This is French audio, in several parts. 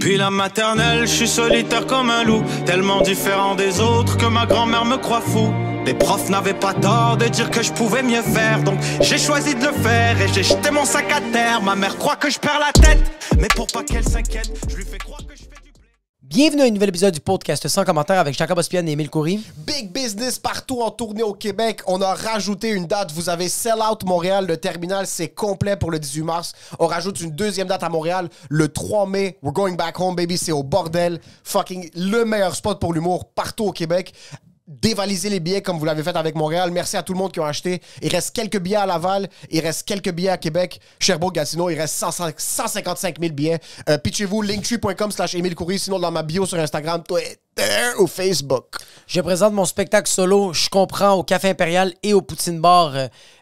Depuis la maternelle, je suis solitaire comme un loup, tellement différent des autres que ma grand-mère me croit fou. Les profs n'avaient pas tort de dire que je pouvais mieux faire, donc j'ai choisi de le faire et j'ai jeté mon sac à terre. Ma mère croit que je perds la tête, mais pour pas qu'elle s'inquiète, je lui fais croire que je fais du blé. Bienvenue à un nouvel épisode du podcast sans commentaire avec Jacob Ospian et Émile Coury. Big business partout en tournée au Québec. On a rajouté une date. Vous avez Sell Out Montréal. Le terminal, c'est complet pour le 18 mars. On rajoute une deuxième date à Montréal le 3 mai. We're going back home, baby. C'est au bordel. Fucking le meilleur spot pour l'humour partout au Québec. Dévalisez les billets comme vous l'avez fait avec Montréal. Merci à tout le monde qui a acheté. Il reste quelques billets à Laval. Il reste quelques billets à Québec. Sherbrooke, Gatineau, il reste 155 000 billets. Pitchez-vous linktree.com/Émile Coury. Sinon, dans ma bio sur Instagram, Twitter ou Facebook. Je présente mon spectacle solo. Je comprends au Café Impérial et au Poutine Bar.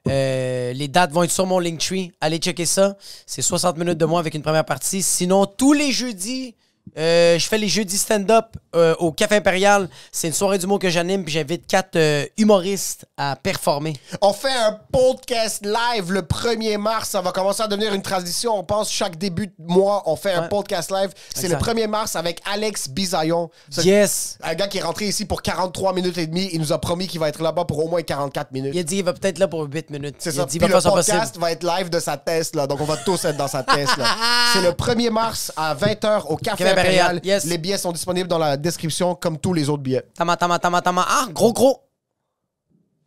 Les dates vont être sur mon Linktree. Allez checker ça. C'est 60 minutes de moi avec une première partie. Sinon, tous les jeudis... je fais les jeudis stand-up au Café Impérial. C'est une soirée d'humour que j'anime, puis j'invite 4 humoristes à performer. On fait un podcast live le 1er mars. Ça va commencer à devenir une tradition. On pense chaque début de mois, on fait un podcast live. C'est le 1er mars avec Alex Bisaillon. Yes! Un gars qui est rentré ici pour 43 minutes et demie. Il nous a promis qu'il va être là-bas pour au moins 44 minutes. Il a dit qu'il va peut-être là pour 8 minutes. C'est il ça. a dit, Puis va le faire podcast va être live de sa Tesla. Donc on va tous être dans sa Tesla. C'est le 1er mars à 20h au Café Impérial. Yes. Les billets sont disponibles dans la description comme tous les autres billets. Tama. Ah, gros.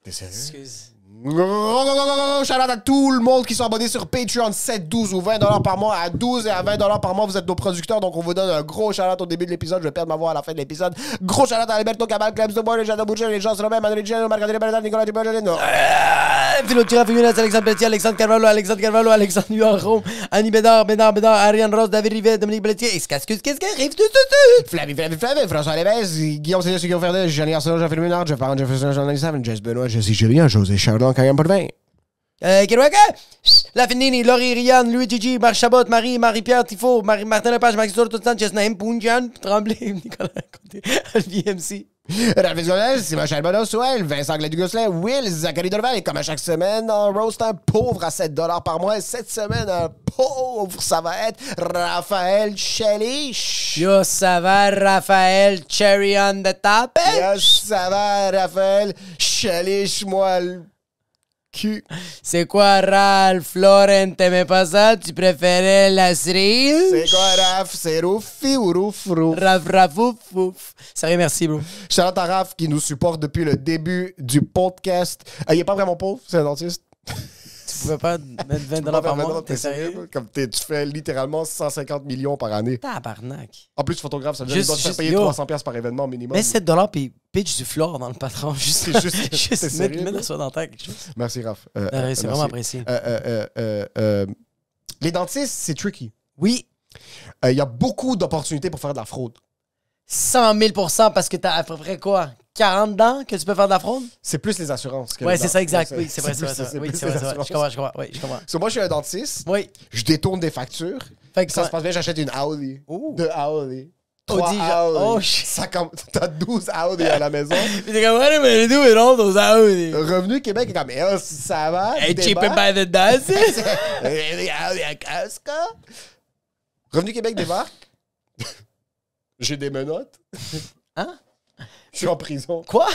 T'es sérieux? Excuse. Shout-out à tout le monde qui sont abonnés sur Patreon, 7, 12 ou 20$ par mois. À 12 et à 20$ par mois, vous êtes nos producteurs, donc on vous donne un gros shout-out au début de l'épisode. Je vais perdre ma voix à la fin de l'épisode. Gros shout-out à Alberto Cabal, Clebs de Bois, les gens de Boucher, les gens Robin, Manuel Gilles, Marc-André Bernard, Nicolas Dubois-Gelino. Philo Tira, Figueres, Alexandre Pelletier, Alexandre Carvalho, Alexandre Nuard-Rome, Annie Bédard, Ariane Rose, David Rivet, Dominique Pelletier. Qu'est-ce qui arrive? Flavie, François Lévesque, Guillaume Sénès, Guillaume Ferdet, Jeannie Arsenault, Jean-Philippe Ménard, Jeff Parent, Jefferson, Jean-Denis Jess Benoît, Jesse Julien, José Chardon, Kariam Potvin. Kerouac, La Finini, Laurie Rian, Louis Gigi, Marc Chabot, Marie-Pierre Tifo, Martin Lepage, Maxime Tour, Sanchez, Naïm Pounjan, Tremblay, Nicolas Côté, VMC. Rafis Gonzalez, Simon Bono, Souel, Vincent Gladugosselin, Will, Zachary Dorval, et comme à chaque semaine, on roast un pauvre à 7$ par mois. Cette semaine, un pauvre, ça va être Raphaël Chelich. Yo, ça va, Raphaël Cherry on the top? Yo, ça va, Raphaël Chelich, moi, le cul. C'est quoi, Ralph Lauren, t'aimais pas ça? Tu préférais la cerise? C'est quoi, Raph? C'est Roufi ou Rouf? Raf, Sérieux, merci, bro. Shout-out à Raph qui nous supporte depuis le début du podcast. Il est pas vraiment pauvre, c'est un dentiste. Tu pouvais pas mettre 20$ par mois? T'es sérieux? Comme tu fais littéralement 150 millions par année. Tabarnak. En plus, photographe, ça veut dire qu'il doit te faire payer 300$ par événement minimum. Mets 7$ puis pitch du flore dans le patron. Juste mettre la soie dentaire, quelque chose. Merci, Raph. C'est vraiment apprécié. Les dentistes, c'est tricky. Oui. Il y a beaucoup d'opportunités pour faire de la fraude. 100 000% parce que t'as à peu près quoi? 40 dents que tu peux faire de la fraude? C'est plus les assurances. Ouais, c'est ça, exact. Oui, c'est vrai. Oui, Je comprends. Oui, je comprends. So, moi, je suis un dentiste. Oui. Je détourne des factures. Fait que ça se passe bien, j'achète une Audi. Ouh. Deux Audi. Audi, 3 Audi. oh, shit. T'as 12 Audi à la maison. Puis t'es comme, what am I doing with all those Audi? Revenu Québec est comme, oh, ça va. Hey, cheaper by the dozen? Audi à casque. Revenu Québec débarque. J'ai des menottes. Hein? Je suis en prison. Quoi?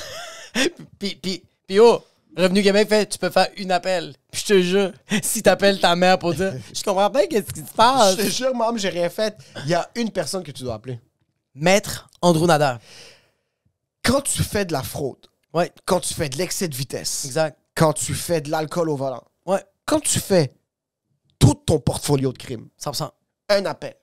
Puis oh, Revenu Québec fait, tu peux faire une appel. Puis je te jure, si t'appelles ta mère pour dire, je comprends pas qu'est-ce qui se passe. Je te jure, maman, j'ai rien fait. Il y a une personne que tu dois appeler. Maître Andrew Nader. Quand tu fais de la fraude, Ouais, quand tu fais de l'excès de vitesse, exact. quand tu fais de l'alcool au volant, Ouais, quand tu fais tout ton portfolio de crimes, 100%. un appel,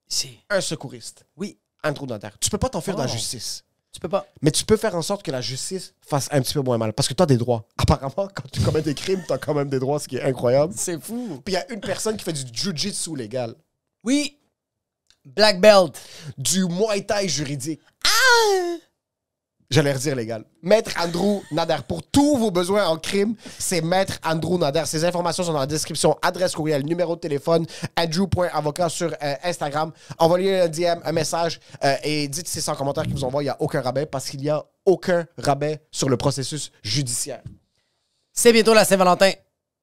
Si. un secouriste, Oui, Andrew Nader, tu peux pas t'enfuir de la Oh. justice. tu peux pas. Mais tu peux faire en sorte que la justice fasse un petit peu moins mal. Parce que tu as des droits. Apparemment, quand tu commets des crimes, tu as quand même des droits, ce qui est incroyable. C'est fou. Puis il y a une personne qui fait du jiu-jitsu légal, Oui. Black belt. du muay thai juridique. Ah! J'allais redire légal. Maître Andrew Nader. Pour tous vos besoins en crime, c'est Maître Andrew Nader. Ces informations sont dans la description. Adresse courriel, numéro de téléphone, andrew.avocat sur Instagram. Envoyez un DM, un message et dites si c'est en commentaire qui vous envoie. Il n'y a aucun rabais parce qu'il n'y a aucun rabais sur le processus judiciaire. C'est bientôt la Saint-Valentin.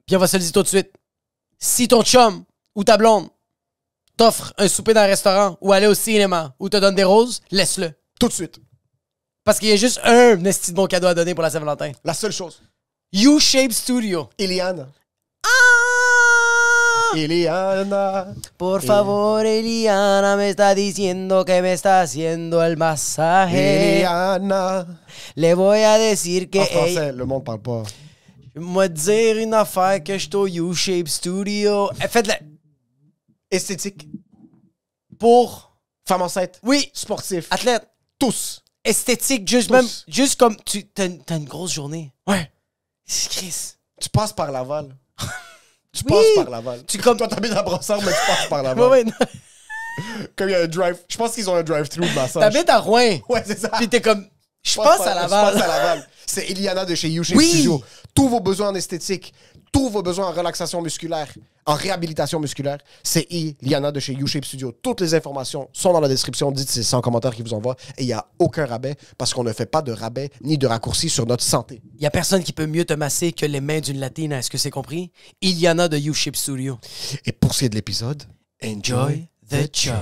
Puis on va se le dire tout de suite. Si ton chum ou ta blonde t'offre un souper dans un restaurant ou aller au cinéma ou te donne des roses, laisse-le. Tout de suite. Parce qu'il y a juste un esti de bon cadeau à donner pour la Saint-Valentin. La seule chose. U-Shape Studio. Eliana. Ah! Eliana. Por favor, Eliana me está diciendo que me está haciendo el masaje. Eliana. Le voy a decir que... En français, le monde parle pas. Moi dire une affaire que je suis au U-Shape Studio. Faites-le. Esthétique. Pour... Femme enceinte. Oui. Sportif. Athlète. Tous. Esthétique, juste Tous. même... Juste comme... T'as une grosse journée. Ouais. Chris. Tu passes par Laval. Tu Oui. passes par Laval. Tu comme... Toi, t'habites à Brossard, mais tu passes par Laval. Ouais, ouais, non. Comme il y a un drive. Je pense qu'ils ont un drive-thru de massage. T'habites à Rouen. Ouais, c'est ça. Puis t'es comme... Je passe à Laval. Je passe à Laval. C'est Eliana de chez U-Shape Oui. Studio. Tous vos besoins en esthétique, tous vos besoins en relaxation musculaire, en réhabilitation musculaire, c'est Eliana de chez U-Shape Studio. Toutes les informations sont dans la description. Dites c'est en commentaire qui vous envoie. Et il n'y a aucun rabais parce qu'on ne fait pas de rabais ni de raccourcis sur notre santé. Il y a personne qui peut mieux te masser que les mains d'une latine. Est-ce que c'est compris? Iliana de U-Shape Studio. Et pour ce qui est de l'épisode, Enjoy the show.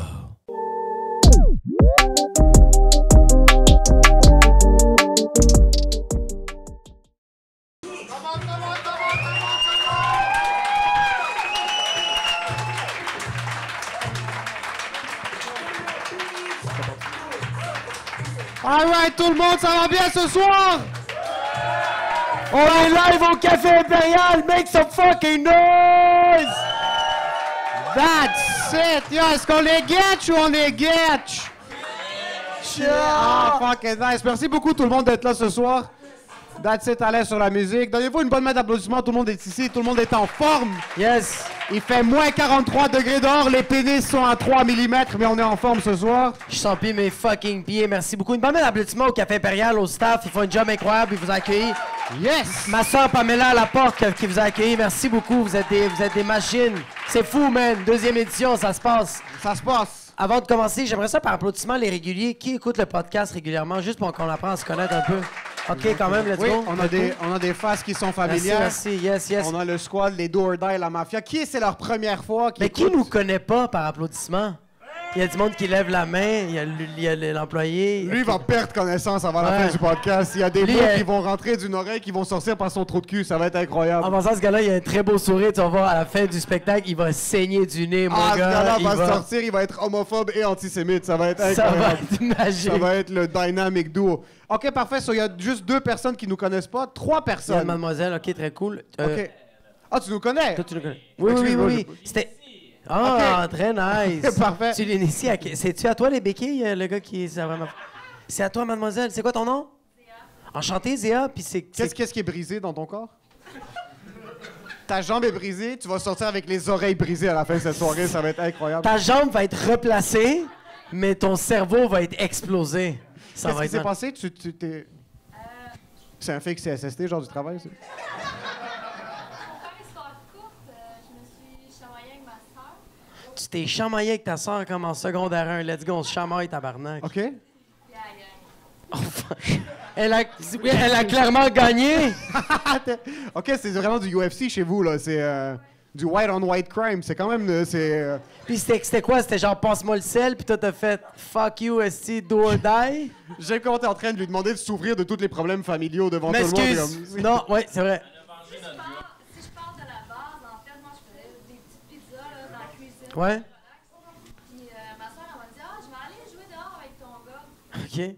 Alright, tout le monde, ça va bien ce soir? On est live au Café Impérial. Make some fucking noise! That's it! Yo, est-ce qu'on les get ou on les get? Ah, fucking nice. Merci beaucoup tout le monde d'être là ce soir. That's it, à l'aise sur la musique. Donnez-vous une bonne main d'applaudissements. Tout le monde est ici, tout le monde est en forme. Yes! Il fait moins 43 degrés dehors, les pénis sont à 3 mm, mais on est en forme ce soir. Je sens plus mes fucking pieds. Merci beaucoup. Une bonne main d'applaudissements au Café Impérial, au staff. Ils font un job incroyable. Ils vous accueillent. Yes! Ma soeur Pamela à la porte qui vous a accueilli. Merci beaucoup. Vous êtes des machines. C'est fou, man. Deuxième édition, ça se passe. Ça se passe. Avant de commencer, j'aimerais ça par applaudissement les réguliers. Qui écoute le podcast régulièrement, juste pour qu'on apprenne à se connaître un peu? OK, quand même, let's Oui, go. on a des faces qui sont Merci, familières. merci. Yes, yes. On a le squad, les Do or Die, la mafia. Qui c'est leur première fois? Mais qui nous connaît pas par applaudissement? Il y a du monde qui lève la main. Il y a l'employé. Lui va perdre connaissance avant la Ouais. fin du podcast. Il y a des Lui, mots qui vont rentrer d'une oreille, qui vont sortir par son trou de cul. Ça va être incroyable. En passant, ce gars-là, il a un très beau sourire. Tu vas voir, à la fin du spectacle, il va saigner du nez, mon Ce gars. gars-là Il va sortir, il va être homophobe et antisémite. Ça va être Ça incroyable. va être magique. Ça va être le dynamic duo. OK, parfait. Il y a juste 2 personnes qui nous connaissent pas. 3 Il y a personnes. mademoiselle, OK, très cool. OK. Ah, tu nous connais? Toi, tu le connais. Oui, oui, oui, Excuse-moi, oui. C'était... Ah, OK. très nice. Parfait. Tu l'inities à... C'est-tu à toi, les béquilles, le gars qui... C'est vraiment... C'est à toi, mademoiselle. C'est quoi ton nom? Zéa. Enchanté, Zéa. Puis c'est... Qu'est-ce qui est brisé dans ton corps? Ta jambe est brisée, tu vas sortir avec les oreilles brisées à la fin de cette soirée, ça va être incroyable. Ta jambe va être replacée, mais ton cerveau va être explosé. Ça Qu'est-ce va qui être... s'est passé? Tu t'es... C'est un fake CSST, genre du travail, ça? Pour faire l'histoire courte, je me suis chamaillée avec ma soeur. Tu t'es chamaillé avec ta soeur comme en secondaire 1. Let's go, on se chamaille, tabarnak. OK? Puis elle a gagné. Oh, fuck. Elle a clairement gagné. OK, c'est vraiment du UFC chez vous, là. C'est du white-on-white crime. C'est quand même... Puis c'était quoi? C'était genre passe-moi le sel, puis toi t'as fait fuck you, esti, do or die. J'ai quand t'es en train de lui demander de s'ouvrir de tous les problèmes familiaux devant tout le monde. M'excuse. comme- Non, ouais, c'est vrai. Si je pars de la base, en fait, moi, je faisais des petites pizzas là, dans la cuisine. Ouais. Puis ma soeur, elle m'a dit, ah, je vais aller jouer dehors avec ton gars. OK.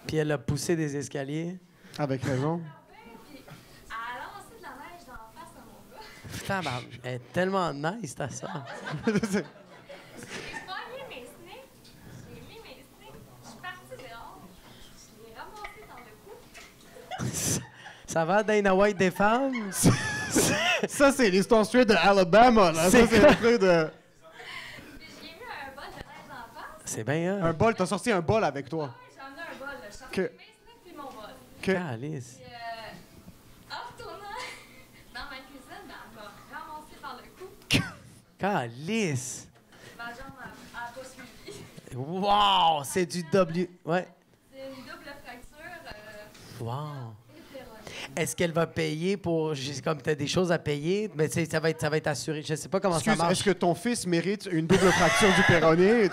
Puis elle a poussé des escaliers. Avec raison. Puis elle a lancé de la neige dans la face de mon gars. Putain, bah, elle est tellement nice, ta soeur. J'ai pogné mes sneaks, j'ai mis mes sneaks, je suis partie dehors, je l'ai ramassé dans le cou. Ça va, Dana White des femmes? Ça, c'est l'histoire straight de Alabama, là. Ça, C'est c'est quoi? le truc de... Puis j'ai mis un bol de neige dans la face. C'est bien, hein? Un bol, t'as sorti un bol avec toi. J'ai emmené un bol, là. Je suis sortie Que- mes sneaks puis mon bol. OK. Calice. Puis en retournant dans ma cuisine, ben, elle m'a ramassé par le cou. Calice. Ma jambe a pas suivi. Wow, c'est du W. Ouais. C'est une double fracture. Wow. Hétéro. est-ce qu'elle va payer pour... Comme t'as des choses à payer, mais tu sais, ça va être assuré. Je sais pas comment ça marche. Est-ce que ton fils mérite une double fracture du péroné?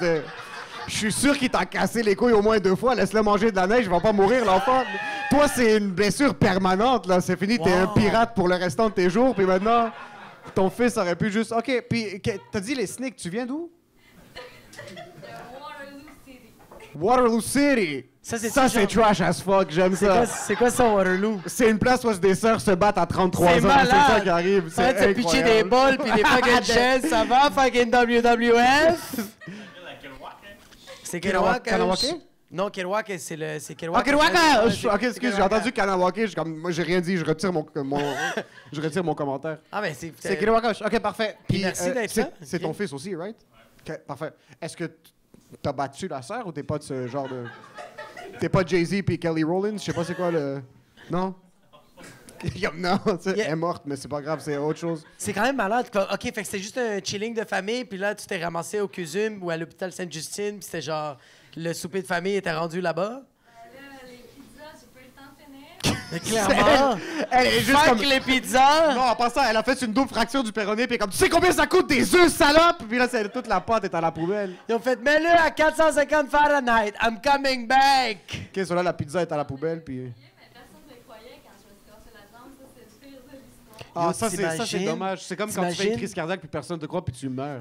Je suis sûr qu'il t'a cassé les couilles au moins 2 fois. Laisse-le manger de la neige, il va pas mourir, l'enfant. Toi, c'est une blessure permanente, là. C'est fini, t'es un pirate pour le restant de tes jours, puis maintenant, ton fils aurait pu juste... OK, puis t'as dit les sneaks, tu viens d'où? Waterloo City. Waterloo City! Ça, c'est trash as fuck, j'aime ça. C'est quoi ça, Waterloo? C'est une place où des sœurs se battent à 33 ans. C'est malade! C'est ça qui arrive. C'est Arrête de pitcher des incroyable. balles puis des fucking chaises, ça va, fucking WWF? C'est Kerouac. Kanawake? Non, Kerouac, c'est Kerouac. Ah, Kerouac! Ok, excuse, j'ai entendu Kanawake. Moi, j'ai rien dit. Je retire je retire mon commentaire. Ah, ben C'est Kerouac. Ok, parfait. Puis merci d'être là. C'est ton fils aussi, right? Ok, parfait. Est-ce que t'as battu la sœur ou t'es pas de ce genre de... T'es pas Jay-Z puis Kelly Rowland? Je sais pas c'est quoi le... Non? Non, elle est morte, mais c'est pas grave, c'est autre chose. C'est quand même malade. OK, fait que c'était juste un chilling de famille, puis là, tu t'es ramassé au CUSUM ou à l'hôpital Sainte-Justine, puis c'était genre, le souper de famille était rendu là-bas. Là, les pizzas, j'ai pas eu le temps de finir. Mais clairement, Elle est juste fuck comme... les pizzas! Non, en passant, elle a fait une double fracture du péroné, puis comme, tu sais combien ça coûte des œufs, salope? Puis là, toute la pâte est à la poubelle. Ils ont fait, mets-le à 450 Fahrenheit, I'm coming back! Ok, là, la pizza est à la poubelle, puis... Mais personne ne me croyait quand je me suis cassé la jambe. Ça, c'est le pire de l'histoire. Ah, Yo, ça, c'est t'imagines? dommage. C'est comme quand tu fais une T'imagines? crise cardiaque, puis personne te croit, puis tu meurs.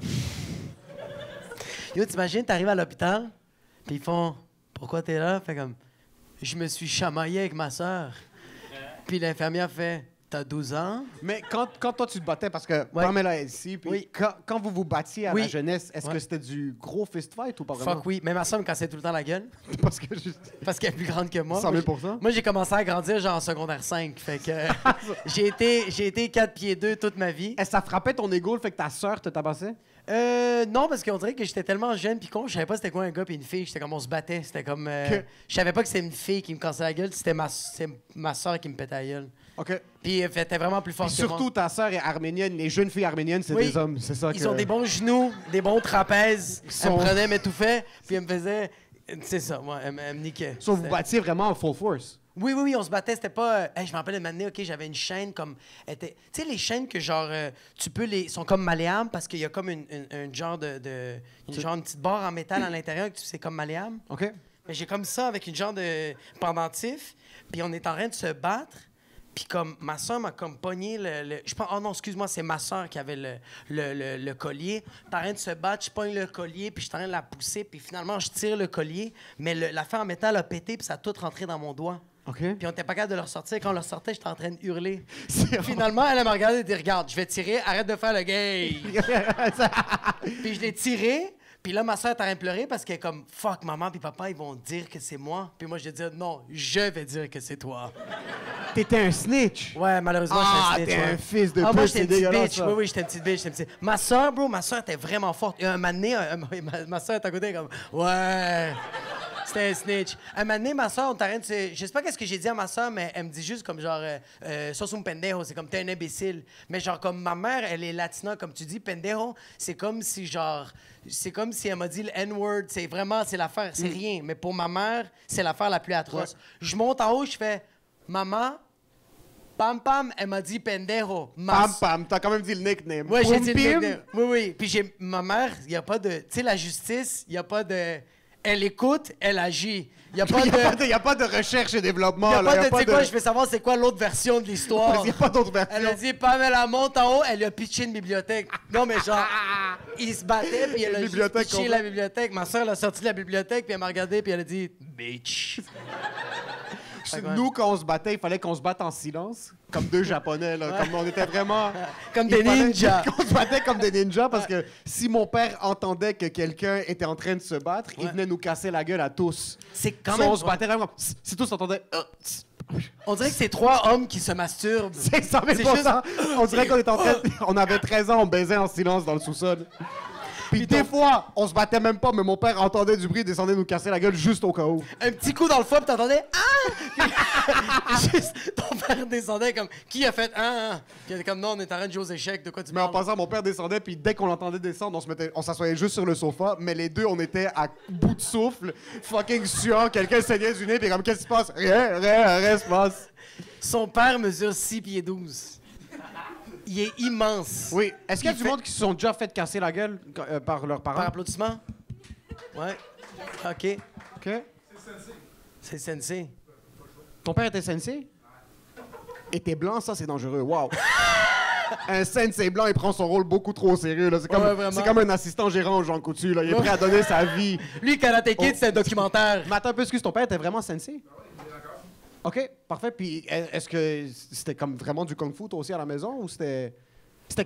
Yo, t'imagines, t'arrives à l'hôpital, puis ils font, pourquoi t'es là? Fait comme, je me suis chamaillé avec ma sœur. Puis l'infirmière fait, t'as 12 ans? Mais quand toi, tu te battais, parce que Ouais. Pamela est ici, puis Oui. quand vous vous battiez à Oui. la jeunesse, est-ce Ouais. que c'était du gros fist fight ou pas vraiment? Fuck oui. Mais ma soeur me cassait tout le temps la gueule, Parce que parce qu'elle est plus grande que moi. 100 000 Moi, j'ai commencé à grandir genre en secondaire 5. Fait que j'ai été 4 pieds 2 toute ma vie. Est-ce que ça frappait ton ego le fait que ta sœur te tabassait? Non, parce qu'on dirait que j'étais tellement jeune puis con, je savais pas c'était quoi un gars puis une fille. J'étais comme on se battait. C'était comme. Je savais pas que c'était une fille qui me cassait la gueule, c'est ma soeur qui me pétait la gueule. OK. Puis elle était vraiment plus forte Puis que moi. surtout, ta sœur est arménienne. Les jeunes filles arméniennes, c'est Oui. des hommes. C'est ça que... Ils ont des bons genoux, des bons trapèzes. sont- Elle me prenait, m'étouffait, puis elle me faisait. C'est ça, moi, elle me niquait. So, vous C'était- battiez vraiment en full force. Oui, on se battait, c'était pas... je me rappelle une année, OK, j'avais une chaîne comme... Tu sais, les chaînes que, genre, tu peux les... sont comme malléables parce qu'il y a comme une genre une petite barre en métal à l'intérieur que c'est comme malléable. OK? Mais j'ai comme ça avec une genre de pendentif, puis on est en train de se battre, puis comme ma soeur m'a comme pogné je pense... Oh non, excuse-moi, c'est ma soeur qui avait le collier. T'es en train de se battre, je pogne le collier, puis je suis en train de la pousser, puis finalement, je tire le collier, mais l'affaire en métal a pété, puis ça a tout rentré dans mon doigt. OK. Puis on était pas capable de le ressortir. Quand on le sortait, j'étais en train de hurler. C'est- Finalement, elle m'a regardé et dit, regarde, je vais tirer, arrête de faire le gay. Puis je l'ai tiré. Puis là, ma soeur est en train de pleurer parce qu'elle est comme, fuck, maman puis papa, ils vont dire que c'est moi. Puis moi, je vais dire, non, je vais dire que c'est toi. T'étais un snitch. Ouais, malheureusement, Ah, je suis un snitch. t'es ouais. un fils de Ah, pute, moi, c'est j'étais une petite dégueulasse, bitch. ça. Oui, j'étais une petite bitch. Ma soeur, bro, ma soeur était vraiment forte. Un moment donné, ma soeur est à côté comme, ouais. C'était un snitch. Un moment donné, ma soeur, on t'arrête. Je sais pas qu'est-ce que j'ai dit à ma soeur, mais elle me dit juste comme genre, sos un pendejo, c'est comme t'es un imbécile. Mais genre, comme ma mère, elle est latina, comme tu dis, pendejo, c'est comme si genre, c'est comme si elle m'a dit le N-word. C'est vraiment, c'est l'affaire, c'est rien. Mais pour ma mère, c'est l'affaire la plus atroce. Je monte en haut, je fais, maman, pam pam, elle m'a dit pendejo. Pam, pam. T'as quand même dit le nickname. Ouais, j'ai dit le Poum, pim. nickname. Oui. Puis ma mère, il n'y a pas de. Tu sais, la justice, il n'y a pas de. Elle écoute, elle agit. Il n'y a pas de. Il n'y a pas de recherche et développement. Il n'y a là. pas Y de. Tu sais quoi, je veux savoir c'est quoi l'autre version de l'histoire. Il n'y a pas d'autre version. Elle a dit, Pamela monte en haut, elle a pitché une bibliothèque. Non, mais genre, il se battait, puis elle a Une juste bibliothèque pitché complète. la bibliothèque. Ma soeur, elle a sorti de la bibliothèque, puis elle m'a regardé, puis elle a dit, bitch. Fait que, Nous, quand on se battait, il fallait qu'on se batte en silence, comme deux Japonais. Là, comme on était vraiment... Comme Il des fallait ninjas. qu'on se battait comme des ninjas parce que si mon père entendait que quelqu'un était en train de se battre, il Ouais. venait nous casser la gueule à tous. C'est quand Si même. on se battait vraiment... Si tous entendaient... On dirait que c'est 3 hommes qui se masturbent. C'est 100 000 C'est juste- On dirait qu'on était en train... On avait 13 ans, on baisait en silence dans le sous-sol. Puis des fois, on se battait même pas, mais mon père entendait du bruit, descendait nous casser la gueule juste au cas où. Un petit coup dans le foie, puis t'entendais « Ah! » Juste, ton père descendait comme « Qui a fait Ah? » Puis il était comme « Non, on est en train de jouer aux échecs, de quoi tu Mais en parles? » passant, mon père descendait, puis dès qu'on l'entendait descendre, on s'assoyait juste sur le sofa, mais les deux, on était à bout de souffle, fucking suant, quelqu'un saignait du nez, puis comme, qu'est-ce qui se passe? Rien se passe. Son père mesure 6 pieds 12. Il est immense. Oui. Est-ce qu'il y a Il du fait- monde qui se sont déjà fait casser la gueule par leurs Par parents? applaudissement? Ouais. OK. OK. C'est sensei. Ton père était sensei? Était blanc, ça, c'est dangereux. Wow. Un sensei blanc, il prend son rôle beaucoup trop au sérieux. Là. C'est comme, Ouais, vraiment. c'est comme un assistant gérant au Jean Coutu. Là. Il est prêt à donner sa vie. Lui, Karate Kid, c'est un documentaire. Mais attends un peu, excuse, ton père était vraiment sensei? OK, parfait. Puis est-ce que c'était comme vraiment du kung-fu, toi aussi, à la maison? Ou c'était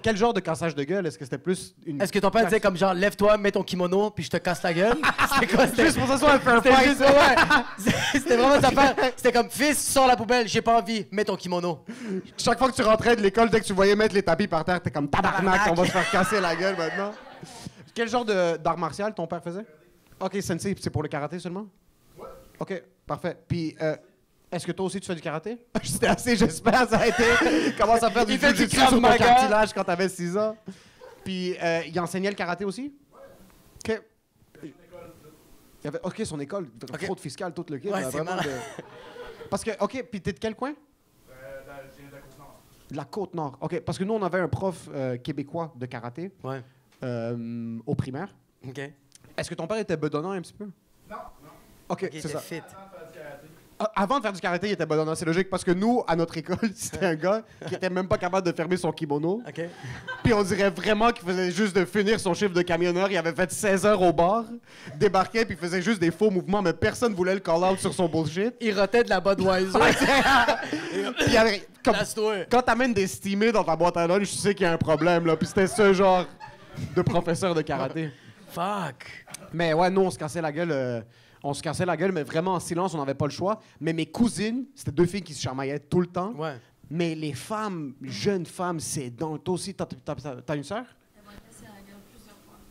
quel genre de cassage de gueule? Est-ce que c'était plus une... Est-ce que ton père disait comme genre, lève-toi, mets ton kimono, puis je te casse la gueule? C'était quoi? Juste pour que ça soit un fair C'était fight. juste, ouais. C'était vraiment sa affaire. C'était comme, fils, sors la poubelle, j'ai pas envie, mets ton kimono. Chaque fois que tu rentrais de l'école, dès que tu voyais mettre les tapis par terre, t'es comme tabarnak, on va se faire casser la gueule maintenant. Quel genre d'art martial ton père faisait? OK, sensei, c'est pour le karaté seulement? Ouais. OK, parfait. Puis, est-ce que toi aussi tu fais du karaté? C'était assez, j'espère, ça a été. Commence à faire du Il fait du jiu-jitsu Krav sur ton Maga. cartilage quand t'avais 6 ans. Puis, il enseignait le karaté aussi? Ouais. OK. Il y avait, OK, son école, fraude fiscale, tout le kit. Ouais, là, c'est vraiment marrant. Parce que, OK, puis t'es de quel coin? De la Côte-Nord. OK, parce que nous, on avait un prof québécois de karaté Ouais. au primaire. OK. Est-ce que ton père était bedonnant un petit peu? Non. OK, Ok, c'est t'es ça. fit. Avant de faire du karaté, il était bedonnant. C'est logique parce que nous, à notre école, c'était un gars qui était même pas capable de fermer son kimono. OK. Puis on dirait vraiment qu'il faisait juste de finir son chiffre de camionneur. Il avait fait 16 heures au bar, débarquait, puis il faisait juste des faux mouvements, mais personne voulait le call-out sur son bullshit. Il rotait de la Budweiser. Puis il y avait- comme- Place-toi. quand t'amènes des stimés dans ta boîte à lunch, tu sais qu'il y a un problème, là. Puis c'était ce genre de professeur de karaté. Fuck. Mais ouais, nous, on se cassait la gueule. On se cassait la gueule, mais vraiment en silence, on n'avait pas le choix. Mais mes cousines, c'était deux filles qui se chamaillaient tout le temps. Ouais. Mais les femmes, jeunes femmes, c'est donc. Toi aussi, t'as une sœur?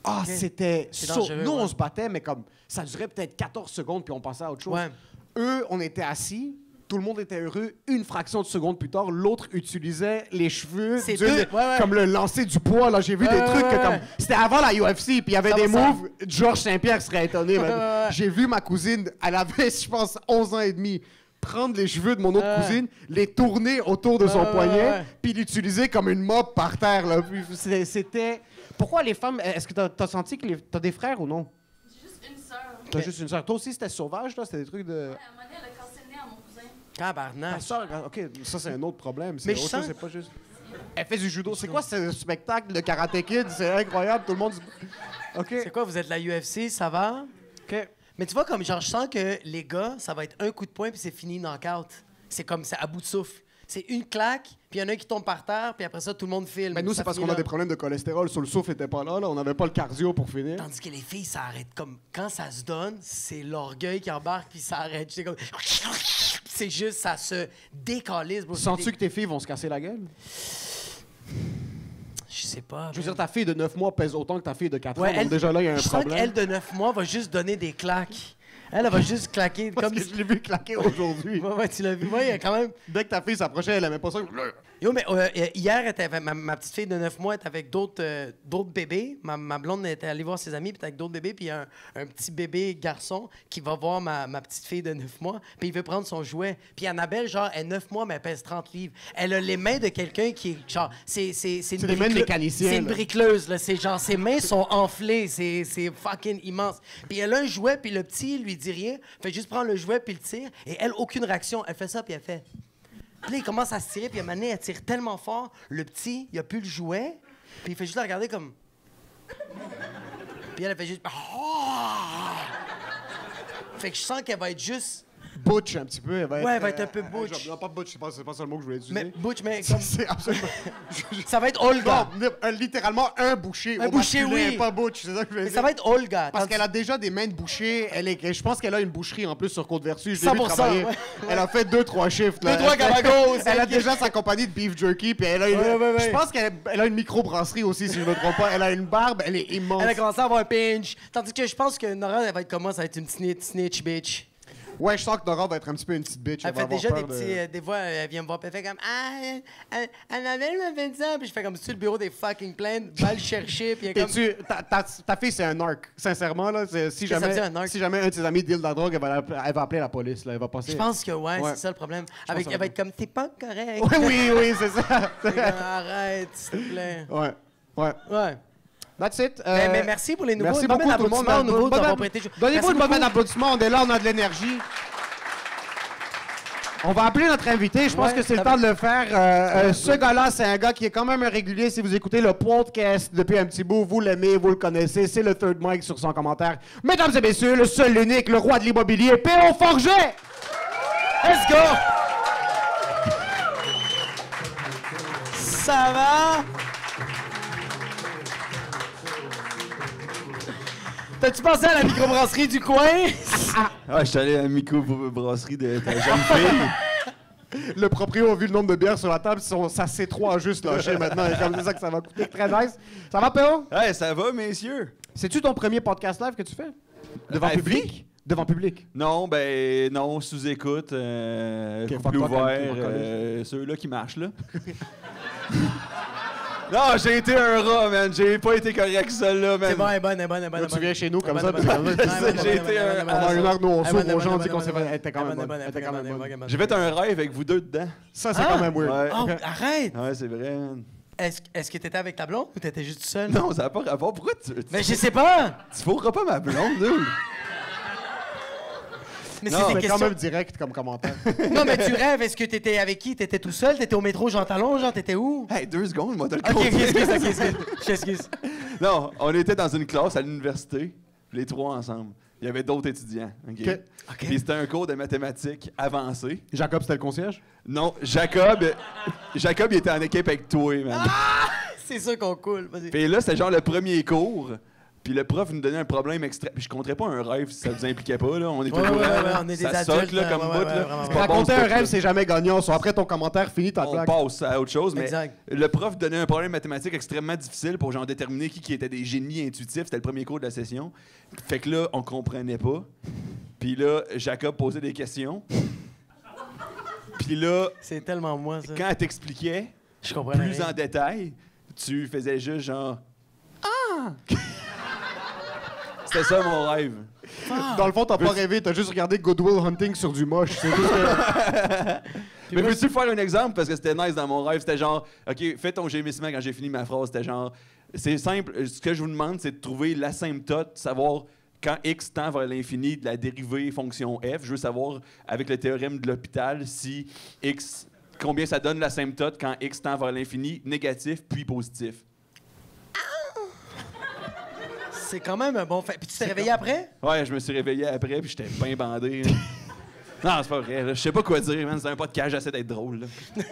Ah, c'était. C'est dangereux, Nous, ouais. on se battait, mais comme. Ça durait peut-être 14 secondes, puis on passait à autre chose. Ouais. Eux, on était assis. Tout le monde était heureux. Une fraction de seconde plus tard, l'autre utilisait les cheveux C'est deux, ouais. comme le lancer du poids. Là, j'ai vu des Ouais, trucs que ouais. comme c'était avant la UFC, puis il y avait Ça des va, ça. moves. Georges Saint-Pierre serait étonné. man. Ouais. J'ai vu ma cousine, elle avait, je pense, 11 ans et demi, prendre les cheveux de mon autre Ouais. cousine, les tourner autour de son Ouais, poignet, ouais. puis l'utiliser comme une mop par terre. Là. Puis c'était. Pourquoi les femmes. Est-ce que t'as senti que t'as des frères ou non? J'ai juste une sœur. T'as juste une sœur. Toi aussi, c'était sauvage, là? C'était des trucs de. À un moment donné, elle a cassé le nez à mon cousin. Tabarnak. Ta sœur, OK, ça, c'est un autre problème. Mais je autre sens- chose, c'est pas juste. Elle fait du judo. C'est quoi ce spectacle de Karate Kid? C'est incroyable, tout le monde. OK. C'est quoi, vous êtes la UFC, ça va? OK. Mais tu vois, comme genre, je sens que les gars, ça va être un coup de poing, puis c'est fini, knock-out. C'est comme, c'est à bout de souffle. C'est une claque, puis il y en a un qui tombe par terre, puis après ça, tout le monde filme. Mais nous, c'est Ça parce finit qu'on a là. des problèmes de cholestérol. Sur le souffle, était pas là. On n'avait pas le cardio pour finir. Tandis que les filles, ça arrête comme... Quand ça se donne, c'est l'orgueil qui embarque, puis ça arrête. C'est comme... C'est juste, ça se décalise. bro. Sens-tu C'est que tes filles vont se casser la gueule? Je sais pas. Je veux dire, ta fille de 9 mois pèse autant que ta fille de 4 Ouais, ans. Donc déjà là, il y a un je sens problème. qu'elle de 9 mois va juste donner des claques. Elle va juste claquer Parce comme... que je l'ai vu claquer aujourd'hui. Ouais, tu l'as vu. Ouais, il y a quand même... Dès que ta fille s'approchait, elle aimait pas ça. Yo, mais hier, ma petite fille de 9 mois était avec d'autres bébés. Ma blonde était allée voir ses amis, puis était avec d'autres bébés. Puis il y a un petit bébé garçon qui va voir ma petite fille de 9 mois, puis il veut prendre son jouet. Puis Annabelle, genre, elle est 9 mois, mais elle pèse 30 livres. Elle a les mains de quelqu'un qui est, genre, c'est une les mains de mécanicien, C'est une là. briqueleuse, là. C'est genre, ses mains sont enflées. C'est fucking immense. Puis elle a un jouet, puis le petit, lui dit rien. Fait juste prendre le jouet, puis le tire. Et elle, aucune réaction. Elle fait ça, puis elle fait... Puis là, il commence à se tirer, puis à un moment donné, elle tire tellement fort, le petit, il a plus le jouet, puis il fait juste la regarder comme... Puis elle fait juste... Ah! Fait que je sens qu'elle va être juste butch un petit peu. Elle va Ouais, elle va être un peu butch. Non, pas butch, c'est pas ça le mot que je voulais utiliser. Mais butch, mais comme... C'est absolument... Ça va être Olga. Non, littéralement un boucher. Un au boucher, masculin, oui. Pas butch, c'est ça que je voulais Mais dire. ça va être Olga. Parce qu'elle a déjà des mains de boucher. Je pense qu'elle a une boucherie en plus sur Côte-Vertu. Je l'ai vu 100%, travailler. ouais. Elle a fait 2-3 shifts. Là. 2-3 gabagos. Elle a déjà sa compagnie de beef jerky. Puis elle a une... Ouais. Je pense qu'elle a une microbrasserie aussi, si je me trompe pas. Elle a une barbe, elle est immense. Elle a commencé à avoir un pinch. Tandis que je pense que Nora, elle va être comment? Ça va être une petite snitch bitch. Ouais, je sens que Nora va être un petit peu une petite bitch. Elle va fait avoir déjà des peur petits... Des fois, elle vient me voir, puis elle fait comme... Ah, Annabelle m'a fait ça. Puis je fais comme, c'est le bureau des fucking plaintes. Va le chercher, puis elle est comme... Ta fille, c'est un narc. Sincèrement, là, si ça veut dire un jamais, narc? si jamais un de ses amis deal de la drogue, elle va appeler la police. Là. Elle va passer. Je pense que ouais, Ouais. c'est ça le problème. pense que ça Elle va va être comme, t'es pas correct. Oui, c'est ça. C'est comme, arrête, s'il te plaît. Ouais. Ouais. That's it. Mais merci pour les nouveaux. Merci Une bonne beaucoup tout le monde. applaudissement aux nouveaux Bonne- d'avoir prêté. Donnez-vous Merci une bonne beaucoup. applaudissement. On est là, on a de l'énergie. On va appeler notre invité. Je pense Ouais, que c'est le ça temps de le faire. Ce gars-là, c'est un gars qui est quand même un régulier. Si vous écoutez le podcast depuis un petit bout, vous l'aimez, vous le connaissez. C'est le third mic sur son commentaire. Mesdames et messieurs, le seul, l'unique, le roi de l'immobilier, P.O. Forget! Let's go! Ça va? T'as-tu pensé à la microbrasserie du coin? Ah, je suis allé à la micro-brasserie de ta jeune fille. Le proprio a vu le nombre de bières sur la table. Ça C3 a juste lâché maintenant. Et comme c'est ça que ça va coûter. Très nice. Ça va, P.O.? Hey, ça va, messieurs? C'est-tu ton premier podcast live que tu fais? Devant À public? vie? Devant public. Non, ben non, sous-écoute, Ok, couple fuck toi, ouvert, calme-toi, ceux-là qui marchent, là. Non, j'ai été un rat, man. J'ai pas été correct, celle-là, man. C'est bon, elle est bonne, elle est bonne, elle est bonne. Là, tu viens chez nous comme Elle ça. est bonne, puis elle est c'est bonne, comme ça. elle est bonne, J'ai elle est été bonne, un- elle est bonne, Pendant elle est une heure, nous, on bonne, s'ouvre elle est aux bonne, gens, on dit elle est qu'on bonne, s'est fait. elle est Elle était quand bonne, même elle est bonne. bonne, Elle était quand même bonne. J'ai fait un rêve avec vous deux dedans. Ça, c'est quand même weird. Ouais. Oh, Ok. arrête! Ouais, c'est vrai, man. Est-ce que t'étais avec ta blonde ou t'étais juste seul? Non, ça n'a pas rapport. Pourquoi Mais je sais pas! tu fourreras pas ma blonde, là? Mais Non, c'est des C'est quand questions. même direct comme commentaire. Non, mais tu rêves, est-ce que t'étais avec qui? T'étais tout seul? T'étais au métro Jean Talon? Genre, t'étais où? Hey, 2 secondes, moi, te le Ok, compter. excuse. Je t'excuse. Non, on était dans une classe à l'université, les trois ensemble. Il y avait d'autres étudiants. OK? OK. Puis c'était un cours de mathématiques avancé. Jacob, c'était le concierge? Non, Jacob, il était en équipe avec toi, man. C'est ça qu'on coule. Vas-y. Puis là, c'était genre le premier cours. Puis le prof nous donnait un problème extrême. Puis je compterais pas un rêve si ça vous impliquait pas, là. On est Ouais, au courant, ouais, là. on est des ça adultes, saute, là, là, comme ouais, bout, ouais, là. vraiment, C'est pas bon, Raconter ce un bout-là. rêve, c'est jamais gagnant. Soit après ton commentaire, finis ta On blague. passe à autre chose, mais Exact. le prof donnait un problème mathématique extrêmement difficile pour genre déterminer qui était des génies intuitifs. C'était le premier cours de la session. Fait que là, on comprenait pas. Puis là, Jacob posait des questions. Puis là, C'est tellement moi, ça. quand elle t'expliquait Je comprenais plus rien. en détail, tu faisais juste genre Ah! C'était ça mon rêve. Dans le fond, t'as pas rêvé, t'as juste regardé Good Will Hunting sur du moche. C'est tout ce que- Mais peux-tu faire un exemple? Parce que c'était nice dans mon rêve. C'était genre, OK, fais ton gémissement quand j'ai fini ma phrase. C'était genre, c'est simple. Ce que je vous demande, c'est de trouver l'asymptote, savoir quand x tend vers l'infini de la dérivée fonction f. Je veux savoir, avec le théorème de l'hôpital, si x, combien ça donne l'asymptote quand x tend vers l'infini, négatif puis positif. C'est quand même un bon fait. Puis tu t'es réveillé après? Ouais, je me suis réveillé après puis j'étais bien bandé. Là. Non, c'est pas vrai. là. Je sais pas quoi dire, man. C'est un podcast, j'essaie d'être drôle. Là.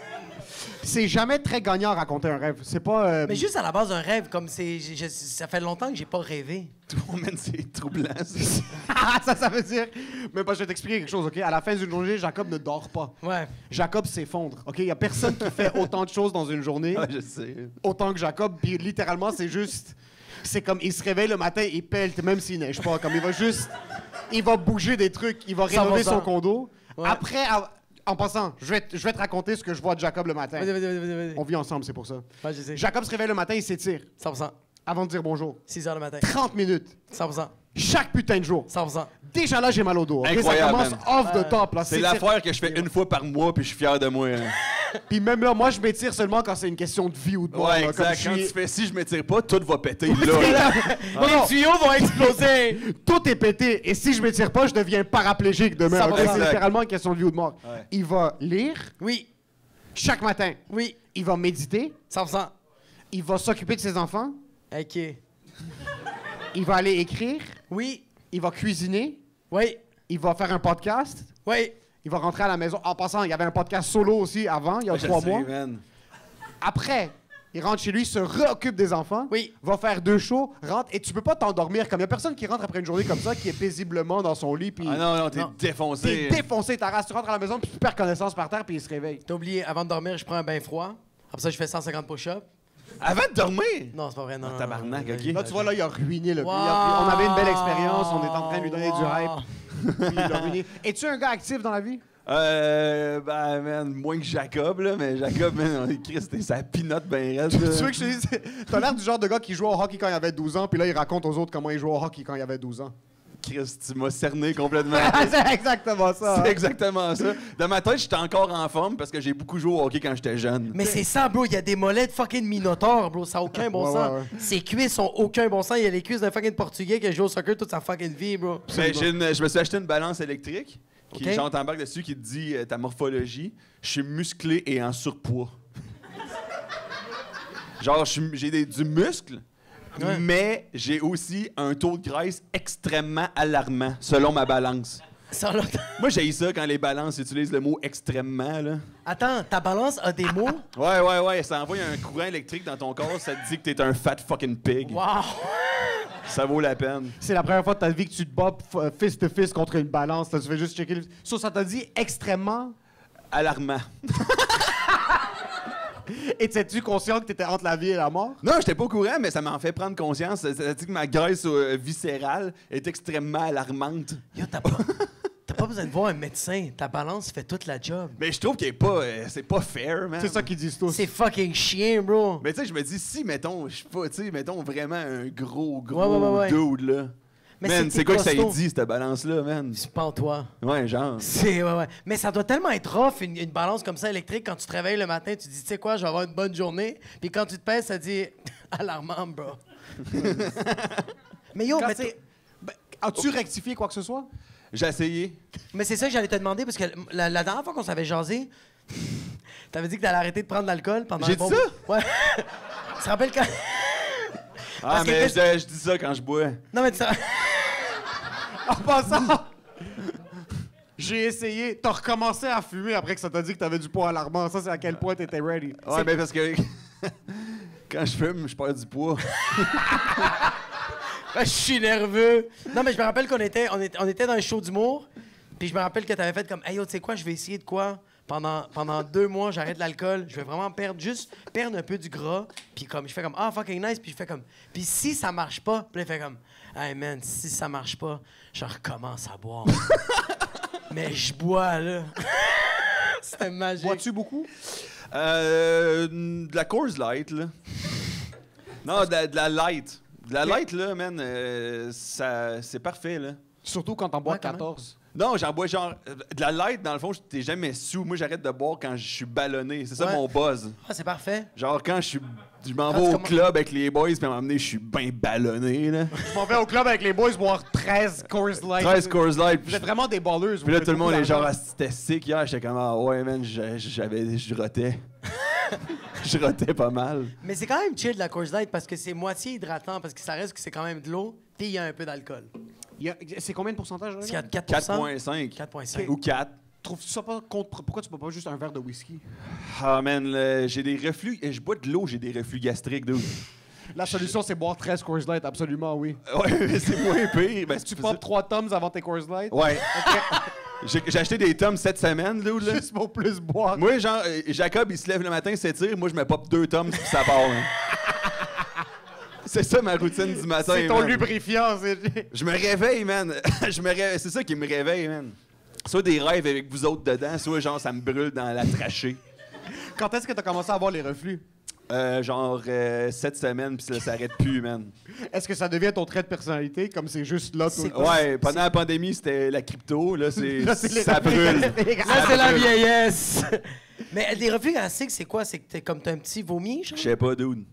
C'est jamais très gagnant à raconter un rêve. C'est pas. Mais juste à la base d'un rêve, comme c'est. Ça fait longtemps que j'ai pas rêvé. Oh, man, c'est troublant, ça. ça veut dire. Mais pas, je vais t'expliquer quelque chose, OK? À la fin d'une journée, Jacob ne dort pas. Ouais. Jacob s'effondre, OK? Il y a personne qui fait autant de choses dans une journée, Ouais, je sais. autant que Jacob. Puis littéralement, c'est juste. C'est comme, il se réveille le matin, il pèle, même s'il neige pas. Comme, il va juste. Il va bouger des trucs, il va rénover 100%. son condo. Ouais. Après, en passant, je vais te raconter ce que je vois de Jacob le matin. Vas-y. On vit ensemble, c'est pour ça. Ouais, je sais. Jacob se réveille le matin, il s'étire 100%. avant de dire bonjour. 6 h le matin. 30 minutes. 100%. Chaque putain de jour. 100%. Déjà là, j'ai mal au dos. ok? Incroyable, Ça commence off the top. Là. C'est l'affaire que je fais une fois par mois, puis je suis fier de moi. hein. Puis même là, moi, je m'étire seulement quand c'est une question de vie ou de mort. Ouais, là, comme exact. je Quand suis- tu fais si je m'étire pas, tout va péter. Là. Les tuyaux vont exploser! Tout est pété. Et si je m'étire pas, je deviens paraplégique demain. Ça ok? va, C'est exact. littéralement une question de vie ou de mort. Ouais. Il va lire Oui, chaque matin. oui, Il va méditer. 100%. Il va s'occuper de ses enfants. OK. Il va aller écrire. Oui, Il va cuisiner. oui, il va faire un podcast. Oui. Il va rentrer à la maison. En passant, il y avait un podcast solo aussi avant, il y a 3 mois. Man. Après, il rentre chez lui, se réoccupe des enfants. Oui. Va faire 2 shows, rentre. Et tu peux pas t'endormir. Comme il y a personne qui rentre après une journée comme ça, qui est paisiblement dans son lit. Puis Ah non, t'es Non. défoncé. t'es défoncé, ta race. Tu rentres à la maison, puis tu perds connaissance par terre, puis il se réveille. T'as oublié, avant de dormir, je prends un bain froid. Après ça, je fais 150 push-ups. Avant de dormir? Non, c'est pas vrai, non. non, tabarnak, non, ok. non, Là, tu vois, là, il a ruiné le gars. Wow. On avait une belle expérience, on est en train de lui donner du hype. Wow. Puis il l'a ruiné. Es-tu un gars actif dans la vie? Ben, man, moins que Jacob, là, mais Jacob, man, on écrit, c'était sa pinotte ben raide. Tu veux que je te dise, t'as l'air du genre de gars qui joue au hockey quand il avait 12 ans, puis là, il raconte aux autres comment il joue au hockey quand il avait 12 ans. Chris, tu m'as cerné complètement. C'est exactement ça. C'est hein. exactement ça. Dans ma tête, j'étais encore en forme parce que j'ai beaucoup joué au hockey quand j'étais jeune. Mais c'est ça, bro. Il y a des mollets de fucking Minotaur, bro. Ça n'a aucun bon Ouais, sens. ouais, ouais. Ses cuisses ont aucun bon sens. Il y a les cuisses d'un fucking Portugais qui a joué au soccer toute sa fucking vie, bro. Ben, je me suis acheté une balance électrique qui, Ok. genre, t'embarques dessus qui te dit ta morphologie. Je suis musclé et en surpoids. Genre, du muscle, Ouais. mais j'ai aussi un taux de graisse extrêmement alarmant, selon ma balance. Ça, là, Moi, j'ai ça quand les balances utilisent le mot extrêmement, là. Attends, ta balance a des mots? Ouais, ça envoie un courant électrique dans ton corps, ça te dit que t'es un fat fucking pig. Wow! Ça vaut la peine. C'est la première fois de ta vie que tu te bats fist to fist contre une balance. Là, tu fais juste checker. Ça t'a dit extrêmement. Alarmant. Et t'es-tu conscient que t'étais entre la vie et la mort? Non, j'étais pas au courant, mais ça m'en fait prendre conscience. Ça dit que ma graisse viscérale est extrêmement alarmante. Yo, t'as pas besoin de voir un médecin. Ta balance fait toute la job. Mais je trouve qu'elle est pas, c'est pas fair, man. C'est ça qu'ils disent tous. C'est fucking chien, bro. Mais tu sais, je me dis, si, mettons, je sais pas, tu sais, mettons vraiment un gros Ouais. dude, là. Mais Man, c'est c'est quoi que ça costaud. y dit, cette balance-là, man? C'est pas en toi. Ouais, genre. C'est, ouais. Mais ça doit tellement être rough, une balance comme ça électrique, quand tu te réveilles le matin, tu te dis, tu sais quoi, je vais avoir une bonne journée. Puis quand tu te pèses, ça dit, alarmant, bro. Mais yo, Quand mais, c'est- Ben, as-tu rectifié quoi que ce soit? J'ai essayé. mais c'est ça que j'allais te demander, parce que la dernière fois qu'on s'avait jasé, t'avais dit que t'allais arrêter de prendre de l'alcool pendant J'ai un bon dit ça? bout. Ouais. Tu te rappelles quand... Ah, Parce que mais qu'est-ce- je dis ça quand je bois. Non, mais tu te... En passant, j'ai essayé. T'as recommencé à fumer après que ça t'a dit que t'avais du poids alarmant. Ça, c'est à quel point t'étais ready. Ouais, mais parce que quand je fume, je perds du poids. Je suis nerveux. Non, mais je me rappelle qu'on était, on était dans un show d'humour. Puis je me rappelle que t'avais fait comme, hey yo, tu sais quoi, je vais essayer de quoi? Pendant 2 mois, j'arrête l'alcool. Je vais vraiment perdre un peu du gras. Puis comme, je fais comme, ah, fucking nice. Puis je fais comme, puis si ça marche pas, puis là, il fait comme, hey man, si ça marche pas, je recommence à boire. Mais je bois, là. C'était magique. Bois-tu beaucoup? De la Coors Light, là. Non, de la Light. De la Light, là, man, c'est parfait, là. Surtout quand t'en bois Ouais, quand même. 14. Non, j'en bois genre... de la Light, dans le fond, t'es jamais sous. Moi, j'arrête de boire quand je suis ballonné. C'est ça, Ouais. mon buzz. Ah, c'est parfait. Genre, quand je m'en Quand vais tu au commences- club avec les boys, puis à m'emmener, je suis bien ballonné, là. Je m'en vais au club avec les boys boire 13 Coors Light. 13 Coors Light. Vous êtes vraiment des ballers. Puis là, tout le monde est genre, ah, c'était sick hier. J'étais comme, ah ouais, man, je rotais. Je rotais pas mal. Mais c'est quand même chill de la Coors Light parce que c'est moitié hydratant, parce que ça reste que c'est quand même de l'eau, puis il y a un peu d'alcool. C'est combien de pourcentage? Là? Parce qu'il y a 4 4,5. 4,5. Ou 4. Trouves-tu ça pas contre... Pourquoi tu bois pas juste un verre de whisky? Ah, man, j'ai des reflux. Je bois de l'eau, j'ai des reflux gastriques, dude. La solution, c'est boire 13 Coors Light, absolument, oui. Ouais, mais c'est moins pire. Ben, Tu popes 3 Tums avant tes Coors Light? Ouais. J'ai acheté des tomes cette semaine, dude, là. Juste pour plus boire. Moi, genre, Jacob, il se lève le matin, s'étire. Moi, je me pop 2 tomes, puis ça part, hein. C'est ça ma routine du matin, C'est ton man. lubrifiant. Je me réveille, man. C'est ça qui me réveille, man. Soit des rêves avec vous autres dedans, soit genre ça me brûle dans la trachée. Quand est-ce que t'as commencé à avoir les reflux? Genre 7 semaines, puis ça s'arrête plus, man. Est-ce que ça devient ton trait de personnalité, comme c'est juste là tout le temps? Ouais, pendant la pandémie, c'était la crypto. Là, Là, c'est les ça reflux brûle. gastriques. Là, c'est la vieillesse! Mais les reflux gastriques, c'est quoi? C'est que t'as comme t'as un petit vomi, genre? Je sais pas, dude.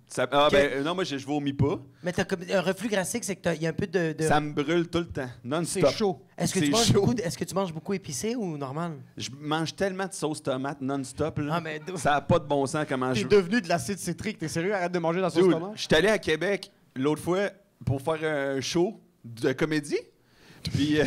Non, moi, je vomis pas. Mais t'as comme un reflux gastrique, c'est que il y a un peu de... Ça me brûle tout le temps, non-stop. C'est chaud. Est-ce que, c'est tu manges chaud. beaucoup est-ce que tu manges beaucoup épicé ou normal? Je mange tellement de sauce tomate non-stop. Là. Ah, mais dude. Ça a pas de bon sens comment T'es je... devenu de l'acide citrique. T'es sérieux? Arrête de manger de la sauce Dude, tomate. je suis allé à Québec l'autre fois pour faire un show de comédie. Puis...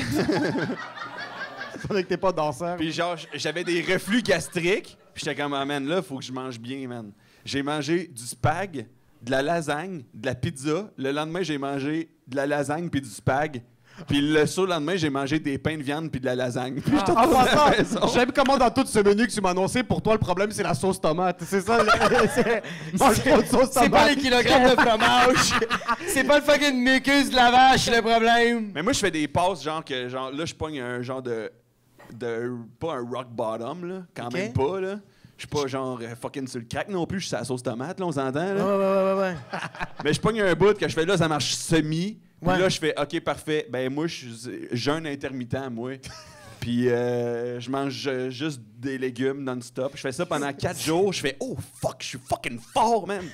Faudrait que t'es pas danseur. Puis genre, j'avais des reflux gastriques. Puis j'étais comme, ah, man, là, faut que je mange bien, man. J'ai mangé du spag, de la lasagne, de la pizza. Le lendemain, j'ai mangé de la lasagne puis du spag. Puis le surlendemain, j'ai mangé des pains de viande puis de la lasagne. Puis je En maison. passant, j'aime comment dans tout ce menu que tu m'as annoncé, pour toi, le problème, c'est la sauce tomate. C'est ça, mange pas de sauce tomate. C'est pas les kilogrammes de fromage. C'est pas le fucking mucus de la vache, le problème. Mais moi, je fais des passes, genre, que genre là, je pogne un genre de pas un rock bottom, là. Quand Ok. même pas, là. Je suis pas genre fucking sur le crack non plus, je suis sur la sauce tomate, là, on s'entend, là. Ouais. Mais je pogne un bout que je fais là, ça marche semi. Puis Ouais. là, je fais OK, parfait. Ben, moi, je suis jeûne intermittent, moi. Puis je mange juste des légumes non-stop. Je fais ça pendant 4 jours. Je fais oh fuck, je suis fucking fort, man.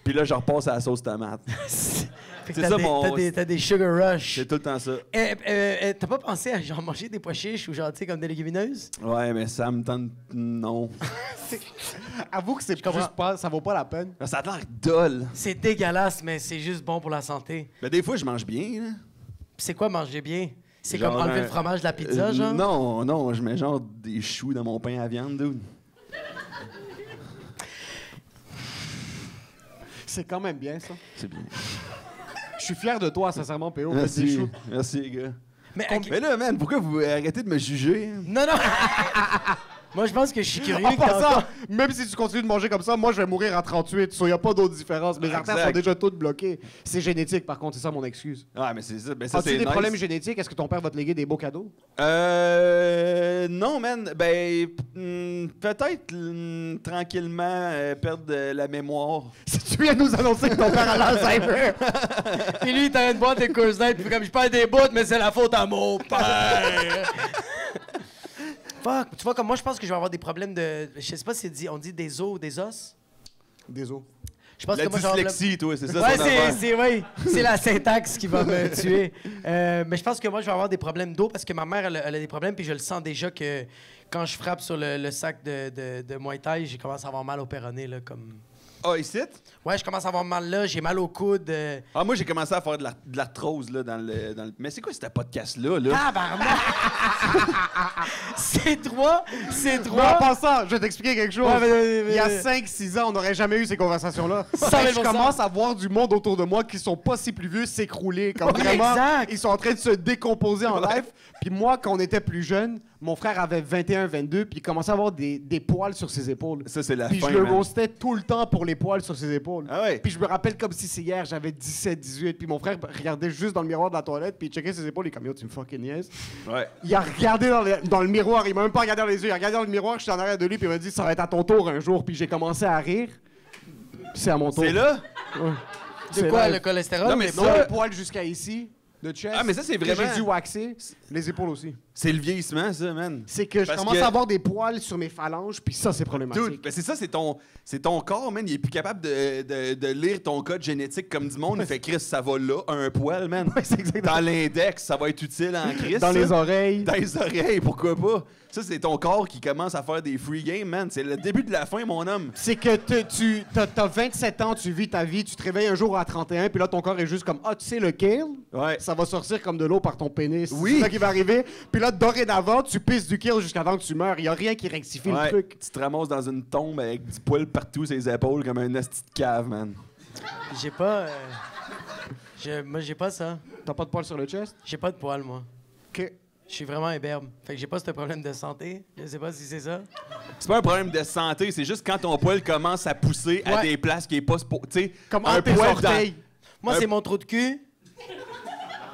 Puis là, je repasse à la sauce tomate. Fait que C'est t'as ça, des- mon- t'as des sugar rush. C'est tout le temps ça. T'as pas pensé à genre manger des pois chiches ou genre, tu sais, comme des légumineuses? Ouais, mais ça me tente. Non. Avoue que c'est comprends. juste pas, ça vaut pas la peine. Ça a l'air dol. C'est dégueulasse, mais c'est juste bon pour la santé. Mais des fois, je mange bien, là. Puis c'est quoi manger bien? C'est Genre comme enlever un- le fromage de la pizza, genre? Non, je mets genre des choux dans mon pain à viande, dude. C'est quand même bien, ça. C'est bien. Je suis fier de toi, sincèrement, P.O. Faites des Merci. shoots. Merci, les gars. Mais, Mais là, man, pourquoi vous arrêtez de me juger? Non! Moi, je pense que je suis curieux. En que t'as passant, encore- même si tu continues de manger comme ça, moi, je vais mourir à 38. Il n'y a pas d'autre différence. Mes artères Exact. sont déjà toutes bloquées. C'est génétique, par contre. C'est ça mon excuse. Ouais, mais c'est ça. Ben, ça As-tu c'est des nice. problèmes génétiques? Est-ce que ton père va te léguer des beaux cadeaux? Non, man. Ben, peut-être tranquillement perdre la mémoire. Si tu viens de nous annoncer que ton père a l'Alzheimer. Puis lui, il t'arrête de boire des courses d'aide, puis comme je perds des bouts, mais c'est la faute à mon père. Fuck, tu vois, comme moi, je pense que je vais avoir des problèmes de. Je sais pas si on dit des os ou des os. Des os. Je pense La que moi, je vais avoir dyslexie, toi, c'est ça Ouais, son affaire. c'est la syntaxe qui va me tuer. Mais je pense que moi, je vais avoir des problèmes d'eau parce que ma mère, elle a des problèmes, puis je le sens déjà que quand je frappe sur le sac de Muay Thai, j'ai commencé à avoir mal au péroné, là, comme... Ah, ici? Ouais, je commence à avoir mal là, j'ai mal au coude. Ah, moi, j'ai commencé à faire de l'arthrose, là, dans le... Mais c'est quoi ce podcast-là, là? Tabarnak! c'est trois! Mais en passant, je vais t'expliquer quelque chose. Ouais, mais- Il y a 5-6 ans, on n'aurait jamais eu ces conversations-là. 100 000 Je commence à voir du monde autour de moi qui sont pas si plus vieux s'écrouler. Comme Ouais, vraiment, exact. ils sont en train de se décomposer en live. Puis moi, quand on était plus jeune, mon frère avait 21-22, puis il commençait à avoir des poils sur ses épaules. Ça, c'est la Puis fin, je le man. roastais tout le temps pour les poils sur ses épaules. Ah ouais? Puis je me rappelle comme si c'est hier, j'avais 17-18, puis mon frère regardait juste dans le miroir de la toilette, puis il checkait ses épaules, il est comme yo, tu me fucking niaises. Ouais. Il a regardé dans le miroir, il m'a même pas regardé dans les yeux, il a regardé dans le miroir, j'étais en arrière de lui, puis il m'a dit ça va être à ton tour un jour, puis j'ai commencé à rire. Puis c'est à mon tour. C'est là? Ouais. De C'est quoi, live. le cholestérol? Non, mais Non, ça- les poils jusqu'à ici, de chest. Ah, mais ça, c'est que vraiment- j'ai dû waxer, les épaules aussi. C'est le vieillissement, ça, man. C'est que je Parce commence que- à avoir des poils sur mes phalanges, puis ça, c'est problématique. Dude, ben c'est ça, c'est ton corps, man. Il est plus capable de lire ton code génétique comme du monde. Il fait Chris, ça va là, un poil, man. Ouais, c'est exactement. Dans l'index, ça va être utile en Chris. Dans ça. les oreilles. Dans les oreilles, pourquoi pas? Ça, c'est ton corps qui commence à faire des free games, man. C'est le début de la fin, mon homme. C'est que tu as 27 ans, tu vis ta vie, tu te réveilles un jour à 31, puis là, ton corps est juste comme, ah, tu sais, le kale, Ouais. ça va sortir comme de l'eau par ton pénis. Oui. C'est ça qui va arriver. Puis là, dorénavant, tu pisses du kale jusqu'à temps que tu meurs. Il n'y a rien qui rectifie le Ouais. truc. Tu te ramasses dans une tombe avec du poil partout sur les épaules comme un asti de cave, man. J'ai pas... Moi, j'ai pas ça. T'as pas de poils sur le chest? J'ai pas de poils, moi. OK. Je suis vraiment imberbe. Fait que j'ai pas ce problème de santé. Je sais pas si c'est ça. C'est pas un problème de santé, c'est juste quand ton poil commence à pousser à Ouais. des places qui est pas... Tu sais, Comme un entre tes poil orteils. Moi, Un- c'est mon trou de cul.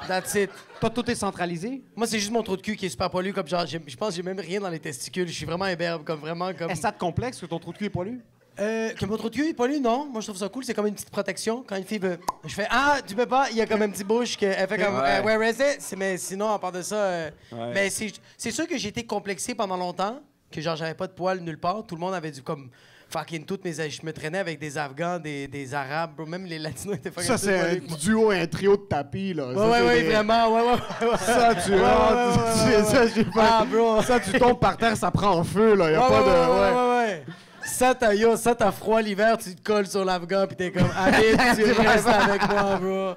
That's it. Toi, tout est centralisé? Moi, c'est juste mon trou de cul qui est super poilu. Comme genre, je pense que j'ai même rien dans les testicules. Je suis vraiment imberbe, comme vraiment comme. Est-ce que ça te complexe que ton trou de cul est poilu? Que mon trou de cul est poilu, non. Moi, je trouve ça cool. C'est comme une petite protection. Quand une fille veut. Je fais ah, tu peux pas. Il y a comme un petit bouche elle fait comme Ouais. where is it? Mais sinon, à part de ça. Ouais. Mais c'est sûr que j'ai été complexé pendant longtemps. Que genre, j'avais pas de poils nulle part. Tout le monde avait du comme. Fucking toutes mes. Je me traînais avec des Afghans, des Arabes, bro. Même les Latinos étaient fucking Ça, c'est un poilus que moi. duo et un trio de tapis, là. Ouais, Ça, ouais, c'est ouais, des- vraiment. Ouais. Ça, tu Ouais, rentres, ouais, ouais, ouais, ça, j'ai pas... Ah, bro. Ça, tu tombes par terre, ça prend en feu, là. Y a Ouais, pas ouais, de... ouais. Ça, t'as froid l'hiver, tu te colles sur l'Afghan, pis t'es comme, allez, tu restes avec moi, bro.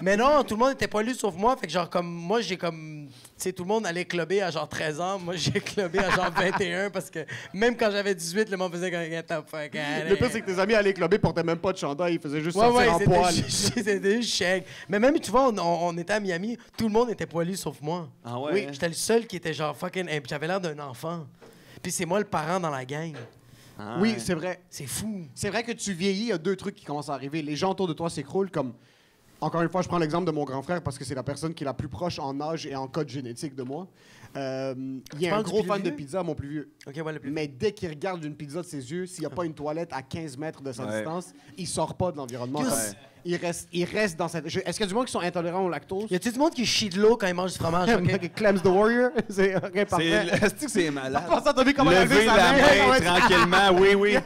Mais non, tout le monde était poilu sauf moi, fait que genre, comme, moi, j'ai comme sais, tout le monde allait clubber à genre 13 ans. Moi, j'ai clubbé à genre 21 parce que même quand j'avais 18, le monde faisait comme get the fuck out. Le pire, c'est que tes amis allaient clubber, portaient même pas de chandail, ils faisaient juste Ouais, sortir en poil. c'était chèque. Mais même, tu vois, on était à Miami, tout le monde était poilu sauf moi. Ah ouais? Oui, j'étais le seul qui était genre fucking. Hey, j'avais l'air d'un enfant. Puis c'est moi le parent dans la gang. Ah Oui, ouais. c'est vrai. C'est fou. C'est vrai que tu vieillis, il y a 2 trucs qui commencent à arriver. Les gens autour de toi s'écroulent comme... Encore une fois, je prends l'exemple de mon grand frère parce que c'est la personne qui est la plus proche en âge et en code génétique de moi. Il est un parles du gros plus fan de vieux? pizza, mon plus vieux. Ok, ouais, le plus. Mais dès qu'il regarde une pizza de ses yeux, s'il n'y a pas une toilette à 15 mètres de sa Ouais. distance, il sort pas de l'environnement. Yes. Comme- Il reste dans cette... Est-ce qu'il y a du monde qui sont intolérants au lactose? Y a-tu du monde qui chie de l'eau quand il mange du fromage? ok? Clems the Warrior? C'est ok, parfait. Est-ce que c'est malade? Pour ça, t'as vu comment il a levé Levez sa la main? main tranquillement, oui, oui.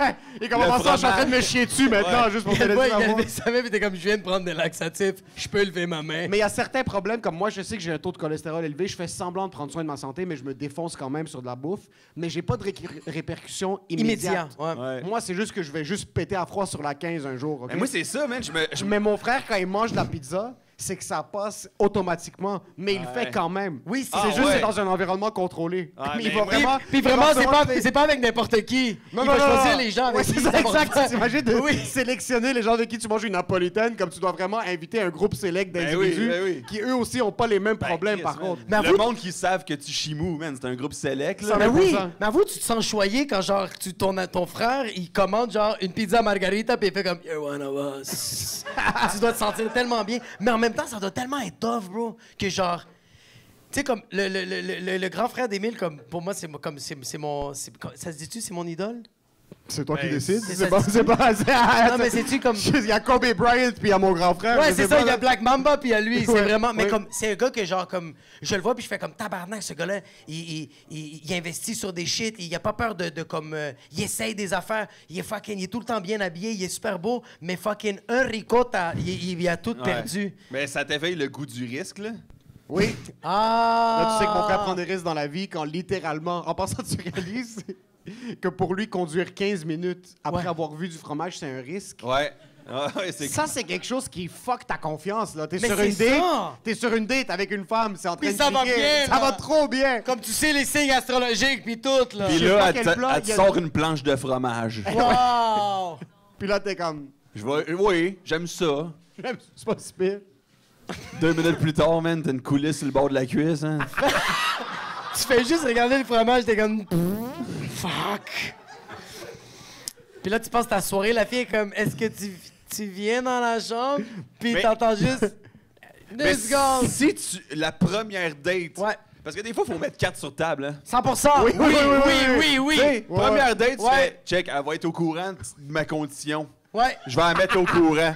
Et comment ça, je suis en train de me chier dessus maintenant, juste pour te Il laisser a savoir. levé sa main, pis t'es comme, je viens de prendre des laxatifs, je peux lever ma main. Mais il y a certains problèmes, comme moi, je sais que j'ai un taux de cholestérol élevé, je fais semblant de prendre soin de ma santé, mais je me défonce quand même sur de la bouffe. Mais j'ai pas de répercussions Immédiat. immédiates. Ouais. Ouais. Moi, c'est juste que je vais juste péter à froid sur la 15 un jour. ok? Mais moi, c'est ça, man. Mais mon frère, quand il mange de la pizza, c'est que ça passe automatiquement, mais il le fait quand même. Oui, c'est Ah, C'est juste ouais. c'est dans un environnement contrôlé. Ah, il mais va moi- vraiment. Puis il va vraiment, recevoir- c'est pas avec n'importe qui. Non, il non, va non, choisir non. les gens avec Ouais, qui c'est il ça, va exact. faire. T'imagines de Oui. sélectionner les gens avec qui tu manges une napolitaine, comme tu dois vraiment inviter un groupe select d'individus ben oui. qui eux aussi ont pas les mêmes Ben, problèmes, Chris, par man. contre. Mais Le avoue- monde qui savent que tu chimous, man, c'est un groupe select, là. Mais oui, 100%. mais avoue, tu te sens choyé quand genre ton frère il commande genre une pizza margarita puis il fait comme You're one of us. Tu dois te sentir tellement bien, mais en même temps ça doit tellement être tough, bro, que genre tu sais comme le grand frère d'Émile comme pour moi c'est comme c'est mon ça se dit-tu c'est mon idole? C'est toi qui Ben, décides. c'est C'est ça, pas. c'est- C'est pas. Non mais c'est-tu comme Il y a Kobe Bryant puis il y a mon grand frère. Ouais, je c'est sais ça, pas, il y a là. Black Mamba puis il y a lui, c'est Ouais, vraiment mais ouais. comme c'est un gars que genre comme je le vois puis je fais comme tabarnak ce gars-là, il investit sur des shit, il a pas peur de comme il essaye des affaires, il est tout le temps bien habillé, il est super beau, mais fucking un ricotta, il a tout Ouais. perdu. Mais ça t'éveille le goût du risque, là. Oui. Ah. Là, tu sais que mon frère prend des risques dans la vie quand littéralement, en passant, tu réalises que pour lui, conduire 15 minutes après Ouais. avoir vu du fromage, c'est un risque. Ouais. Ah, ouais, c'est Ça, c'est quelque chose qui fuck ta confiance. Là. T'es Mais sur c'est une date, ça. t'es sur une date avec une femme, c'est en train Puis de ça va crier. bien, Ça là. va trop bien. Comme tu sais les signes astrologiques puis tout là. Puis Je sais pas là, quel plat, elle te il y a- sort une planche de fromage. Wow. Puis là, t'es comme, Oui, j'aime ça. c'est pas si pire. 2 minutes plus tard, man, t'as une coulisse sur le bord de la cuisse, hein. Tu fais juste regarder le fromage, t'es comme fuck. Puis là tu passes ta soirée, la fille est comme est-ce que tu viens dans la chambre puis Mais- t'entends juste 2 Mais secondes. si la première date... Ouais. Parce que des fois, il faut mettre 4 sur table, hein. 100%. Oui, oui. Tu sais, première date, tu Ouais. fais check, elle va être au courant de ma condition. Ouais. Je vais la mettre au courant.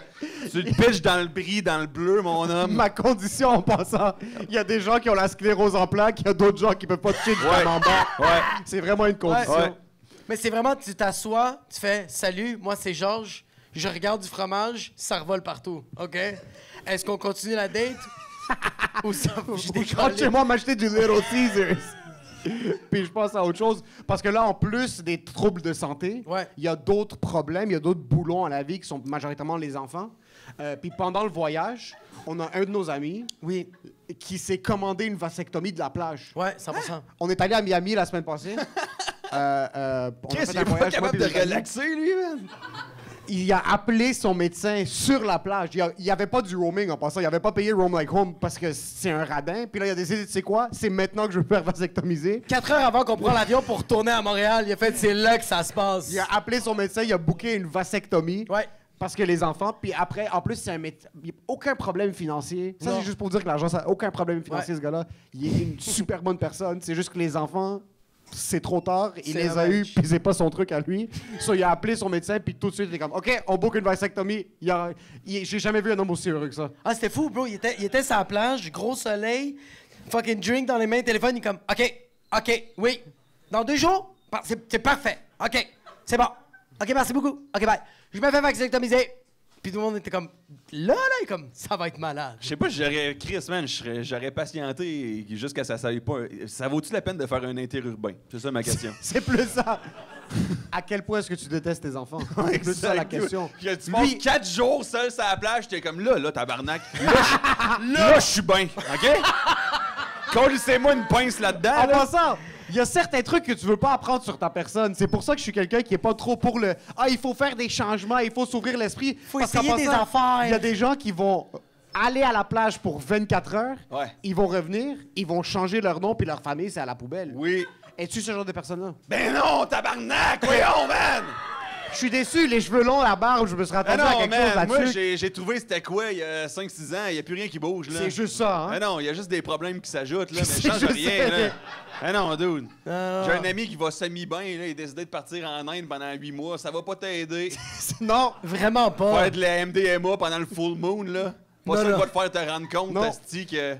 Tu le pitches dans le bris, dans le bleu, mon homme. Ma condition en passant, il y a des gens qui ont la sclérose en plaques, il y a d'autres gens qui peuvent pas toucher du Ouais. camembert. Ouais. C'est vraiment une condition. Ouais. Mais c'est vraiment, tu t'assois, tu fais salut, moi c'est Georges, je regarde du fromage, ça revole partout, OK? Est-ce qu'on continue la date? Ou ça, je Je rentre chez moi m'acheter du Little Caesars. Puis je passe à autre chose. Parce que là, en plus des troubles de santé, il Ouais. y a d'autres problèmes, il y a d'autres boulons à la vie qui sont majoritairement les enfants. Puis pendant le voyage, on a un de nos amis Oui, qui s'est commandé une vasectomie de la plage. ouais, 100%. On est allé à Miami la semaine passée. On a Qu'est-ce fait qu'il un est pas voyage, moi capable puis de des amis. relaxer, lui, man? Il a appelé son médecin sur la plage. Il n'y avait pas du roaming en passant. Il n'avait pas payé Roam Like Home parce que c'est un radin. Puis là, il a décidé, tu sais quoi, c'est maintenant que je veux me faire vasectomiser. 4 heures avant qu'on prenne l'avion pour retourner à Montréal, il a fait c'est là que ça se passe. Il a appelé son médecin, il a booké une vasectomie. Ouais. Parce que les enfants, puis après, en plus, c'est un médecin. Il n'y a aucun problème financier. Ça, Non. c'est juste pour dire que l'argent, ça n'a aucun problème financier, Ouais. ce gars-là. Il est une super bonne personne. C'est juste que les enfants, c'est trop tard. Il C'est les a dommage. eus, puis c'est pas son truc à lui. So, il a appelé son médecin, puis tout de suite, il est comme, OK, on book une vasectomie. J'ai jamais vu un homme aussi heureux que ça. Ah, c'était fou, bro. Il était sur la plage, gros soleil, fucking drink dans les mains, téléphone, il est comme, OK, oui. Dans 2 jours, c'est parfait. OK, c'est bon. OK, merci beaucoup. OK, bye. Je me fais vasectomiser. Puis tout le monde était comme, là, il est comme, ça va être malade. Je sais pas, Chris, man, j'aurais patienté jusqu'à ça s'aille pas. Ça vaut-tu la peine de faire un interurbain? C'est ça ma question. C'est plus ça. À quel point est-ce que tu détestes tes enfants? C'est plus ça la question. Tu passes 4 jours seul sur la plage, t'es comme là, tabarnak. Là, je suis bien, OK? Collissez-moi une pince là-dedans. En là. passant, il y a certains trucs que tu veux pas apprendre sur ta personne. C'est pour ça que je suis quelqu'un qui est pas trop pour le « Ah, il faut faire des changements, il faut s'ouvrir l'esprit. » Faut Parce qu'en essayer des passant, affaires. Il y a des gens qui vont aller à la plage pour 24 heures, Ouais. ils vont revenir, ils vont changer leur nom puis leur famille, c'est à la poubelle. Oui. Es-tu ce genre de personne-là? Ben non, tabarnak! Voyons, man! Je suis déçu, les cheveux longs, la barbe, je me serais Ben attendu à non, quelque chose man, moi, là-dessus. j'ai trouvé c'était quoi il y a 5-6 ans, il n'y a plus rien qui bouge, là. C'est juste ça, hein? Ben non, il y a juste des problèmes qui s'ajoutent, là, mais C'est ça change juste rien, ça. là. Ben non, dude. Non. J'ai un ami qui va semi-bien, là, il a décidé de partir en Inde pendant 8 mois, ça va pas t'aider. Non! Vraiment pas. Faire de la MDMA pendant le full moon, là. Pas Non, ça qui non. va te faire te rendre compte, Non. Asti, que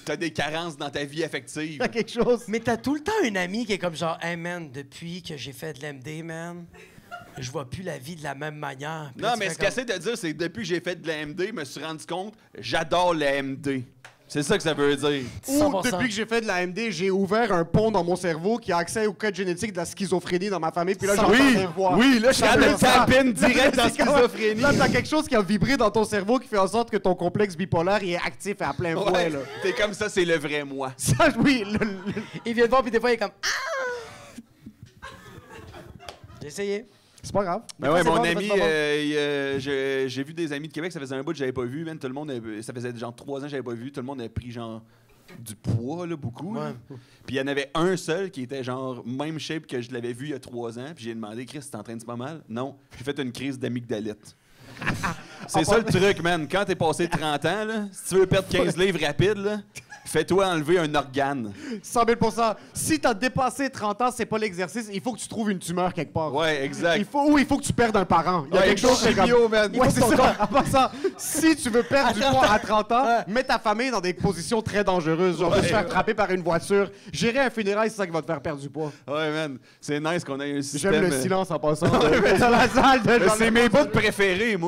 t'as des carences dans ta vie affective. Il y a quelque chose. Mais t'as tout le temps un ami qui est comme genre, hey man, depuis que j'ai fait de l'MD, man, je vois plus la vie de la même manière. Puis là, Non, tu mais fais ce qu'elle essaie de dire, c'est que depuis que j'ai fait de la MD, je me suis rendu compte, j'adore la MD. C'est ça que ça veut dire. Ou 100%. depuis que j'ai fait de la MD, j'ai ouvert un pont dans mon cerveau qui a accès au code génétique de la schizophrénie dans ma famille. Puis là, j'entends des voix. oui, là, je suis Ça capable veut de dire- taper direct dans la C'est comme- schizophrénie. Là, t'as quelque chose qui a vibré dans ton cerveau qui fait en sorte que ton complexe bipolaire il est actif à plein fouet. Ouais, Là. t'es comme ça, c'est le vrai moi. Ça, oui, Il vient de voir, puis des fois, il est comme, ah! J'ai essayé. c'est pas grave. Ben ouais, C'est mon bon, ami, c'est pas bon. j'ai vu des amis de Québec, ça faisait un bout que j'avais pas vu, man, tout le monde, ça faisait genre 3 ans que j'avais pas vu, tout le monde a pris genre du poids, là, beaucoup. là. Puis il y en avait un seul qui était genre même shape que je l'avais vu il y a 3 ans, puis j'ai demandé, Chris, t'es en train de pas mal? Non, j'ai fait une crise d'amygdalite. C'est ça le truc, man. Quand t'es passé 30 ans, là, si tu veux perdre 15 livres rapide, là, fais-toi enlever un organe. 100 000 %. Si t'as dépassé 30 ans, c'est pas l'exercice. Il faut que tu trouves une tumeur quelque part. Ouais, exact. Il faut que tu perdes un parent. Il y a Ouais, quelque chose c'est chimio, man. Ouais, c'est ça. En passant, si tu veux perdre du poids à 30 ans, Ouais. mets ta famille dans des positions très dangereuses. Genre de se faire frapper par une voiture. Gérer un funérail, c'est ça qui va te faire perdre du poids. Ouais, man. C'est nice qu'on ait un système. J'aime le silence en passant. Dans la salle de Mais c'est mes bouts préférés, moi.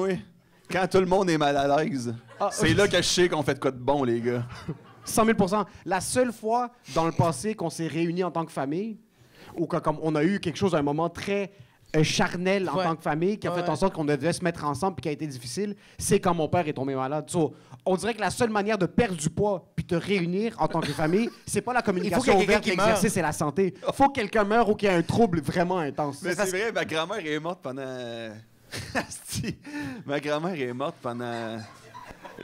Quand tout le monde est mal à l'aise. C'est là que je sais qu'on fait de quoi de bon, les gars. 100 000 %. La seule fois dans le passé qu'on s'est réunis en tant que famille, ou que, comme on a eu quelque chose, un moment très charnel en Ouais. tant que famille, qui a fait Ouais. en sorte qu'on devait se mettre ensemble puis qui a été difficile, c'est quand mon père est tombé malade. So, on dirait que la seule manière de perdre du poids puis te réunir en tant que famille, c'est pas la communication qu'il y ait quelqu'un ouverte, qui l'exercice et la santé. Faut que quelqu'un meure ou qu'il y ait un trouble vraiment intense. Mais c'est vrai, ma grand-mère est morte pendant. Asti. Ma grand-mère est morte pendant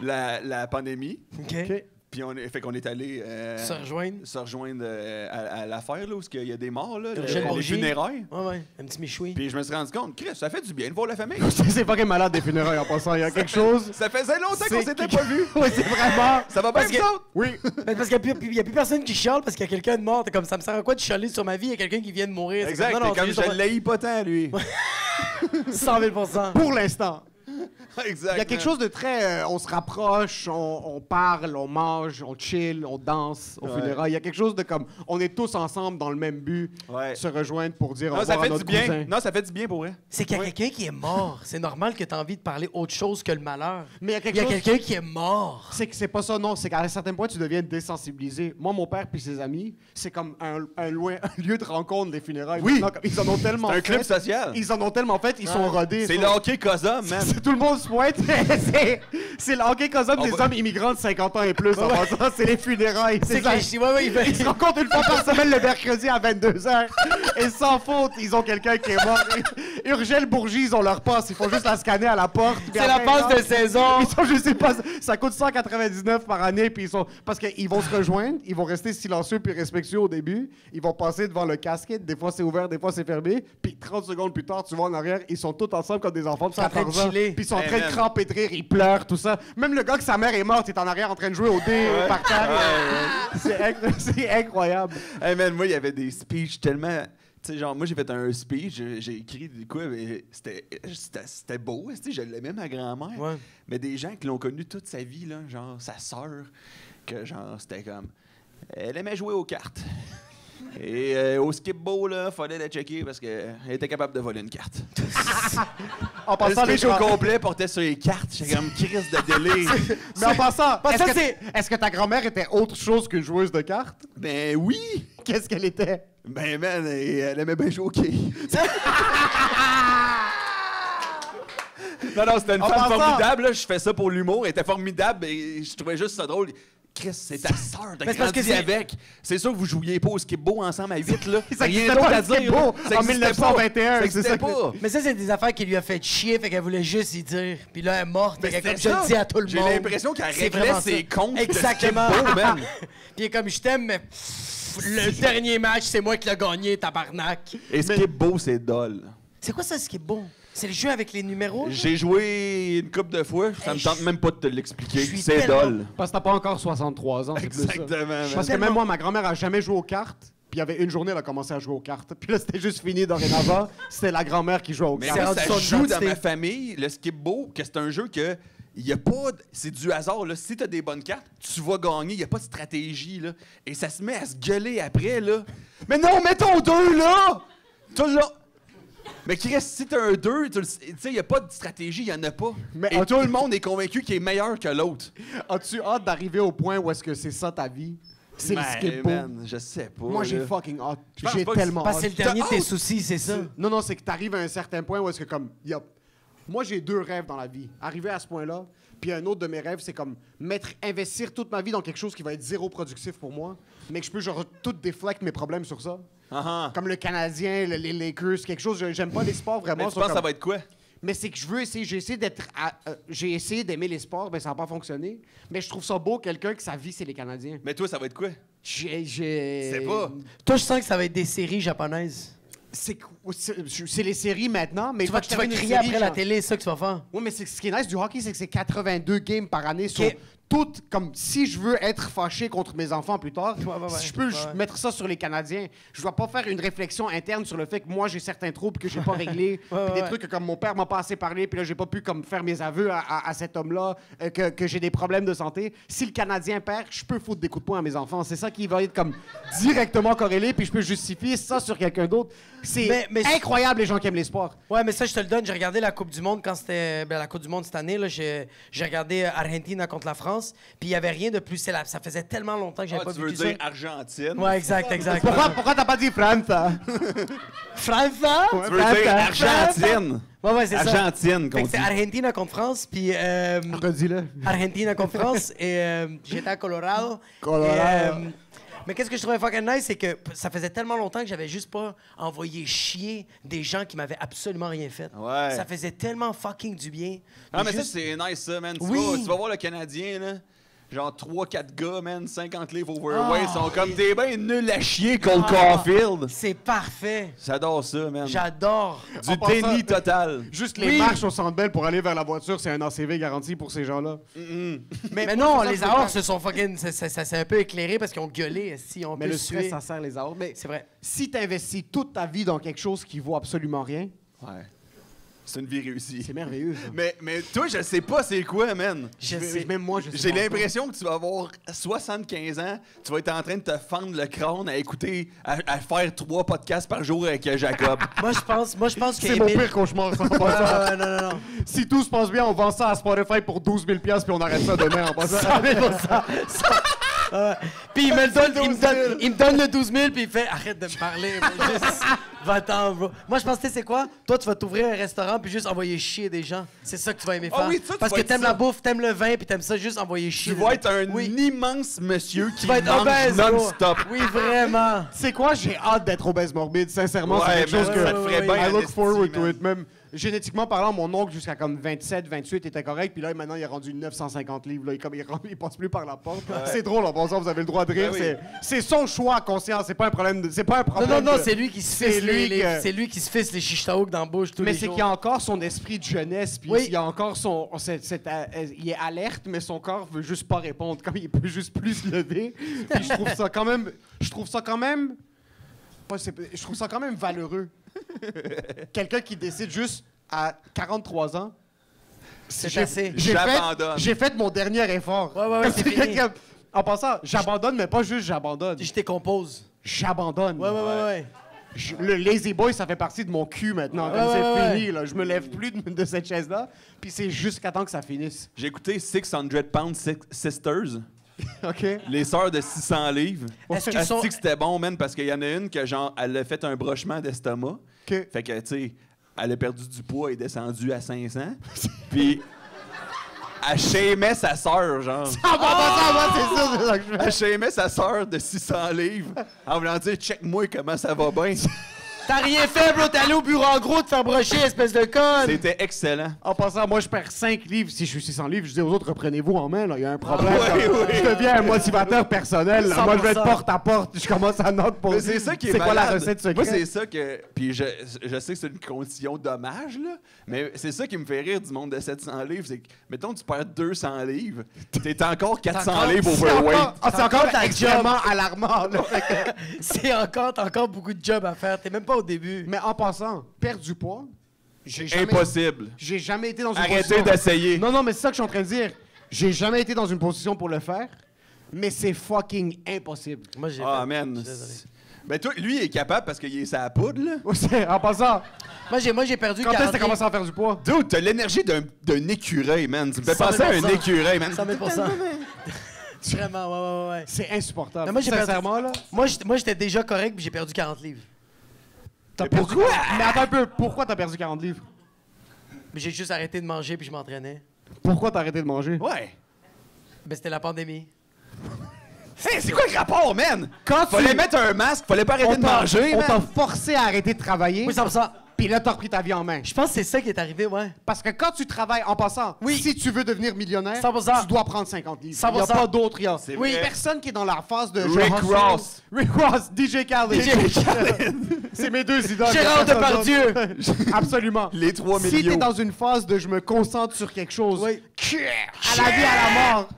la pandémie. OK. OK. Puis fait qu'on est allé Se rejoindre. se rejoindre à l'affaire, là, où il y a des morts, là, Urgel les Bourgie. funérailles. Ouais, ouais. Un petit méchoui. Puis je me suis rendu compte, Chris, ça fait du bien de voir la famille. C'est pas qu'un malade des funérailles en passant. Il y a quelque chose. Ça faisait longtemps qu'on C'est- s'était pas vus. Oui, c'est vraiment. Ça va bien, Parce vous que- autres? Oui. Mais parce qu'il n'y a plus personne qui chiale parce qu'il y a quelqu'un de mort. T'es comme, ça me sert à quoi de chialer sur ma vie? Il y a quelqu'un qui vient de mourir. C'est Exact, comme, non, non, t'es comme c'est juste je l'ai pas tant, lui. 100 000 %. Pour l'instant. Exact. Il y a quelque chose de très... on se rapproche, on parle, on mange, on chill, on danse au Ouais. funérailles. Il y a quelque chose de comme... On est tous ensemble dans le même but, Ouais. se rejoindre pour dire au Non, ça revoir à fait du notre bien. cousin. Non, ça fait du bien pour vrai. C'est qu'il y a quelqu'un qui est mort. C'est normal que tu as envie de parler autre chose que le malheur. Mais il y a Il quelque y a chose... quelqu'un qui est mort. C'est que c'est pas ça, non. C'est qu'à un certain point, tu deviens désensibilisé. Moi, mon père puis ses amis, c'est comme un lieu de rencontre des funérailles. Oui. Maintenant, comme ils en ont tellement C'est un fait. club social. Ils en ont tellement fait, ils sont rodés. C'est sont- le hockey Cosum, man. C'est tout le monde se pointe. C'est le hockey cosum des hommes immigrants de 50 ans et plus. En passant, c'est les funérailles. C'est que ça. les ouais, ouais, Ils se rencontrent une fois par semaine le mercredi à 22h. Et sans faute, ils ont quelqu'un qui est mort. Urgel Bourgie, ils ont leur passe. Ils font juste la scanner à la porte. puis C'est la après, passe ils de saison. Ils sont, je sais pas, ça coûte 199 par année, puis ils sont, parce qu'ils vont se rejoindre, ils vont rester silencieux puis respectueux au début, ils vont passer devant le casquette, des fois c'est ouvert, des fois c'est fermé, puis 30 secondes plus tard, tu vois en arrière, ils sont tous ensemble comme des enfants de Ils sont en train de 14 ans, chiller. puis ils sont en Hey, train de man. cramper de rire, ils pleurent, tout ça. Même le gars que sa mère est morte, il est en arrière en train de jouer au dé par terre. C'est incroyable. Hey man, moi, il y avait des speeches tellement. Tu sais, genre, moi, j'ai fait un speech, j'ai écrit de quoi, mais c'était beau, tu sais, je l'aimais, ma grand-mère. Ouais. Mais des gens qui l'ont connu toute sa vie, là, genre sa sœur, que genre, c'était comme. Elle aimait jouer aux cartes. Et au skip-ball, là, fallait la checker parce qu'elle était capable de voler une carte. En Le passant, les speech au gens. complet portait sur les cartes. J'étais comme crise de délire. Mais en passant, Parce que est-ce que ta grand-mère était autre chose qu'une joueuse de cartes? Ben oui! Qu'est-ce qu'elle était? Ben man, elle aimait bien jouer au quai. Non, c'était une En femme passant- formidable. Là. Je fais ça pour l'humour. Elle était formidable et je trouvais juste ça drôle. Chris, c'est ta sœur, t'as Mais c'est parce que grandi avec. C'est sûr que vous jouiez pas au skip-bo ensemble à 8, là. Ça Rien existait d'autre pas, à le dire. skip-bo, là. en Ça existait 1921, pas. Ça c'est ça existait que- pas. Mais ça, c'est des affaires qui lui a fait chier, fait qu'elle voulait juste y dire. Puis là, elle est morte, fait Mais qu'elle comme c'était je ça. le dis à tout le J'ai monde. l'impression qu'elle C'est réglait vraiment ses ça. comptes de Exactement. skip-bo, man. Puis elle est comme je t'aime, mais le dernier match, c'est moi qui l'ai gagné, tabarnak. Et skip-bo, c'est dol. C'est quoi ça, ce qui est bon? C'est le jeu avec les numéros? là? J'ai joué une couple de fois, ça me tente même pas de te l'expliquer. je suis C'est tellement- dol. Parce que t'as pas encore 63 ans, c'est plus ça. Exactement. man. Parce que même moi, ma grand-mère a jamais joué aux cartes. Puis il y avait une journée, elle a commencé à jouer aux cartes. Puis là, c'était juste fini dorénavant. C'était la grand-mère qui jouait aux Mais cartes. C'est moi, rendu ça son joue dans identité. ma famille, le skip-bo, que c'est un jeu que il y a pas c'est du hasard là. Si t'as des bonnes cartes, tu vas gagner, il y a pas de stratégie là, et ça se met à se gueuler après là. Mais non, mets ton 2 là. Tu l'as. Mais Chris, si t'as un 2, tu sais, il n'y a pas de stratégie, il n'y en a pas. Mais Et tout le monde est convaincu qu'il est meilleur que l'autre. As-tu hâte d'arriver au point où est-ce que c'est ça ta vie? C'est le Ben, skip-bo. man, je sais pas. Moi, j'ai là. fucking hâte. pense J'ai pas que tellement Parce que c'est hâte. le dernier de tes Oh! soucis, c'est ça? Non, c'est que t'arrives à un certain point où est-ce que comme... Moi, j'ai 2 rêves dans la vie. Arriver à ce point-là, puis un autre de mes rêves, c'est comme investir toute ma vie dans quelque chose qui va être zéro productif pour moi, mais que je peux genre tout déflecte mes problèmes sur ça. Ah, ah. Comme le Canadien, les Lakers, quelque chose... J'aime pas les sports Mais vraiment. tu penses que ça va être quoi? Mais c'est que je veux essayer, j'ai essayé d'aimer les sports, mais ça n'a pas fonctionné. Mais je trouve ça beau, quelqu'un que sa vie, c'est les Canadiens. Mais toi, ça va être quoi? C'est pas. Toi, je sens que ça va être des séries japonaises. C'est les séries maintenant, mais Tu vas, quand je tu vas termine une crier série, après la genre- télé, c'est ça que tu vas faire. Oui, mais ce qui est nice du hockey, c'est que c'est 82 games par année sur Ok. toutes. Comme si je veux être fâché contre mes enfants plus tard, ouais, si je peux ouais. mettre ça sur les Canadiens, je dois pas faire une réflexion interne sur le fait que moi j'ai certains troubles que j'ai pas réglés, puis des ouais. trucs que comme mon père m'a pas assez parlé, puis là j'ai pas pu comme faire mes aveux à cet homme-là, que j'ai des problèmes de santé. Si le Canadien perd, je peux foutre des coups de poing à mes enfants. C'est ça qui va être comme directement corrélé, puis je peux justifier ça sur quelqu'un d'autre. C'est Mais- incroyable les gens qui aiment les sports. Ouais, mais ça, je te le donne. J'ai regardé la Coupe du Monde quand c'était. La Coupe du Monde cette année, là. J'ai regardé Argentine contre la France. Puis il y avait rien de plus. Ça faisait tellement longtemps que j'avais Ah, pas tu veux vécu dire ça. Argentine? Ouais, exact. Pourquoi t'as pas dit France? Hein? France? Tu veux dire Argentine? Ouais, c'est ça. Argentine, Fait qu'on que c'est dit. Argentine contre France. Puis. Redis-le. Argentine contre France. Et j'étais à Colorado. Colorado. Et, mais qu'est-ce que je trouvais fucking nice, c'est que ça faisait tellement longtemps que j'avais juste pas envoyé chier des gens qui m'avaient absolument rien fait. Ouais. Ça faisait tellement fucking du bien. Ah, mais Juste- ça, c'est nice, ça, man. Tu, Oui. tu vas voir le Canadien, là. Genre 3-4 gars, man, 50 livres overweight, sont comme des ben nuls à chier contre Caulfield. C'est parfait. J'adore ça, man. J'adore. Du En passant- déni total. Juste les Oui. marches au Centre Bell pour aller vers la voiture, c'est un ACV garanti pour ces gens-là. Mais non, les Aortes se sont fucking. Ça s'est un peu éclairé parce qu'ils ont gueulé. Si on Mais peut le stress, suer. ça sert les aortes. Mais C'est vrai. si t'investis toute ta vie dans quelque chose qui vaut absolument rien, Ouais. C'est une vie réussie. c'est merveilleux. Ça. Mais toi, je sais pas c'est quoi, man. Je sais. Même moi, je sais J'ai pas. l'impression que tu vas avoir 75 ans, tu vas être en train de te fendre le crâne à écouter, à faire 3 podcasts par jour avec Jacob. Moi, je pense que. C'est mon Émile- pire cauchemar. Ça, en Ouais, passant. ouais, non. Si tout se passe bien, on vend ça à Spotify pour 12 000 puis on arrête ça demain en passant. 100 000 pour ça. Puis il me le donne, il me donne le 12 000, puis il fait arrête de me parler, bro. Juste va-t'en, bro. Moi, je pense, tu sais, c'est quoi? Toi, tu vas t'ouvrir un restaurant, puis juste envoyer chier des gens. C'est ça que tu vas aimer Ah faire. oui, ça, tu Parce vas que être t'aimes ça. la bouffe, t'aimes le vin, puis t'aimes ça juste envoyer chier. Tu des vas gens. être un Oui. immense monsieur qui Tu vas être mange obèse, bro. non-stop. Oui, vraiment. C'est quoi? J'ai hâte d'être obèse morbide. Sincèrement, c'est Ouais, quelque chose man, que ça te ferait bien I en look esti, forward to man. it. Même génétiquement parlant, mon oncle jusqu'à comme 27, 28 était correct. Puis là, maintenant, il est rendu 950 livres. Là. Il passe plus par la porte. C'est drôle, en passant, vous avez le droit de rire. Ben oui. C'est son choix conscient. C'est pas un problème. C'est pas un Non, problème. non, de- c'est lui qui se c'est fisse lui que- c'est lui qui se fisse les chichtaouk dans la bouche tous Mais les c'est jours. qu'il y a encore son esprit de jeunesse, puis Oui. il y a encore son, il est alerte, mais son corps veut juste pas répondre, comme il peut juste plus se lever. Puis je trouve ça quand même, je trouve ça quand même valeureux. Quelqu'un qui décide juste à 43 ans. C'est assez. J'abandonne. J'ai fait mon dernier effort. Ouais, Comme c'est quelqu'un fini. qui- En passant, j'abandonne, mais pas juste j'abandonne. Je décompose. J'abandonne. Ouais. Le lazy boy, ça fait partie de mon cul maintenant. Ouais, Comme c'est ouais, fini, là. Je me lève plus de cette chaise-là. Puis c'est jusqu'à temps que ça finisse. J'ai écouté 600 Pound Sisters, OK? les sœurs de 600 livres. Est-ce qu'ils Asti sont- que c'était bon, man, parce qu'il y en a une que, genre, elle a fait un brochement d'estomac. OK. Fait que, tu sais, elle a perdu du poids et est descendue à 500. Puis, Elle shamait sa sœur, genre. En passant, moi, c'est ça que je fais. Elle shamait sa sœur de 600 livres en voulant dire « Check-moi comment ça va bien. » T'as rien fait, bro. T'es allé au bureau en gros te faire brocher, espèce de conne. C'était excellent. En passant, moi, je perds 5 livres. Si je suis 600 livres, je dis aux autres, reprenez-vous en main, là. Il y a un problème. Je deviens un motivateur personnel. Là. Moi, je vais être 100%. porte à porte. Je commence à noter pour Mais c'est ça qui est c'est quoi la malade. recette secrète? Moi, c'est ça que... Puis je sais que c'est une condition dommage, là, mais c'est ça qui me fait rire du monde de 700 livres. C'est que, mettons, tu perds 200 livres, t'es encore 400 encore- livres C'est overweight. encore, c'est encore encore ta extrêmement alarmant. Là. Fait que- T'as encore beaucoup de job à faire. T'es même pas au début. Mais en passant, perdre du poids, j'ai jamais... Impossible. J'ai jamais été dans une Arrêtez position... d'essayer. Non, mais c'est ça que je suis en train de dire. J'ai jamais été dans une position pour le faire, mais c'est fucking impossible. Moi, j'ai Ah, fait. man. Je suis désolé. Ben, toi, lui, il est capable parce qu'il est sa poudre, là. En passant, Moi, j'ai perdu quand est-ce 40 que t'as commencé à faire du poids? Dude, t'as l'énergie d'un écureuil, man. Tu me fais 100 penser à un 000%. écureuil, man. 100 000 Vraiment, ouais. C'est insupportable. Mais moi, j'ai perdu- Sincèrement, là. Moi, j'étais déjà correct, puis j'ai perdu 40 livres. T'as Mais perdu... pourquoi? Mais attends un peu, pourquoi t'as perdu 40 livres? Mais j'ai juste arrêté de manger, puis je m'entraînais. Pourquoi t'as arrêté de manger? Ouais. Ben, c'était la pandémie. Hey, c'est quoi le rapport, man? Quand Fallait mettre un masque, fallait pas arrêter de manger, on t'a man. forcé à arrêter de travailler, Oui, 100%. puis là, t'as repris ta vie en main. Je pense que c'est ça qui est arrivé, ouais. Parce que quand tu travailles, en passant, Oui. si tu veux devenir millionnaire, 100%. tu dois prendre 50 livres. 100%. Il n'y a pas d'autre. C'est Oui, vrai. personne qui est dans la phase de... je Rick hustle. Ross. Rick Ross, DJ Khaled. C'est mes deux idoles. Gérard Il y a personne Depardieu. d'autre. Absolument. Les 3 Si t'es millions. dans une phase de je me concentre sur quelque chose, Oui. à la vie, à la mort,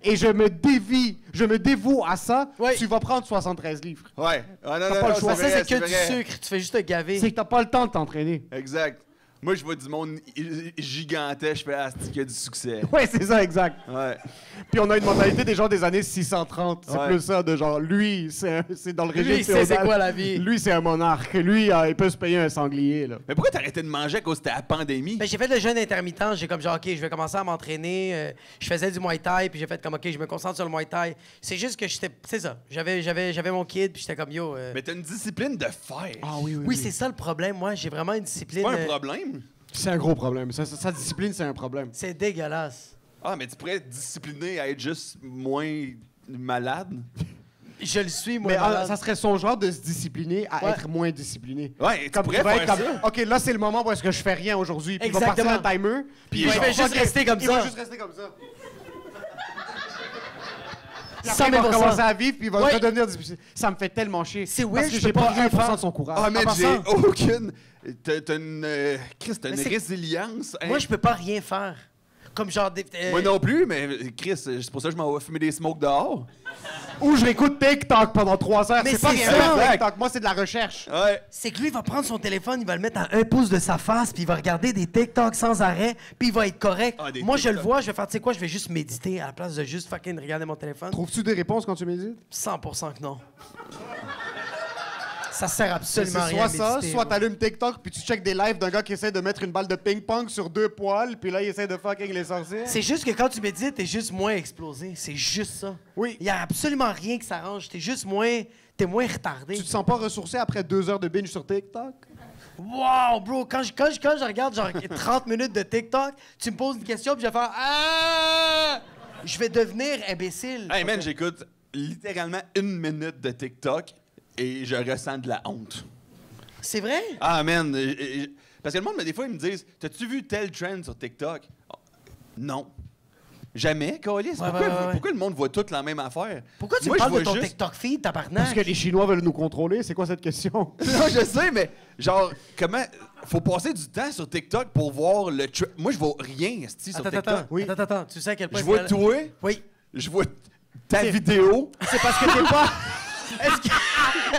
et je me dévoue à ça, Oui. tu vas prendre 73 livres. Ouais. Ah, non, T'as non, pas le non, choix. Ça, vrai, c'est que du vrai. sucre. Tu fais juste te gaver. C'est que t'as pas le temps de t'entraîner. Exact. Moi, je vois du monde gigantesque, je fais ah, c'est qu'il y a du succès. Ouais, c'est ça, exact. Ouais. Puis on a une mentalité des gens des années 630. C'est Ouais. plus ça, de genre, lui, c'est dans le régime Lui, il sait c'est féodal. quoi la vie. Lui, c'est un monarque. Lui, il peut se payer un sanglier, là. Mais pourquoi t'as arrêté de manger à cause de la pandémie? Ben, j'ai fait le jeûne intermittent. J'ai comme genre, OK, je vais commencer à m'entraîner. Je faisais du Muay Thai, puis j'ai fait comme, OK, je me concentre sur le Muay Thai. C'est juste que j'étais. C'est ça. J'avais mon kid, puis j'étais comme, yo. Mais t'as une discipline de fer. Ah oui, Oui, c'est ça le problème. Moi, j'ai vraiment une discipline. C'est pas un problème. C'est un gros problème. Sa discipline, c'est un problème. C'est dégueulasse. Ah, mais tu pourrais être discipliné à être juste moins malade. Je le suis, moi. Mais malade. ça serait son genre de se discipliner à Ouais. être moins discipliné. Ouais, tu Comme pourrais tu vas faire être ça. OK, là, c'est le moment où est-ce que je fais rien aujourd'hui. Puis il va partir Exactement. un timer. Puis Il va juste rester comme il va ça. juste rester comme ça. Puis 100 après, il 000 va recommencer à vivre, puis il va Ouais. redevenir difficile. Ça me fait tellement chier. C'est Parce weird, que je j'ai peux pas pas rien 1% faire. de son courage. Ah, mais En j'ai passant- aucune. T'as une. Chris, t'as une Mais c'est- résilience. hein. Moi, je peux pas rien faire. Comme genre. Moi non plus, mais Chris, c'est pour ça que je m'en vais fumer des smokes dehors. Ou je l'écoute TikTok pendant 3 heures. Mais C'est pas c'est rien ça. faire, TikTok. Moi, c'est de la recherche. Ouais. C'est que lui, il va prendre son téléphone, il va le mettre à 1 pouce de sa face, puis il va regarder des TikTok sans arrêt, puis il va être correct. Ah, des Moi, je le TikTok. vois, je vais faire, tu sais quoi, je vais juste méditer à la place de juste fucking regarder mon téléphone. Trouves-tu des réponses quand tu médites? 100% que non. Ça sert C'est absolument à rien. soit de ça, méditer, soit moi. t'allumes TikTok puis tu checkes des lives d'un gars qui essaie de mettre une balle de ping-pong sur 2 poils, puis là, il essaie de fucking les sortir. C'est juste que quand tu médites, t'es juste moins explosé. C'est juste ça. Oui. Il y a absolument rien qui s'arrange. T'es juste moins. T'es moins retardé. Tu te sens pas ressourcé après 2 heures de binge sur TikTok? Wow, bro, quand je regarde genre 30 minutes de TikTok, tu me poses une question, puis je vais faire Ah! Je vais devenir imbécile. Hey man, j'écoute littéralement 1 minute de TikTok et je ressens de la honte. C'est vrai? Ah man, parce que le monde, des fois, ils me disent T'as-tu vu tel trend sur TikTok? Oh, non. Jamais, Colis. Pourquoi le monde voit toute la même affaire? Pourquoi tu Moi, me parles je de vois ton juste- TikTok feed, tabarnak? Parce que les Chinois veulent nous contrôler. C'est quoi cette question? Non, je sais, mais genre, comment. Faut passer du temps sur TikTok pour voir le trend. Moi, je vois rien, esti, sur TikTok. Attends. Tu sais à quel point... Je vois c'est- toi, Oui. je vois ta vidéo. C'est parce que t'es pas...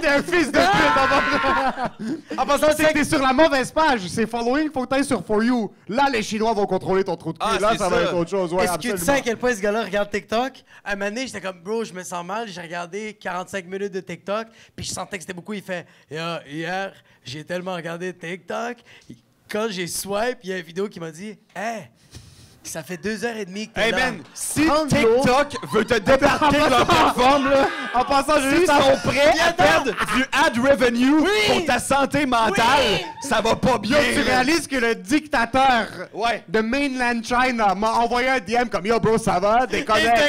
T'es un fils de pute! En passant, c'est que t'es sur la mauvaise page. C'est following, faut que t'ailles sur For You. Là, les Chinois vont contrôler ton trou de cul. Ah, Là, c'est ça va ça. être autre chose. Ouais, Est-ce que tu sais absolument. à quel point ce gars-là regarde TikTok? À un moment donné, j'étais comme, bro, je me sens mal. J'ai regardé 45 minutes de TikTok, puis je sentais que c'était beaucoup. Il fait, hier, j'ai tellement regardé TikTok. Quand j'ai swipe, il y a une vidéo qui m'a dit, hey, ça fait 2h30 que t'es Hey là. man, si Prends de l'eau. TikTok veut te débarquer de leur plateforme, là, En passant, s'ils sont prêts à perdre du ad revenue pour ta santé mentale, ça va pas bien. Yo, tu réalises que le dictateur Ouais. de Mainland China m'a envoyé un DM comme Yo, bro, ça va? Déconnecte.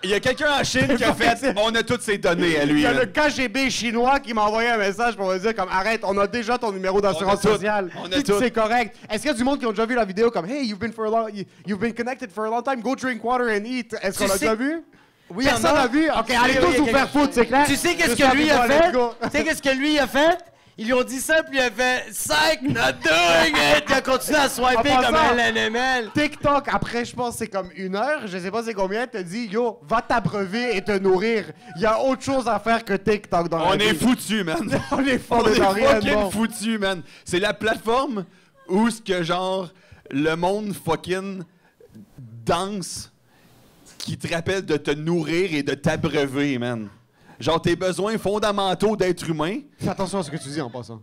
Il y a quelqu'un en Chine qui a fait on a toutes ses données à lui. Il y a là. le KGB chinois qui m'a envoyé un message pour me dire comme arrête, on a déjà ton numéro d'assurance On a tout. sociale. On a Puis tout. c'est correct. Est-ce qu'il y a du monde qui ont déjà vu la vidéo comme Hey, you've been connected for a long time, go drink water and eat. Est-ce qu'on Tu l'a sais- déjà vu? Oui, Personne l'a vu? Ok, allez tous vous faire foutre, c'est clair? Tu sais qu'est-ce Juste que lui a let's fait? go. Tu sais qu'est-ce que lui a fait? Ils lui ont dit ça, puis il a fait « Psych, not doing it! » Il a continué à swiper En comme passant- un LNML. TikTok, après, je pense c'est comme 1 heure, je sais pas c'est combien, te dit Yo, va t'abreuver et te nourrir. Il y a autre chose à faire que TikTok dans la On vie. est foutu, man. On est On foutu. est fucking foutu, man. C'est la plateforme où ce que genre le monde fucking danse qui te rappelle de te nourrir et de t'abreuver, man. Genre tes besoins fondamentaux d'être humain. Fais attention à ce que tu dis en passant.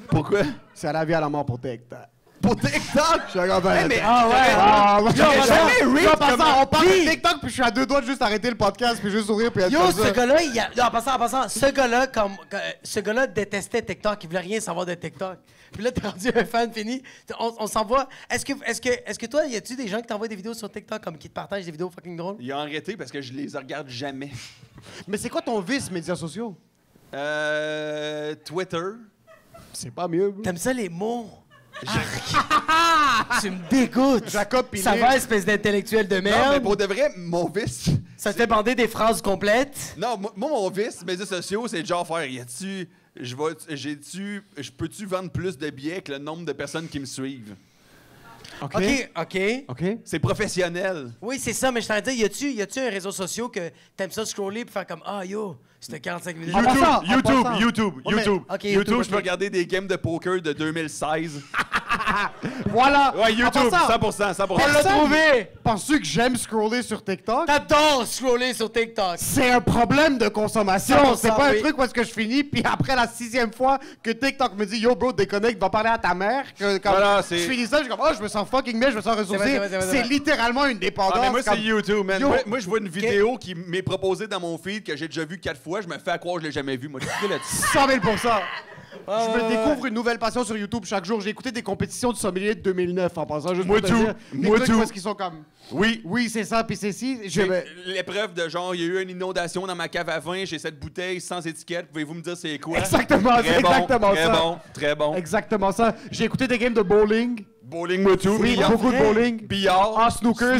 Pourquoi? C'est à la vie à la mort pour TikTok. Pour TikTok! Je suis un gars ben- mais- Ah ouais! Ah, moi, J'aurais j'aurais jamais Yo, read en passant, comme- on parle Puis- de TikTok, puis je suis à 2 doigts de juste arrêter le podcast, puis juste ouvrir, puis être Yo, comme ce ça. gars-là, non, en passant, ce gars-là détestait TikTok, il voulait rien savoir de TikTok. Puis là, t'es rendu un fan fini. On s'envoie. Est-ce que toi, y a-tu des gens qui t'envoient des vidéos sur TikTok comme qui te partagent des vidéos fucking drôles? Il a arrêté parce que je les regarde jamais. Mais c'est quoi ton vice, médias sociaux? Twitter. C'est pas mieux. bro. T'aimes ça les mots? Tu me dégoûtes. Jacob Pilé. Ça va, espèce d'intellectuel de Non, mais merde. pour de vrai, mon vice. Ça te fait bander des phrases complètes. Non, moi, mon vice, médias sociaux, c'est genre faire. Je peux-tu vendre plus de billets que le nombre de personnes qui me suivent? OK. OK. OK. C'est professionnel. Oui, c'est ça, mais je t'en dis, y a-tu un réseau social que t'aimes ça scroller puis faire comme Ah yo, c'était 45 minutes. En passant, YouTube. Ouais, mais- OK, YouTube, Je peux OK. regarder des games de poker de 2016. Voilà. Ouais, YouTube, En passant, 100%, 100%. On l'a trouvé! Penses-tu que j'aime scroller sur TikTok? T'adores scroller sur TikTok. C'est un problème de consommation. 100%, C'est pas oui. un truc où est-ce que je finis, puis après la 6e fois que TikTok me dit Yo, bro, déconnecte, va parler à ta mère. Que, comme, Voilà, c'est- je finis ça, je suis comme Oh, je me sens fucking bien, je me sens ressourcé. vrai, c'est vrai, c'est C'est vrai. littéralement une dépendance. Ah, mais moi, comme- c'est YouTube, man. Yo. Moi, je vois une vidéo qui m'est proposée dans mon feed que j'ai déjà vue 4 fois. Je me fais à croire que je l'ai jamais vue. Moi, je suis là-dessus. 100 000 Je me ouais, découvre une nouvelle passion sur YouTube chaque jour. J'ai écouté des compétitions de sommelier de 2009 en passant. Juste Moi pour te tout. dire, des Moi trucs tout. où est-ce qu'ils sont comme Oui. Oui, c'est ça, puis c'est si. L'épreuve de genre, il y a eu une inondation dans ma cave à vin, j'ai cette bouteille sans étiquette, pouvez-vous me dire c'est quoi? Exactement, c'est Très bon, exactement très ça. bon, très bon. Exactement ça. J'ai écouté des games de bowling. Bowling, moi tout. Oui, Billard. beaucoup de bowling. Billard. Ah, snooker,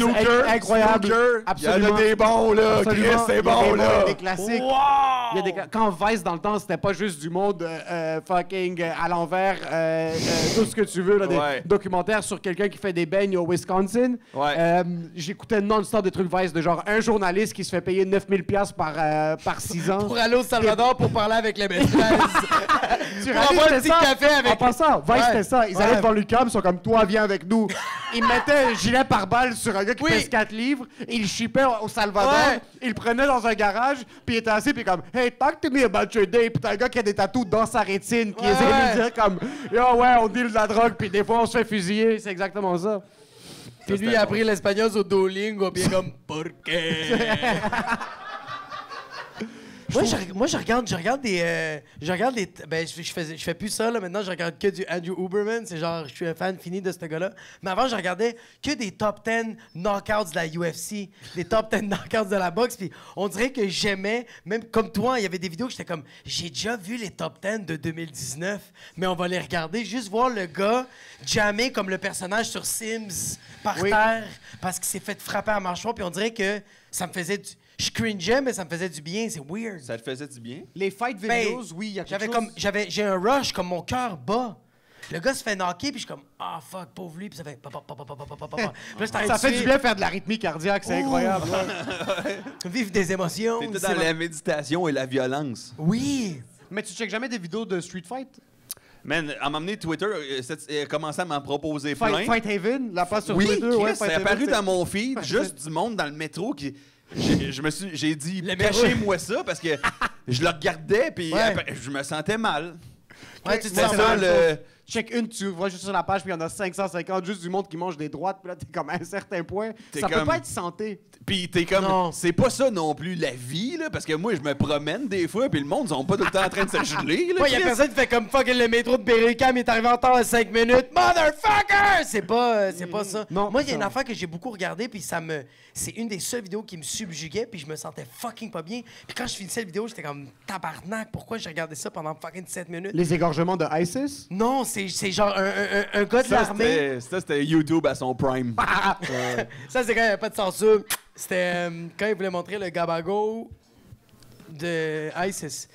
incroyable. Snooker. Absolument. Il y en a des bons, là. Absolument. Chris, c'est Il y a bon, des là. des classiques. Il y a des quand Vice dans le temps, c'était pas juste du monde fucking à l'envers, tout ce que tu veux, là, des Ouais. documentaires sur quelqu'un qui fait des beignes au Wisconsin. Ouais. J'écoutais non-stop des trucs Vice de genre un journaliste qui se fait payer 9000$ par 6 ans. Pour aller au Salvador pour parler avec les maîtresses. Tu Pour réalises avoir que un petit ça? café avec- En passant, Vice, Ouais. c'était ça. Ils Ouais. allaient devant l'UQAM, ils sont comme, toi, viens avec nous. Ils mettaient un gilet pare-balles sur un gars qui Oui. pèse 4 livres, ils le shippaient au Salvador, Ouais. ils le prenaient dans un garage, puis il était assis, puis comme, hey, talk to me about your day. Puis t'as un gars qui a des tatous dans sa rétine, qui Ouais. essaie de lui dire comme, yo, ouais, on deal de la drogue, puis des fois, on se fait fusiller. C'est exactement ça. Puis lui, il a appris l'espagnol sur Duolingo, puis il est comme Pourquoi? Moi, je regarde des. Ben, je fais plus ça, là. Maintenant, je regarde que du Andrew Huberman. C'est genre, je suis un fan fini de ce gars-là. Mais avant, je regardais que des top 10 knockouts de la UFC, des top 10 knockouts de la boxe. Puis on dirait que j'aimais, même comme toi, il y avait des vidéos que j'étais comme, j'ai déjà vu les top 10 de 2019, mais on va les regarder, juste voir le gars jammer comme le personnage sur Sims par Oui. terre parce qu'il s'est fait frapper à mâchoire. Puis on dirait que ça me faisait du. Je cringeais, mais ça me faisait du bien. C'est weird. Ça te faisait du bien? Les fight Ben, videos, oui, il y a quelque chose. j'ai un rush, comme mon cœur bat. Le gars se fait knocker, puis je suis comme, ah fuck, pauvre lui, puis ça fait papa, papa, papa, papa, papa. Puis là, je t'arrête Ça de fait du suivre. bien faire de la rythmie cardiaque, c'est incroyable. Vivre des émotions. T'étais c'est dans ma- la méditation et la violence. Oui. Mais tu checkes jamais des vidéos de Street Fight? Man, à m'amener Twitter, a commencé à m'en proposer plein. Fight Haven, la page sur Oui, Twitter, Chris, ouais, c'est Fight Haven, apparu c'est- dans mon feed, juste du monde dans le métro qui... J'ai dit, Le cachez-moi ça, parce que je le regardais, puis Ouais. après, je me sentais mal. Ouais, tu te C'est sens ça, mal. check une, tu vois juste sur la page, puis il y en a 550, juste du monde qui mange des droites, puis là, t'es comme à un certain point. T'es Ça peut comme- pas être santé. Puis t'es comme, Non. c'est pas ça non plus la vie, là, parce que moi, je me promène des fois, puis le monde, ils sont pas tout le temps en train de se geler, là. Ouais, y a Chris. personne qui fait comme fucking le métro de Berry-UQAM, il est arrivé en retard à 5 minutes. Motherfucker! C'est pas ça. Non, Moi, il y a ça une va. affaire que j'ai beaucoup regardée, puis c'est une des seules vidéos qui me subjuguait, puis je me sentais fucking pas bien. Puis quand je finissais la vidéo, j'étais comme tabarnak, pourquoi j'ai regardé ça pendant fucking 7 minutes? Les égorgements de ISIS? Non, c'est genre un gars de l'armée. C'était YouTube à son prime. Ça, c'est quand il n'y avait pas de censure. C'était quand il voulait montrer le gabago de ISIS.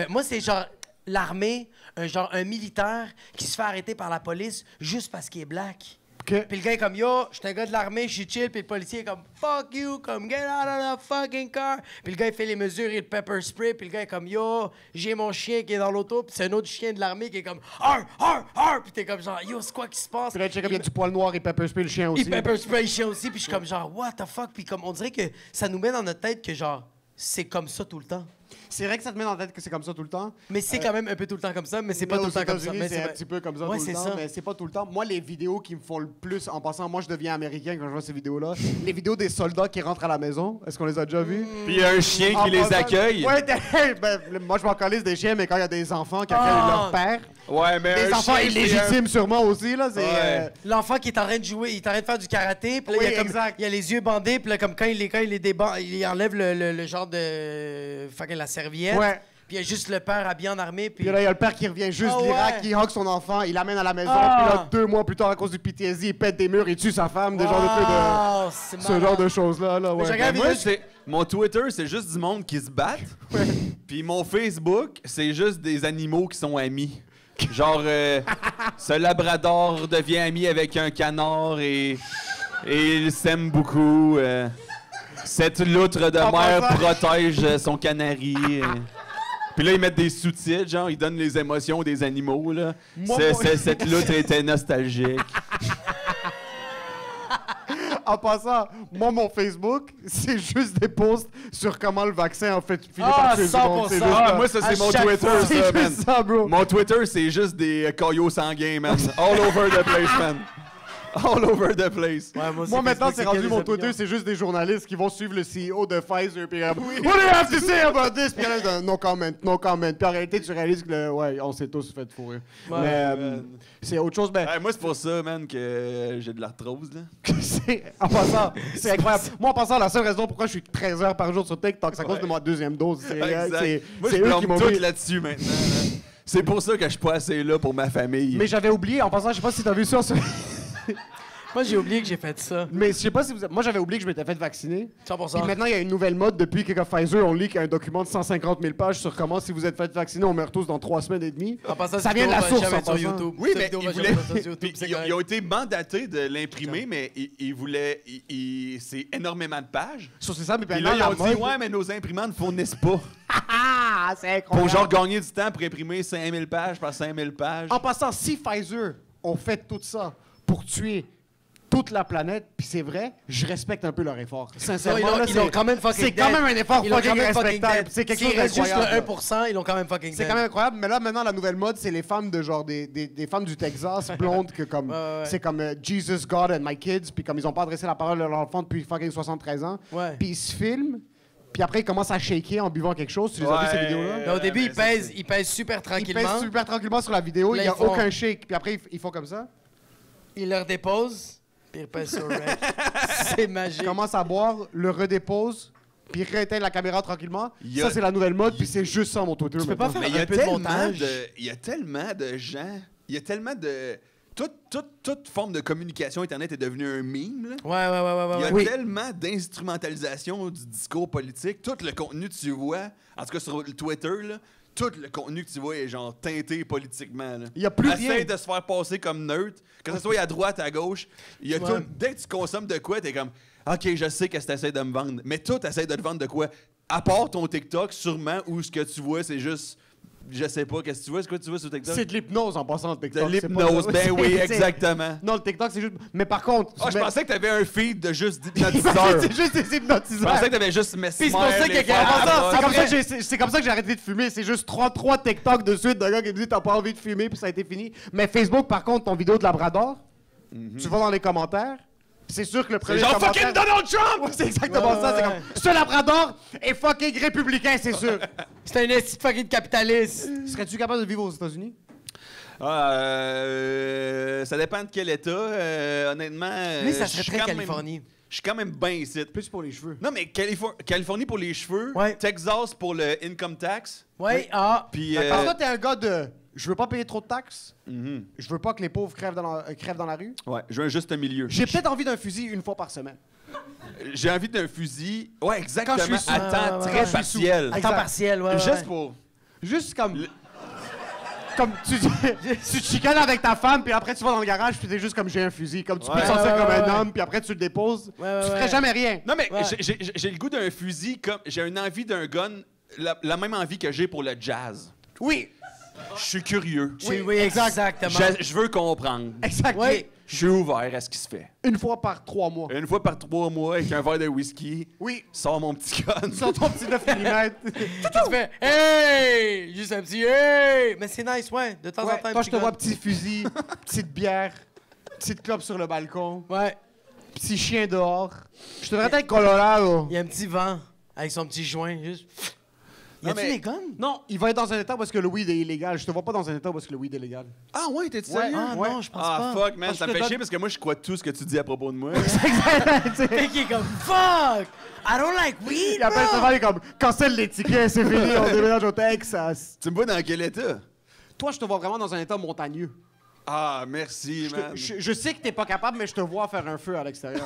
Moi, c'est genre l'armée, un militaire qui se fait arrêter par la police juste parce qu'il est black. OK. Puis le gars est comme, yo, je suis un gars de l'armée, je suis chill. Puis le policier est comme, fuck you, comme, get out of the fucking car. Puis le gars, il fait les mesures et le pepper spray. Puis le gars est comme, yo, j'ai mon chien qui est dans l'auto. Puis c'est un autre chien de l'armée qui est comme, ar, ar, ar. Puis t'es comme, genre, yo, c'est quoi qui se passe? Puis là, check, il y a du poil noir et pepper spray le chien aussi. Il pepper spray le chien aussi. Puis je suis comme, genre, what the fuck? Puis comme, on dirait que ça nous met dans notre tête que, genre, c'est comme ça tout le temps. C'est vrai que ça te met dans la tête que c'est comme ça tout le temps. Mais c'est quand même un peu tout le temps comme ça, mais c'est pas Mais tout aux le temps comme ça. États-Unis, Mais c'est un vrai. petit peu comme ça Ouais, tout c'est le temps, ça. mais c'est pas tout le temps. Moi, les vidéos qui me font le plus, en passant, moi, je deviens américain quand je vois ces vidéos-là. Les vidéos des soldats qui rentrent à la maison, est-ce qu'on les a déjà vues? Puis il y a un chien En qui les passant- accueille. Ouais, moi, je m'en calisse des chiens, mais quand il y a des enfants qui accueillent leur père, Ouais, mais des un enfants chien, illégitimes sûrement aussi, là, c'est... Ouais. L'enfant qui est en train de jouer, il est en train de faire du karaté, puis là, Oui, il, a comme, exact. il a les yeux bandés, puis là, comme quand il enlève le genre de fucking la serviette, Ouais. puis il y a juste le père habillé en armée, puis Puis là, il y a le père qui revient juste Ah de l'Irak, ouais. qui hawk son enfant, il l'amène à la maison, Ah. puis là, 2 mois plus tard, à cause du PTSD, il pète des murs, il tue sa femme, des genres de trucs Wow, c'est de... Ce malade. genre de choses-là, là, ouais. je regarde- Ben, moi, mon Twitter, c'est juste du monde qui se battent. Puis mon Facebook, c'est juste des animaux qui sont amis. Genre, ce labrador devient ami avec un canard et il s'aime beaucoup. Cette loutre de En mer passant- protège son canari. Puis là, ils mettent des sous-titres, genre, ils donnent les émotions des animaux, là. Moi, Cette loutre était nostalgique. En passant, moi, mon Facebook, c'est juste des posts sur comment le vaccin a fait finir Ah, par tuer du monde. 100%. C'est juste Ah, ça. moi, ça, c'est À mon chaque Twitter, fois. C'est ça, man. juste ça, bro. Mon Twitter, c'est juste des caillots sanguins, man. All over the place, man. All over the place. Ouais, aussi, Moi, maintenant, Facebook, c'est rendu quelles mon opinions? Twitter, c'est juste des journalistes qui vont suivre le CEO de Pfizer, puis What do you have to say about this? Puis là, no comment, no comment. Puis en réalité, tu réalises que, ouais, on s'est tous fait fourrer. Ouais, mais man. c'est autre chose, ben, Moi, c'est pour ça, man, que j'ai de l'arthrose, là. en passant, c'est incroyable. Moi, en passant, la seule raison pourquoi je suis 13 heures par jour sur TikTok, c'est à cause de ma deuxième dose. C'est Exact. Moi, c'est je eux plombe qui m'ont tout mis. là-dessus, maintenant. là. C'est pour ça que je suis pas assez là pour ma famille. Mais j'avais oublié, en passant, je sais pas si t'as vu ça. Moi, j'ai oublié que j'ai fait ça. Mais je sais pas si vous. Moi, j'avais oublié que je m'étais fait vacciner. 100%. Puis maintenant, il y a une nouvelle mode depuis que Pfizer on leak un document de 150 000 pages sur comment, si vous êtes fait vacciner, on meurt tous dans 3 semaines et demie. En passant, Ça cette vient de la vidéo va source, jamais en être sur passant. YouTube. Oui, Cette mais vidéo ils va voulaient. jamais être sur YouTube, Puis c'est ils ont correct. été mandatés de l'imprimer, mais ils voulaient. C'est énormément de pages. Sur c'est ça, mais Puis maintenant, là, ils la ont dit, mode. ouais, mais nos imprimants ne fournissent pas. Ah, c'est Pour incroyable. genre gagner du temps pour imprimer 5000 pages par 5000 pages. En passant, si Pfizer ont fait tout ça pour tuer toute la planète, puis c'est vrai, je respecte un peu leur effort. Sincèrement, Non, là, ils l'ont quand même fucking c'est quand dead. même un effort Ils l'ont fucking quand même fucking respectable. dead. C'est quelque S'il chose reste juste d'incroyable. le 1%, ils l'ont quand même fucking C'est dead. quand même incroyable, mais là maintenant la nouvelle mode c'est les femmes de genre des femmes du Texas blondes que comme ouais. c'est comme Jesus God and my kids puis comme ils ont pas adressé la parole à leur enfant depuis fucking 73 ans. Ouais. Puis ils se filment, puis après ils commencent à shaker en buvant quelque chose. Tu les as vu ces Ouais. vidéos là? Mais au début, mais ça, ils pèsent super Ils tranquillement. pèsent super tranquillement sur la vidéo, Là, il y a ils font- aucun shake, puis après ils font comme ça. Ils leur déposent, puis ils pèsent sur rec. C'est magique. Ils commencent à boire, le redéposent, puis ils rééteignent la caméra tranquillement. Il y a- Ça c'est la nouvelle mode, puis c'est juste ça mon Twitter. Tu peux pas maintenant. faire Mais il y a un peu de tellement montage. il y a tellement de gens, il y a tellement de toute forme de communication internet est devenue un meme. Là. Ouais. Il y a Oui. tellement d'instrumentalisation du discours politique. Tout le contenu que tu vois, en tout cas sur le Twitter, là, tout le contenu que tu vois est genre teinté politiquement. Là. Il y a plus Essaye rien. de se faire passer comme neutre, que ce soit à droite, à gauche. Il y a Ouais. tout, dès que tu consommes de quoi, t'es comme OK, je sais qu'est-ce que tu essaies de me vendre. Mais tout essaie de te vendre de quoi? À part ton TikTok, sûrement, où ce que tu vois, c'est juste Je sais pas, qu'est-ce que tu vois? C'est quoi tu vois sur TikTok? C'est de l'hypnose en passant le De TikTok. l'hypnose, c'est pas- ben oui, c'est- exactement. Non, le TikTok, c'est juste... Mais par contre... Ah, je pensais que t'avais un feed de juste c'est d'hypnotiseurs. juste des Je hypnotiseurs. pensais que t'avais juste Mesmer. Puis c'est pour ça les que femmes, quelqu'un- C'est comme, Après- ça que c'est comme ça que j'ai arrêté de fumer. C'est juste 3 TikTok de suite d'un gars qui me dit t'as pas envie de fumer, puis ça a été fini. Mais Facebook, par contre, ton vidéo de Labrador, tu vas dans les commentaires, c'est sûr que le premier genre commentaire... fucking Donald Trump! Ouais, c'est exactement Ouais, ça. C'est ouais. comme ce Labrador est fucking républicain, c'est sûr. C'est un esti de fucking capitaliste. Serais-tu capable de vivre aux États-Unis? Ça dépend de quel état. Honnêtement. Mais ça je serait suis très quand même- Californie. Je suis quand même bien ici. Plus pour les cheveux. Non, mais Californie pour les cheveux, Ouais. Texas pour le income tax. Ouais, ah. Puis. Parce que toi, t'es un gars de... Je veux pas payer trop de taxes. Mhm. Je veux pas que les pauvres crèvent dans la rue. Ouais, je veux un juste milieu. J'ai peut-être envie d'un fusil une fois par semaine. J'ai envie d'un fusil. Ouais, exactement. Quand je suis sous. À temps Ouais, ouais, très ouais. partiel. À temps Exact. partiel, ouais. Juste ouais. pour. Juste comme... Comme tu te chicanes avec ta femme, puis après tu vas dans le garage, puis t'es juste comme j'ai un fusil. Comme tu peux Ouais. te sentir Ouais, comme ouais, un ouais. homme, puis après tu le déposes. Ouais, ouais, tu ouais. ferais jamais rien. Non, mais Ouais. j'ai le goût d'un fusil comme. J'ai une envie d'un gun, la même envie que j'ai pour le jazz. Oui, Je suis curieux. Oui, exactement. Je veux comprendre. exact. Oui. Je suis ouvert à ce qui se fait. Une fois par 3 mois. Une fois par 3 mois, avec un verre de whisky, Oui. sors mon petit gun. Sur ton petit 9 mm. Tu fais hey! Juste un petit hey! Mais c'est nice, ouais. De temps en temps. un Toi, je te gun. vois petit fusil, petite bière, petite clope sur le balcon, Ouais. petit chien dehors. Je te devrais être Colorado. Il y a un petit vent avec son petit joint, juste. Y Non, a-tu mais- des guns? Non, il va être dans un état parce que le weed est illégal. Je te vois pas dans un état parce que le weed est légal. Ah ouais, t'es-tu Ouais. sérieux? Ah Ouais. non, je pense Ah pas. fuck, man, Ah, je ça te me fait donne- chier parce que moi, je crois tout ce que tu dis à propos de moi. Fait qu'il est comme fuck! I don't like weed! Il appelle bro! ça, il est comme cancelle les tickets, c'est fini, on déménage au Texas. Tu me vois dans quel état? Toi, je te vois vraiment dans un état montagneux. Ah, merci, Je, man. je sais que t'es pas capable, mais je te vois faire un feu à l'extérieur.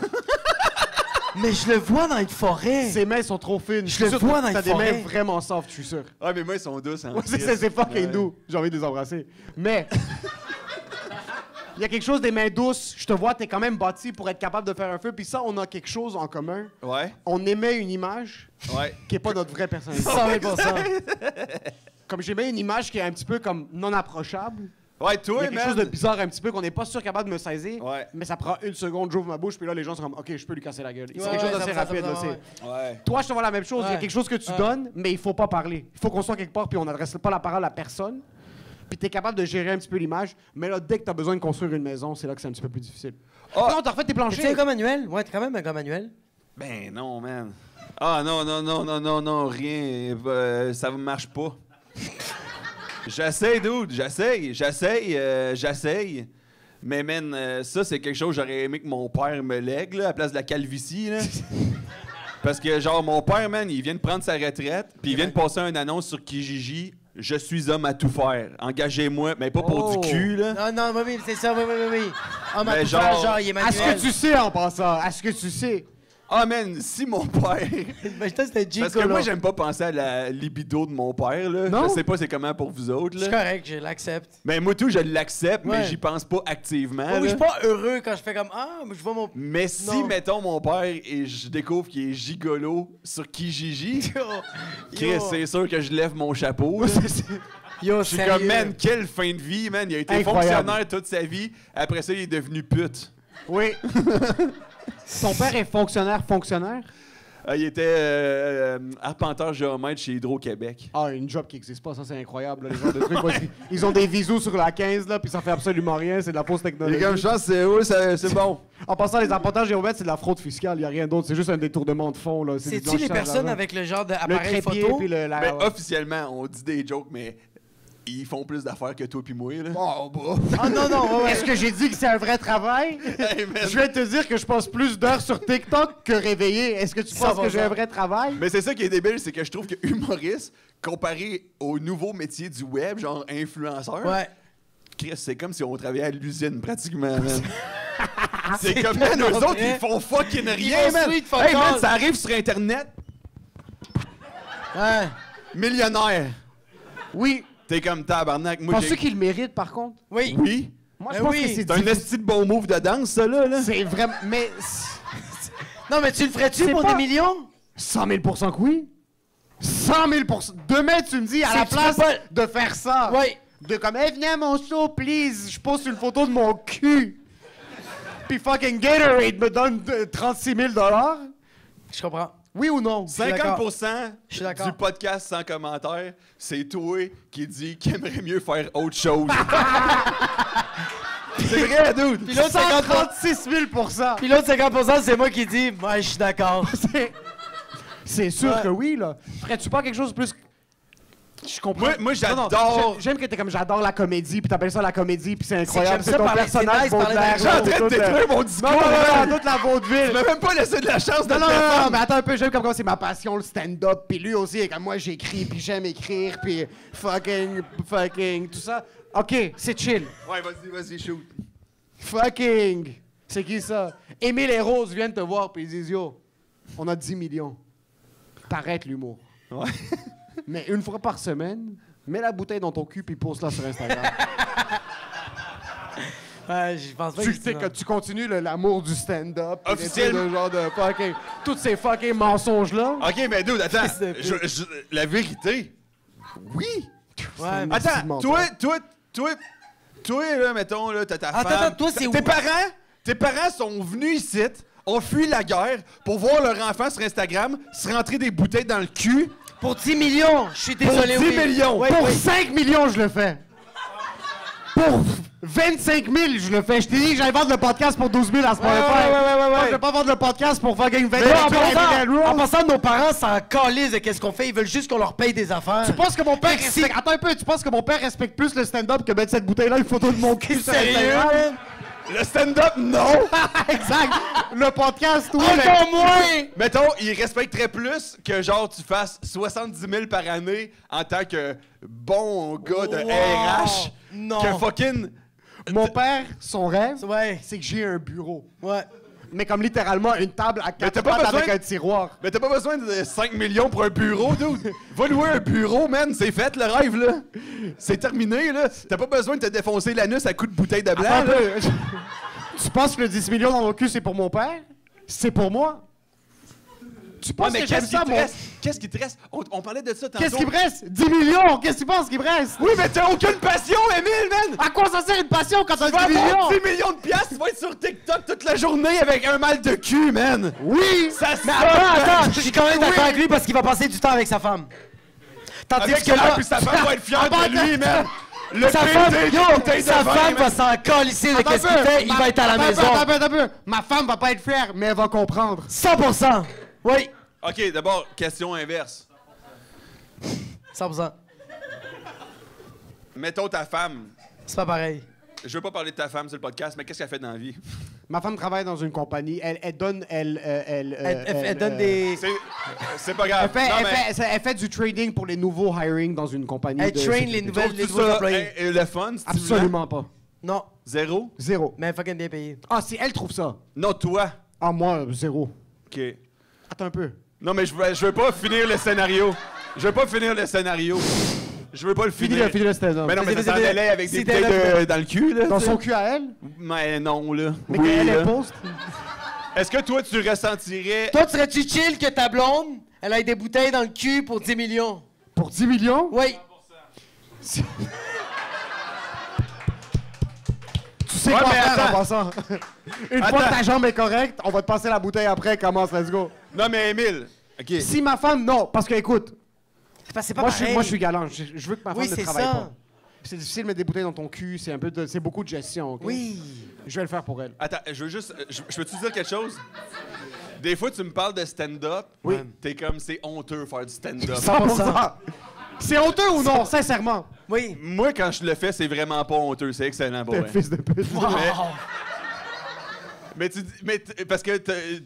Mais je le vois dans une forêt. Ses mains sont trop fines. Je le suis sûr vois que dans t'as une des mains forêt. vraiment soft, je suis sûr. Ah, mais moi, ils sont douces. Hein, Ouais, c'est fucking doux. J'ai envie de les embrasser. Mais... Il y a quelque chose des mains douces. Je te vois, t'es quand même bâti pour être capable de faire un feu. Puis ça, on a quelque chose en commun. Ouais, On émet une image ouais. qui est pas notre vraie personnalité. 100%. Comme j'émets une image qui est un petit peu comme non approchable. Ouais, Il y toi, a quelque man. chose de bizarre un petit peu qu'on n'est pas sûr capable de me saisir. Ouais. Mais ça prend une seconde, j'ouvre ma bouche, puis là, les gens sont comme, OK, je peux lui casser la gueule. C'est Ouais, quelque chose ouais, d'assez ça me- ça me- rapide. là, ça me- c'est- Ouais. Toi, je te vois la même chose. Il y a Ouais. quelque chose que tu Ouais. donnes, mais il faut pas parler. Il faut qu'on soit quelque part, puis on n'adresse pas la parole à personne. Puis tu es capable de gérer un petit peu l'image. Mais là, dès que tu as besoin de construire une maison, c'est là que c'est un petit peu plus difficile. Ah. Non, t'as refait tes Tu es un planchers. gars manuel? Ouais, t'es quand même un gars manuel. Ben non, man. Ah non, non, non, non, non, non, rien. Ça ne marche pas. J'essaye, dude. J'essaye. Mais, man, ça, c'est quelque chose que j'aurais aimé que mon père me lègue, là, à la place de la calvitie, là. Parce que, genre, mon père, man, il vient de prendre sa retraite, puis il vient de passer une annonce sur Kijiji. Je suis homme à tout faire. Engagez-moi, mais pas pour Oh. du cul, là. Non, non, oui, c'est ça, oui. Ah, Mais mais genre- genre, il est Est-ce manuel. que tu sais en passant? Est-ce que tu sais? Ah, man, si mon père. Ben, je pense que c'était Parce que moi, j'aime pas penser à la libido de mon père, là. Non? Je sais pas c'est comment pour vous autres, C'est là. correct, je l'accepte. Mais moi, tout, je l'accepte, mais Ouais. j'y pense pas activement. Oui, je là. suis pas heureux quand je fais comme ah, mais je vois mon. Mais si, Non. mettons, mon père et je découvre qu'il est gigolo sur Kijiji, Chris, Yo. c'est sûr que je lève mon chapeau. là. Yo, Je suis comme, man, quelle fin de vie, man. Il a été Incroyable. fonctionnaire toute sa vie. Après ça, il est devenu pute. Oui. Ton père est fonctionnaire? Il était arpenteur géomètre chez Hydro-Québec. Ah, une job qui n'existe pas, ça c'est incroyable. Là, les genres de trucs, moi, ils ont des visous sur la 15, là, puis ça fait absolument rien, c'est de la fausse technologie. pense, c'est bon. En passant, les arpentages géomètres, c'est de la fraude fiscale, il n'y a rien d'autre, c'est juste un détournement de fonds. Là. C'est du C'est-tu les blanchissage personnes d'argent. avec le genre le d'appareil trépied photo? puis le... la- Ben, officiellement, on dit des jokes, mais ils font plus d'affaires que toi puis moi, là. Oh, bah. Ah non, non, ouais. Est-ce que j'ai dit que c'est un vrai travail? Hey, man. Je vais te dire que je passe plus d'heures sur TikTok que réveillé. Est-ce que tu penses que j'ai un vrai travail? Mais c'est ça qui est débile, c'est que je trouve que humoriste, comparé au nouveau métier du web, genre influenceur, Ouais. Chris, c'est comme si on travaillait à l'usine pratiquement, man. c'est comme, tellement man, eux autres, vrai. ils font fucking rien, font man. sweet fuck Hey, man, all. ça arrive sur Internet, Ouais. millionnaire. Oui. T'es comme tabarnak. Moi, Penses-tu qu'il le mérite, par contre? Oui. Oui. Moi, Ben je pense oui. que c'est C'est un esti de bon move de danse, ça, là. C'est vraiment... Mais... Non, mais tu le ferais-tu C'est pour pas- des millions? 100 000 % que oui. 100 000 %. Demain, tu me dis, à C'est la que tu place peux pas- de faire ça, Ouais. de comme, hey, viens à mon show, please, je poste une photo de mon cul. Puis fucking Gatorade me donne 36 000 $. Je comprends. Oui ou non? 50% Je suis d'accord. du podcast sans commentaire, c'est toi qui dis qu'il aimerait mieux faire autre chose. C'est vrai, dude. Puis l'autre 50%, 136 000 %. puis l'autre 50%, c'est moi qui dis, ouais, je suis d'accord. C'est sûr Ouais. que oui, là. Ferais-tu pas quelque chose de plus... Je comprends. Moi, Non, non, j'adore. J'aime que t'es comme, j'adore la comédie, puis t'appelles ça la comédie, puis c'est que incroyable. j'aime ça ton parler- personnage c'est nice parler Baudelaire, d'argent. là, Je suis en train de toute la- détruire mon discours, Non, non, non, man. toute la vaudeville. Tu m'as même pas laissé de la chance de Non, non, le non, non, défendre. mais attends un peu, j'aime comme c'est ma passion, le stand-up, puis lui aussi, comme moi j'écris, puis j'aime écrire, puis fucking, tout ça. OK, c'est chill. Ouais, vas-y, shoot. Fucking, c'est qui ça? Émile et Rose viennent te voir, puis ils disent, yo, on a 10 millions. T'arrêtes l'humour. Ouais. Mais une fois par semaine, mets la bouteille dans ton cul, puis poste-la sur Instagram. Ouais, je pense pas Tu que sais que tu continues l'amour du stand-up. puis des Officiellement. trucs de genre de fucking... Tous ces fucking mensonges-là. OK, mais dude, attends. Fils de pute. La vérité. Oui. Ouais, C'est mais- Attends, toi, là, mettons, là, t'as ta Attends, femme. attends, toi, c'est Tes où? parents sont venus ici, ont fui la guerre pour voir leur enfant sur Instagram se rentrer des bouteilles dans le cul. Pour 10 millions, je suis désolé. Pour 10 oui. millions. Oui, Pour oui. 5 millions, je le fais. Pour 25 000, je le fais. Je t'ai dit que j'allais vendre le podcast pour 12 000 à ce point-là. ouais. Je vais pas vendre le podcast pour fucking 25 Mais 000. là, en passant, nos parents s'en calissent de qu'est-ce qu'on fait. Ils veulent juste qu'on leur paye des affaires. Tu penses que mon père Merci. respecte... Attends un peu, tu penses que mon père respecte plus le stand-up que mettre cette bouteille-là, une photo de mon cul sur Sérieux, Instagram? man? Le stand-up, non. Exact. Le podcast, oui. Encore moins! Mettons, ils respecteraient plus que genre tu fasses 70 000 par année en tant que bon gars de Wow. RH. Non. Que fucking. Mon père, son rêve, Ouais, c'est que j'ai un bureau. ouais. Mais comme littéralement une table à Mais 4 t'as pas pattes besoin avec de- un tiroir. Mais t'as pas besoin de 5 millions pour un bureau, dude. Va louer un bureau, man. C'est fait, le rêve, là. C'est terminé, là. T'as pas besoin de te défoncer l'anus à coups de bouteille de blanc, Attends un là. peu. Tu penses que le 10 millions dans mon cul, c'est pour mon père? C'est pour moi. Tu Ouais, penses mais que j'aime qu'est-ce qui ça, te mon... reste? Qu'est-ce qui te reste? On parlait de ça tantôt. Qu'est-ce qui me reste? 10 millions! Qu'est-ce que tu penses qu'il me reste? Oui, mais t'as aucune passion, Émile, man! À quoi ça sert une passion quand Tu vas t'as 10 avoir millions? 10 millions de piastres, tu vas être sur TikTok toute la journée avec un mal de cul, man! Oui! Ça se Mais fait, attends, man. je suis quand même d'accord avec lui parce qu'il va passer du temps avec sa femme. Tandis Avec que ça, là, puis sa femme va être fière de lui, man! Le sa femme, PDG yo, de bouteille de sa vin, femme man. va s'en calisser de Attends qu'est-ce un qu'il peu. fait, il va être à la Attends un peu, maison. attends un peu. Ma femme va pas être fière, mais elle va comprendre. 100%. Oui, OK, d'abord, question inverse. 100%. Mettons ta femme. C'est pas pareil. Je veux pas parler de ta femme sur le podcast, mais qu'est-ce qu'elle fait dans la vie? Ma femme travaille dans une compagnie. Elle donne... Elle donne des... C'est pas grave. Non, mais Elle fait du trading pour les nouveaux hiring dans une compagnie. Elle de train sécurité. les nouvelles, les trouves-tu nouveaux ça employés. le fun, stimulant? Absolument pas. Non, Zéro? Zéro. mais fucking bien payé. Ah, si elle trouve ça. Non, toi. Ah, moi, zéro. OK. Attends un peu. Non, mais je veux pas finir le scénario. Je veux pas finir le scénario. Je veux pas le finir. Finis le stand-up. Mais non, mais Vas-y, ça s'en vas-y, allait avec des c'est bouteilles développé. dans le cul, là. Dans tu sais. son cul à elle? Mais non, là. Mais Oui, qu'elle là. elle poste? Est-ce que toi, tu ressentirais... Toi, serais-tu chill que ta blonde, elle ait des bouteilles dans le cul pour 10 millions? Pour 10 millions? Oui. Tu sais Ouais, quoi mais faire en attends. passant. Une fois Attends. que ta jambe est correcte, on va te passer la bouteille après. Commence, let's go. Non, mais Émile, OK. Si ma femme... Non, parce que, écoute, C'est pas moi, pareil. je suis galant. Je veux que ma femme Oui, ne c'est travaille ça. pas. C'est difficile de mettre des bouteilles dans ton cul. C'est un peu c'est beaucoup de gestion, OK? Oui. Je vais le faire pour elle. Attends, je veux juste... Je peux-tu dire quelque chose? Des fois, tu me parles de stand-up. Oui. T'es comme, c'est honteux faire du stand-up. 100%. C'est honteux ou non, sincèrement? Oui. Moi, quand je le fais, c'est vraiment pas honteux. C'est excellent pour T'es un vrai. fils de pute. Parce que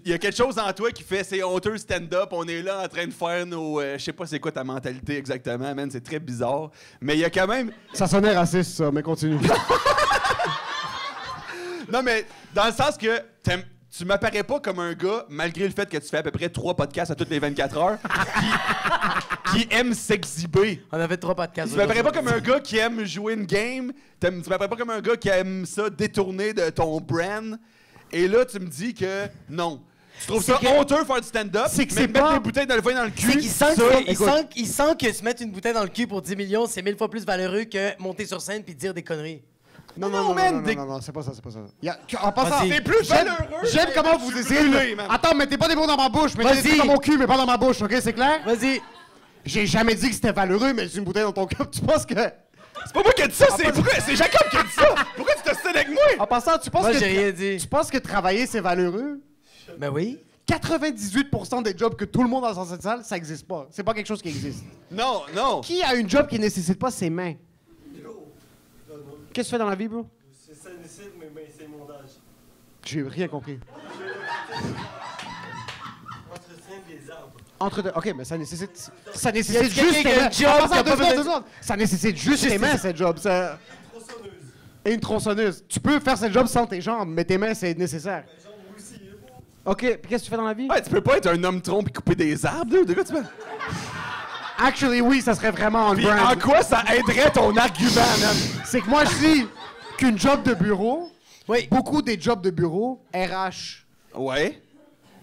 il y a quelque chose en toi qui fait c'est honteux stand-up, on est là en train de faire nos je sais pas c'est quoi ta mentalité exactement, man, c'est très bizarre, mais il y a quand même Ça sonnait raciste, ça, mais continue. non mais dans le sens que tu m'apparais pas comme un gars, malgré le fait que tu fais à peu près 3 podcasts à toutes les 24 heures, qui aime s'exhiber. On a fait 3 podcasts. Tu m'apparais pas comme un gars qui aime jouer une game, tu m'apparais pas comme un gars qui aime ça détourner de ton brand. Et là, tu me dis que non. Tu trouves ça honteux faire du stand-up? C'est que mais c'est mettre pas- des bouteilles dans le vin dans le C'est cul. qu'il sent, ça, il sent que se mettre une bouteille dans le cul pour 10 millions, c'est 1000 fois plus valeureux que monter sur scène puis dire des conneries. Non, man, des- non, c'est pas ça, c'est pas ça. En passant, Vas-y. C'est plus j'aime valeureux. j'aime comment vous essayez de... brûlé, man. Attends, mettez pas des mots dans ma bouche, mettez des Vas-y. trucs dans mon cul, mais pas dans ma bouche, OK, c'est clair? Vas-y. J'ai jamais dit que c'était valeureux, mais c'est une bouteille dans ton cul. Tu penses que... C'est pas moi qui ai dit ça, c'est Jacob qui a dit ça. Pourquoi tu te avec moi? En passant, tu penses Moi, que... j'ai rien dit. Tu penses que travailler, c'est valeureux? Ben oui. 98% des jobs que tout le monde a dans cette salle, ça existe pas. C'est pas quelque chose qui existe. Non, non. Qui a une job qui nécessite pas ses mains? Qu'est-ce que tu fais dans la vie, bro? Ça nécessite, mais c'est mon âge. J'ai rien compris. Entretien des arbres. OK, mais ça nécessite Y a juste quelqu'un tes qui a mains. un job En passant, qui a deux pas secondes, besoin- 2 secondes. Ça nécessite juste tes mains, cette job. Ça... Tronçonneuse. Et une tronçonneuse. Tu peux faire cette job sans tes jambes, mais tes mains, c'est nécessaire. Genre aussi. OK, puis qu'est-ce que tu fais dans la vie? Ouais, tu peux pas être un homme trompe et couper des arbres, dude. De quoi tu parles? Actually, oui, ça serait vraiment on Puis en brand. quoi ça aiderait ton argument, man? C'est que moi, je dis qu'une job de bureau, Oui. beaucoup des jobs de bureau, RH, Ouais,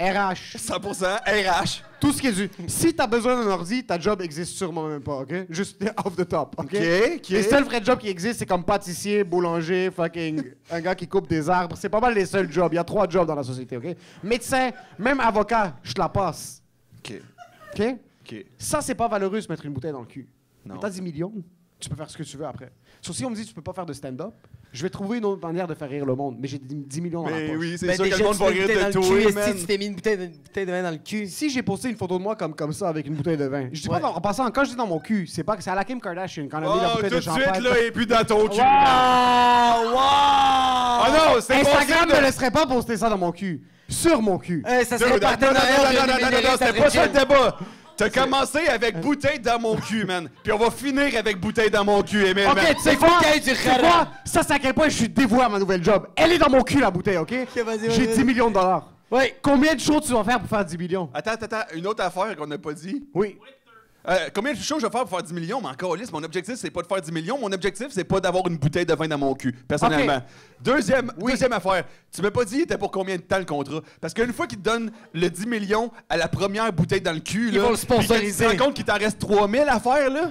RH, 100% RH. tout ce qui est du... Si t'as besoin d'un ordi, ta job existe sûrement même pas, OK? Juste off the top, OK? OK. Les seuls vrais jobs qui existent, c'est comme pâtissier, boulanger, fucking... un gars qui coupe des arbres. C'est pas mal les seuls jobs. Il y a 3 jobs dans la société, OK? Médecin, même avocat, je te la passe. OK. OK? OK. Ça, c'est pas valeureux se mettre une bouteille dans le cul. Non. Mais t'as 10 millions, tu peux faire ce que tu veux après. Sauf si on me dit tu peux pas faire de stand-up, je vais trouver une autre manière de faire rire le monde. Mais j'ai 10 millions dans la Mais poche. oui, c'est Ben sûr que déjà, le monde tu va mets une rire bouteille dans de le toi, cul. man. Si tu t'es mis une bouteille de vin dans le cul. Si j'ai posté une photo de moi comme ça avec une bouteille de vin, je dis Ouais. pas en passant, quand je dis dans mon cul, c'est pas que c'est à la Kim Kardashian quand elle a mis la Oh, bouteille tout de de champagne. suite, là, et puis dans ton cul. Wow! Ah non, c'est Instagram pas ne laisserait pas poster ça dans mon cul. Sur mon cul. Ça serait Non, partenariat. c'était pas ça le débat. T'as commencé avec bouteille dans mon cul, man. Puis on va finir avec bouteille dans mon cul, Emile. Ok, man. tu sais quoi? Tu sais quoi? Ça, c'est à quel point je suis dévoué à ma nouvelle job. Elle est dans mon cul, la bouteille, ok? vas-y, J'ai vas-y. 10 millions de dollars. Oui. Combien de shows tu vas faire pour faire 10 millions? Attends, une autre affaire qu'on n'a pas dit. Oui. Combien de shows je vais faire pour faire 10 millions? Mais encore, liste, mon objectif, c'est pas de faire 10 millions. Mon objectif, c'est pas d'avoir une bouteille de vin dans mon cul, personnellement. Ok. Deuxième affaire. Tu m'as pas dit, était pour combien de temps le contrat? Parce qu'une fois qu'ils te donnent le 10 millions à la première bouteille dans le cul, Ils là, vont le sponsoriser. puis que tu te rends compte qu'il t'en reste 3000 à faire, là?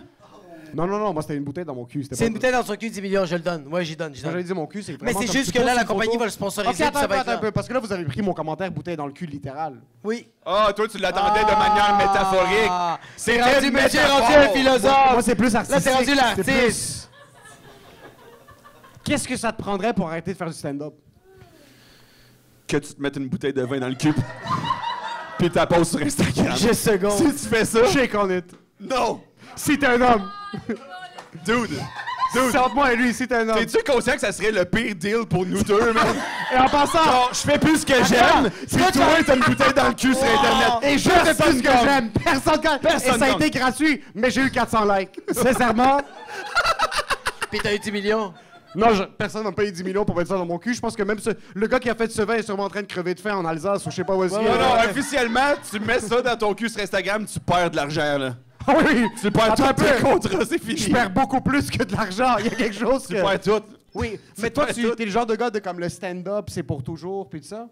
Non, moi, c'était une bouteille dans mon cul. c'était C'est pas- une bouteille dans son cul, 10 millions, je le donne. Ouais, j'y donne. Quand j'avais dit mon cul, c'est Mais vraiment c'est comme juste tu que là, poses la une compagnie photo. va le sponsoriser. Ok, puis ça va être attends un là. peu, parce que là, vous avez pris mon commentaire bouteille dans le cul littéral. Oui. Ah, toi, tu l'attendais de manière métaphorique. Ah, C'était rendu, une monsieur, métaphore. rendu un philosophe. Moi, c'est plus artistique. Là, t'es rendu c'est l'artiste. plus- Qu'est-ce que ça te prendrait pour arrêter de faire du stand-up? Que tu te mettes une bouteille de vin dans le cul, puis ta pose sur Instagram. Juste seconde. Si tu fais ça, Shake on it. non! Si t'es un homme. Dude! C'est entre moi et lui, si t'es un homme. T'es-tu conscient que ça serait le pire deal pour nous deux, man? Et en passant... Genre, je fais plus ce que j'aime, puis toi, t'as une bouteille dans le cul sur Internet. Et je fais pas ce que j'aime. Personne Personne Et ça a compte. été gratuit, mais j'ai eu 400 likes. Sincèrement, Puis t'as eu 10 millions. non, personne m'a payé 10 millions pour mettre ça dans mon cul. Je pense que même le gars qui a fait ce vin est sûrement en train de crever de faim en Alsace ou je sais pas où est-ce qu'il est. Non, non, officiellement, tu mets ça dans ton cul sur Instagram, tu perds de l'argent, là. Ah oui, Tu perds Attends un tout tes peu. contrats, c'est fini. je perds beaucoup plus que de l'argent. Il y a quelque chose Tu que... perds tout. Oui, Tu mais toi, perds tu tout. es le genre de gars de comme le stand-up, c'est pour toujours, puis tout ça.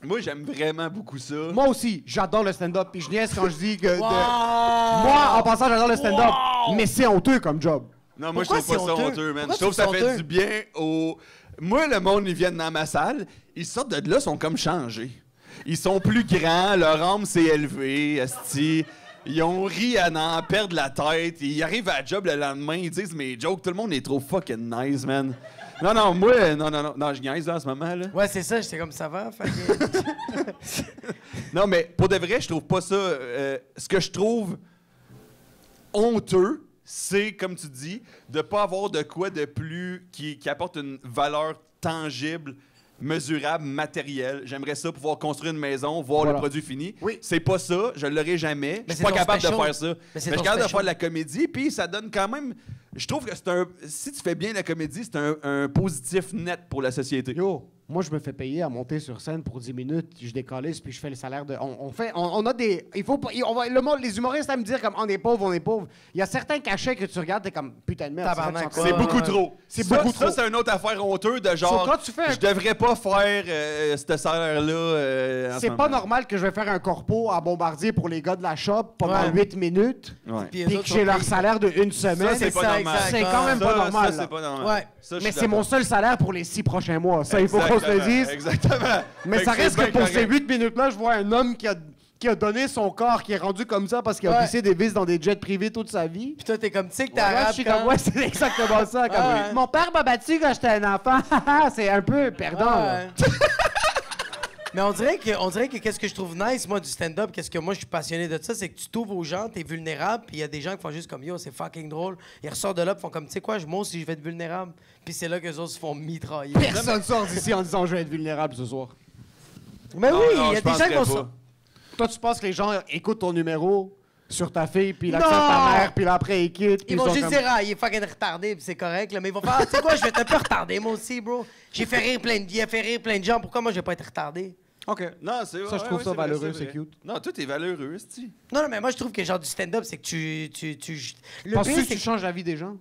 Moi, j'aime vraiment beaucoup ça. Moi aussi, j'adore le stand-up, puis je niaise quand je dis que... Wow. Moi, en passant, j'adore le stand-up, mais c'est honteux comme job. Non, moi, je Pourquoi trouve pas c'est ça honteux? honteux, man. Pourquoi Je trouve que tu ça trouves fait honteux? du bien aux... Moi, le monde, ils viennent dans ma salle, ils sortent de là, ils sont comme changés. Ils sont plus grands, leur âme s'est élevée, esti. Ils ont ri à n'en perdre la tête. Ils arrivent à la job le lendemain, ils disent mes jokes, tout le monde est trop fucking nice, man. Non, moi, non, je niaise là, en ce moment, là. Ouais, c'est ça, j'étais comme ça va. Fait que... Non, mais pour de vrai, je trouve pas ça. Ce que je trouve honteux, c'est, comme tu dis, de pas avoir de quoi de plus qui apporte une valeur tangible, mesurable, matérielle. J'aimerais ça pouvoir construire une maison, voir Voilà. le produit fini. Oui. C'est pas ça, je l'aurai jamais. Je Mais suis c'est pas ton capable special. de faire ça. Mais Mais c'est je ton suis capable de special. faire de la comédie, puis ça donne quand même. Je trouve que c'est un. Si tu fais bien la comédie, c'est un positif net pour la société. Yo, Moi, je me fais payer à monter sur scène pour 10 minutes, je décalisse, puis je fais le salaire de... On a des... Il faut pas... le monde, les humoristes à me dire comme on est pauvre, on est pauvre. Il y a certains cachets que tu regardes, t'es comme putain de merde. Tabarnak, c'est vrai que C'est beaucoup trop. C'est Ça, beaucoup trop. Ça, c'est une autre affaire honteuse de genre. Quand tu fais un- Je devrais pas faire ce salaire-là. en C'est ce pas moment. normal que je vais faire un corpo à Bombardier pour les gars de la shop pendant Ouais. 8 minutes, Ouais. Puis eux puis autres que sont j'ai leur payés. salaire de une semaine. Ça, c'est pas ça, normal. exact. C'est quand même pas normal. Ça, là. c'est pas normal. Ouais. Ça, je Mais suis c'est mon d'accord. seul salaire pour les 6 prochains mois. Ça, il faut qu'on se le Exactement, dise. Exactement. Mais Fait ça c'est reste bien que pour ces correct. 8 minutes-là, je vois un homme qui a donné son corps, qui est rendu comme ça parce qu'il a Ouais. pissé des vis dans des jets privés toute sa vie. Puis toi, t'es comme, tu sais que t'es Là, je arabe suis quand... comme, ouais, c'est exactement ça. Comme, Ah ouais. Mon père m'a battu quand j'étais un enfant. C'est un peu perdant. là. Ouais. Mais on dirait que qu'est-ce que je trouve nice, moi, du stand-up, qu'est-ce que moi, je suis passionné de ça, c'est que tu t'ouvres aux gens, t'es vulnérable, puis il y a des gens qui font juste comme, yo, c'est fucking drôle. Ils ressortent de là, puis font comme, tu sais quoi, moi aussi, je vais être vulnérable. Puis c'est là que les autres se font mitrailler. Personne sort d'ici en disant je vais être vulnérable ce soir. Mais Non, oui, non, il y a je des gens qui penserais vont... pas. sortir. Toi, tu penses que les gens écoutent ton numéro sur ta fille, puis ils Non! acceptent ta mère, puis là, après, ils quittent. puis Ils vont sont juste comme- dire, ah, il est fucking retardé, puis c'est correct, là. Mais ils vont faire, ah, tu sais quoi, je vais être un peu retardé, moi aussi, bro. Il a fait rire plein de gens, pourquoi moi, je vais pas être retardé? OK. Non, c'est Ça, je trouve ça c'est vrai, valeureux, vrai. c'est cute. Non, toi, t'es valeureux, c'est-tu? Non, mais moi, je trouve que genre du stand-up, c'est que tu... Le Penses-tu pire, que c'est tu changes la vie des gens?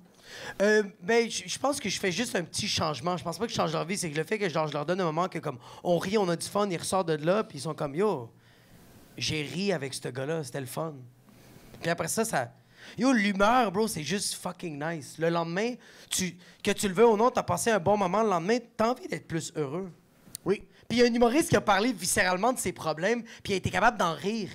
Ben, je pense que je fais juste un petit changement. Je pense pas que je change leur vie. C'est que le fait que genre, je leur donne un moment que, comme, on rit, on a du fun, ils ressortent de là, puis ils sont comme, yo, j'ai ri avec ce gars-là, c'était le fun. Puis après ça, Yo, l'humeur, bro, c'est juste fucking nice. Le lendemain, que tu le veux ou non, t'as passé un bon moment. Le lendemain, t'as envie d'être plus heureux. Oui. Puis il y a un humoriste qui a parlé viscéralement de ses problèmes, puis il a été capable d'en rire.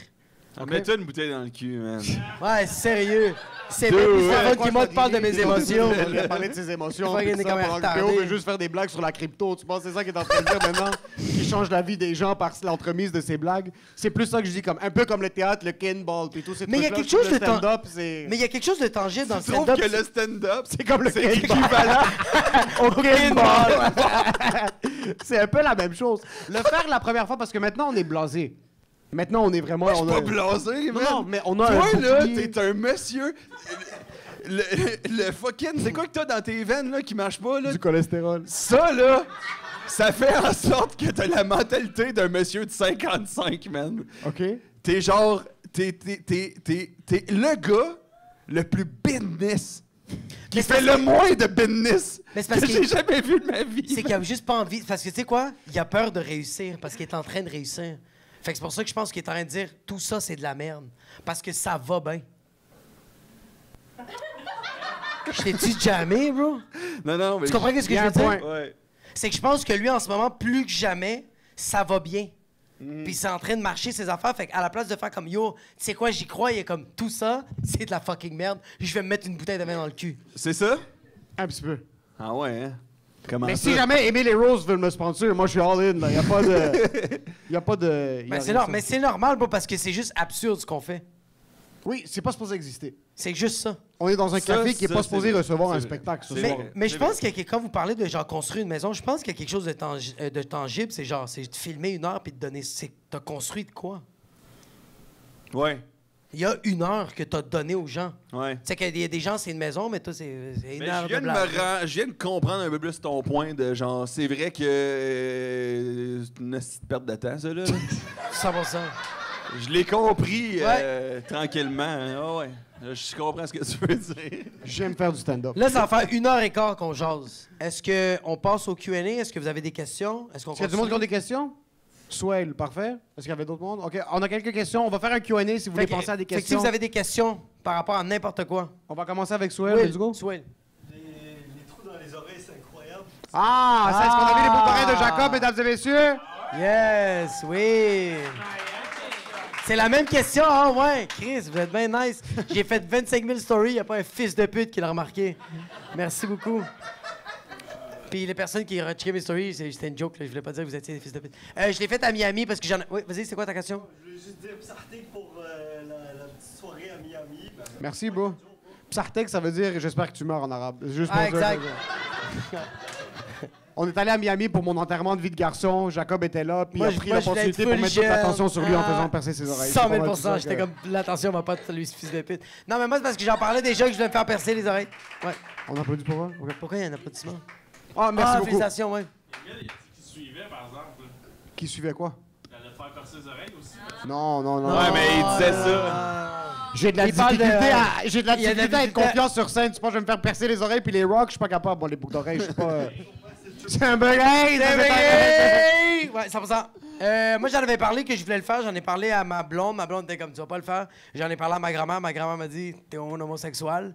Mets-toi une bouteille dans le cul, man. Ouais, sérieux. C'est Deux, même plus ouais. la qui moi te parle de mes émotions. Il a parlé de ses émotions. Fucking puis est ça, comme un pendant que retardé. PO veut juste faire des blagues sur la crypto. Tu penses que c'est ça qu'il est en train de dire maintenant? Qu'il change la vie des gens par l'entremise de ses blagues. C'est plus ça que je dis, comme un peu comme le théâtre, le kinball, puis tout ces Mais il y a trucs-là. quelque chose Le de stand-up, c'est... Mais il y a quelque chose de tangible dans le Je trouve stand-up. que le stand-up, C'est comme le c'est kinball. équivalent. Au kinball. C'est un peu la même chose. Le faire la première fois, parce que maintenant, on est blasé. Maintenant, on est vraiment... Je suis on pas a- blasé, man. Non, mais on a Toi, un là, bouclier. t'es un monsieur. Le fucking. C'est quoi que t'as dans tes veines, là, qui marche pas, là? Du cholestérol. Ça, là, ça fait en sorte que t'as la mentalité d'un monsieur de 55, man. OK? T'es genre. T'es le gars le plus business. Qui Mais c'est fait parce le que- moins de business Mais c'est parce que que- j'ai jamais vu de ma vie. C'est qu'il a juste pas envie. Parce que tu sais quoi? Il a peur de réussir parce qu'il est en train de réussir. Fait que c'est pour ça que je pense qu'il est en train de dire tout ça, c'est de la merde. Parce que ça va bien. Je t'ai-tu jamais, bro? Non, non, mais. Tu comprends ce que Il y je a veux un dire? point. Ouais. C'est que je pense que lui, en ce moment, plus que jamais, ça va bien. Puis c'est en train de marcher ses affaires. Fait qu'à la place de faire comme yo, tu sais quoi, j'y crois, il est comme tout ça, c'est de la fucking merde. Je vais me mettre une bouteille de vin dans le cul. C'est ça? Un petit peu. Ah ouais, hein? Comment Mais ça? si jamais Emily Rose veut me sponsor, moi, je suis all-in. Il n'y a pas de... Il a pas de... y a Ben, rien de ça. mais c'est normal, bro, parce que c'est juste absurde ce qu'on fait. Oui, c'est pas supposé exister. C'est juste ça. On est dans un Ça, café qui est ça, pas c'est supposé vrai. recevoir un C'est vrai. spectacle ce C'est soir. vrai. Mais je C'est pense que quand vous parlez de genre construire une maison, je pense qu'il y a quelque chose de tangible. C'est genre, c'est de filmer une heure puis de donner. T'as construit de quoi? Ouais, Il y a une heure que t'as donné aux gens. ouais. Tu sais qu'il y a des gens, c'est une maison, mais toi, c'est une Mais heure je viens, de de blague. je viens de comprendre un peu plus ton point de genre, c'est vrai que c'est une petite perte de temps, ça, là. 100%. Je l'ai compris tranquillement. Hein. Ah ouais. Je comprends ce que tu veux dire. J'aime faire du stand-up. Là, ça va faire 1h15 qu'on jase. Est-ce qu'on passe au Q&A? Est-ce que vous avez des questions? Est-ce qu'on Est-ce qu'il y a du monde qui a des questions? Swell, parfait. Est-ce qu'il y avait d'autres mondes? OK, on a quelques questions. On va faire un Q&A si vous voulez penser à des Fait que si questions. vous avez des questions par rapport à n'importe quoi. On va commencer avec Swell. Let's go. Swell. Les trous dans les oreilles, c'est incroyable. Ah, ça, est-ce qu'on a vu les beaux pareils de Jacob, mesdames et messieurs? Yes, oui. C'est la même question, hein, ouais. Chris, vous êtes bien nice. J'ai fait 25 000 stories, il n'y a pas un fils de pute qui l'a remarqué. Merci beaucoup. Puis les personnes qui ont checké mes stories, c'était une joke, là. Je voulais pas dire que vous étiez des fils de pute. Je l'ai fait à Miami parce que j'en ai... Oui, vas-y, c'est quoi ta question? Je voulais juste dire Psartek pour la petite soirée à Miami. Ben, Merci, bro. Psartek, ça veut dire j'espère que tu meurs en arabe. Juste pour Ah, dire- exact. On est allé à Miami pour mon enterrement de vie de garçon. Jacob était là, puis il Moi, a je- pris moi, je voulais l'opportunité être pour full mettre toute jeune. l'attention sur lui en Ah. faisant percer ses oreilles. 100 C'est 000 pas mal tout ça J'étais que- comme, l'attention va pas lui, ce fils de pute. Non, mais moi, c'est parce que j'en parlais déjà que je voulais me faire percer les oreilles. Ouais. On applaudit pour eux? OK. Pourquoi il y a un applaudissement? Ah, merci beaucoup. Félicitations, ouais. Qui suivait Qui suivait quoi? T'allais faire percer les oreilles aussi. Non, non, non. Ouais, mais il disait ça. J'ai de la Il parle difficulté de- à, j'ai de la il y a de la difficulté à être difficulté à- confiant sur scène. Tu penses que je vais me faire percer les oreilles puis les rocks, je suis pas capable. Bon, les boucles d'oreilles, je suis pas... C'est un bugay! Ouais, 100%. Moi, j'en avais parlé que je voulais le faire. J'en ai parlé à ma blonde. Ma blonde était comme, tu vas pas le faire. J'en ai parlé à ma grand-mère. Ma grand-mère m'a dit, t'es un homosexuel.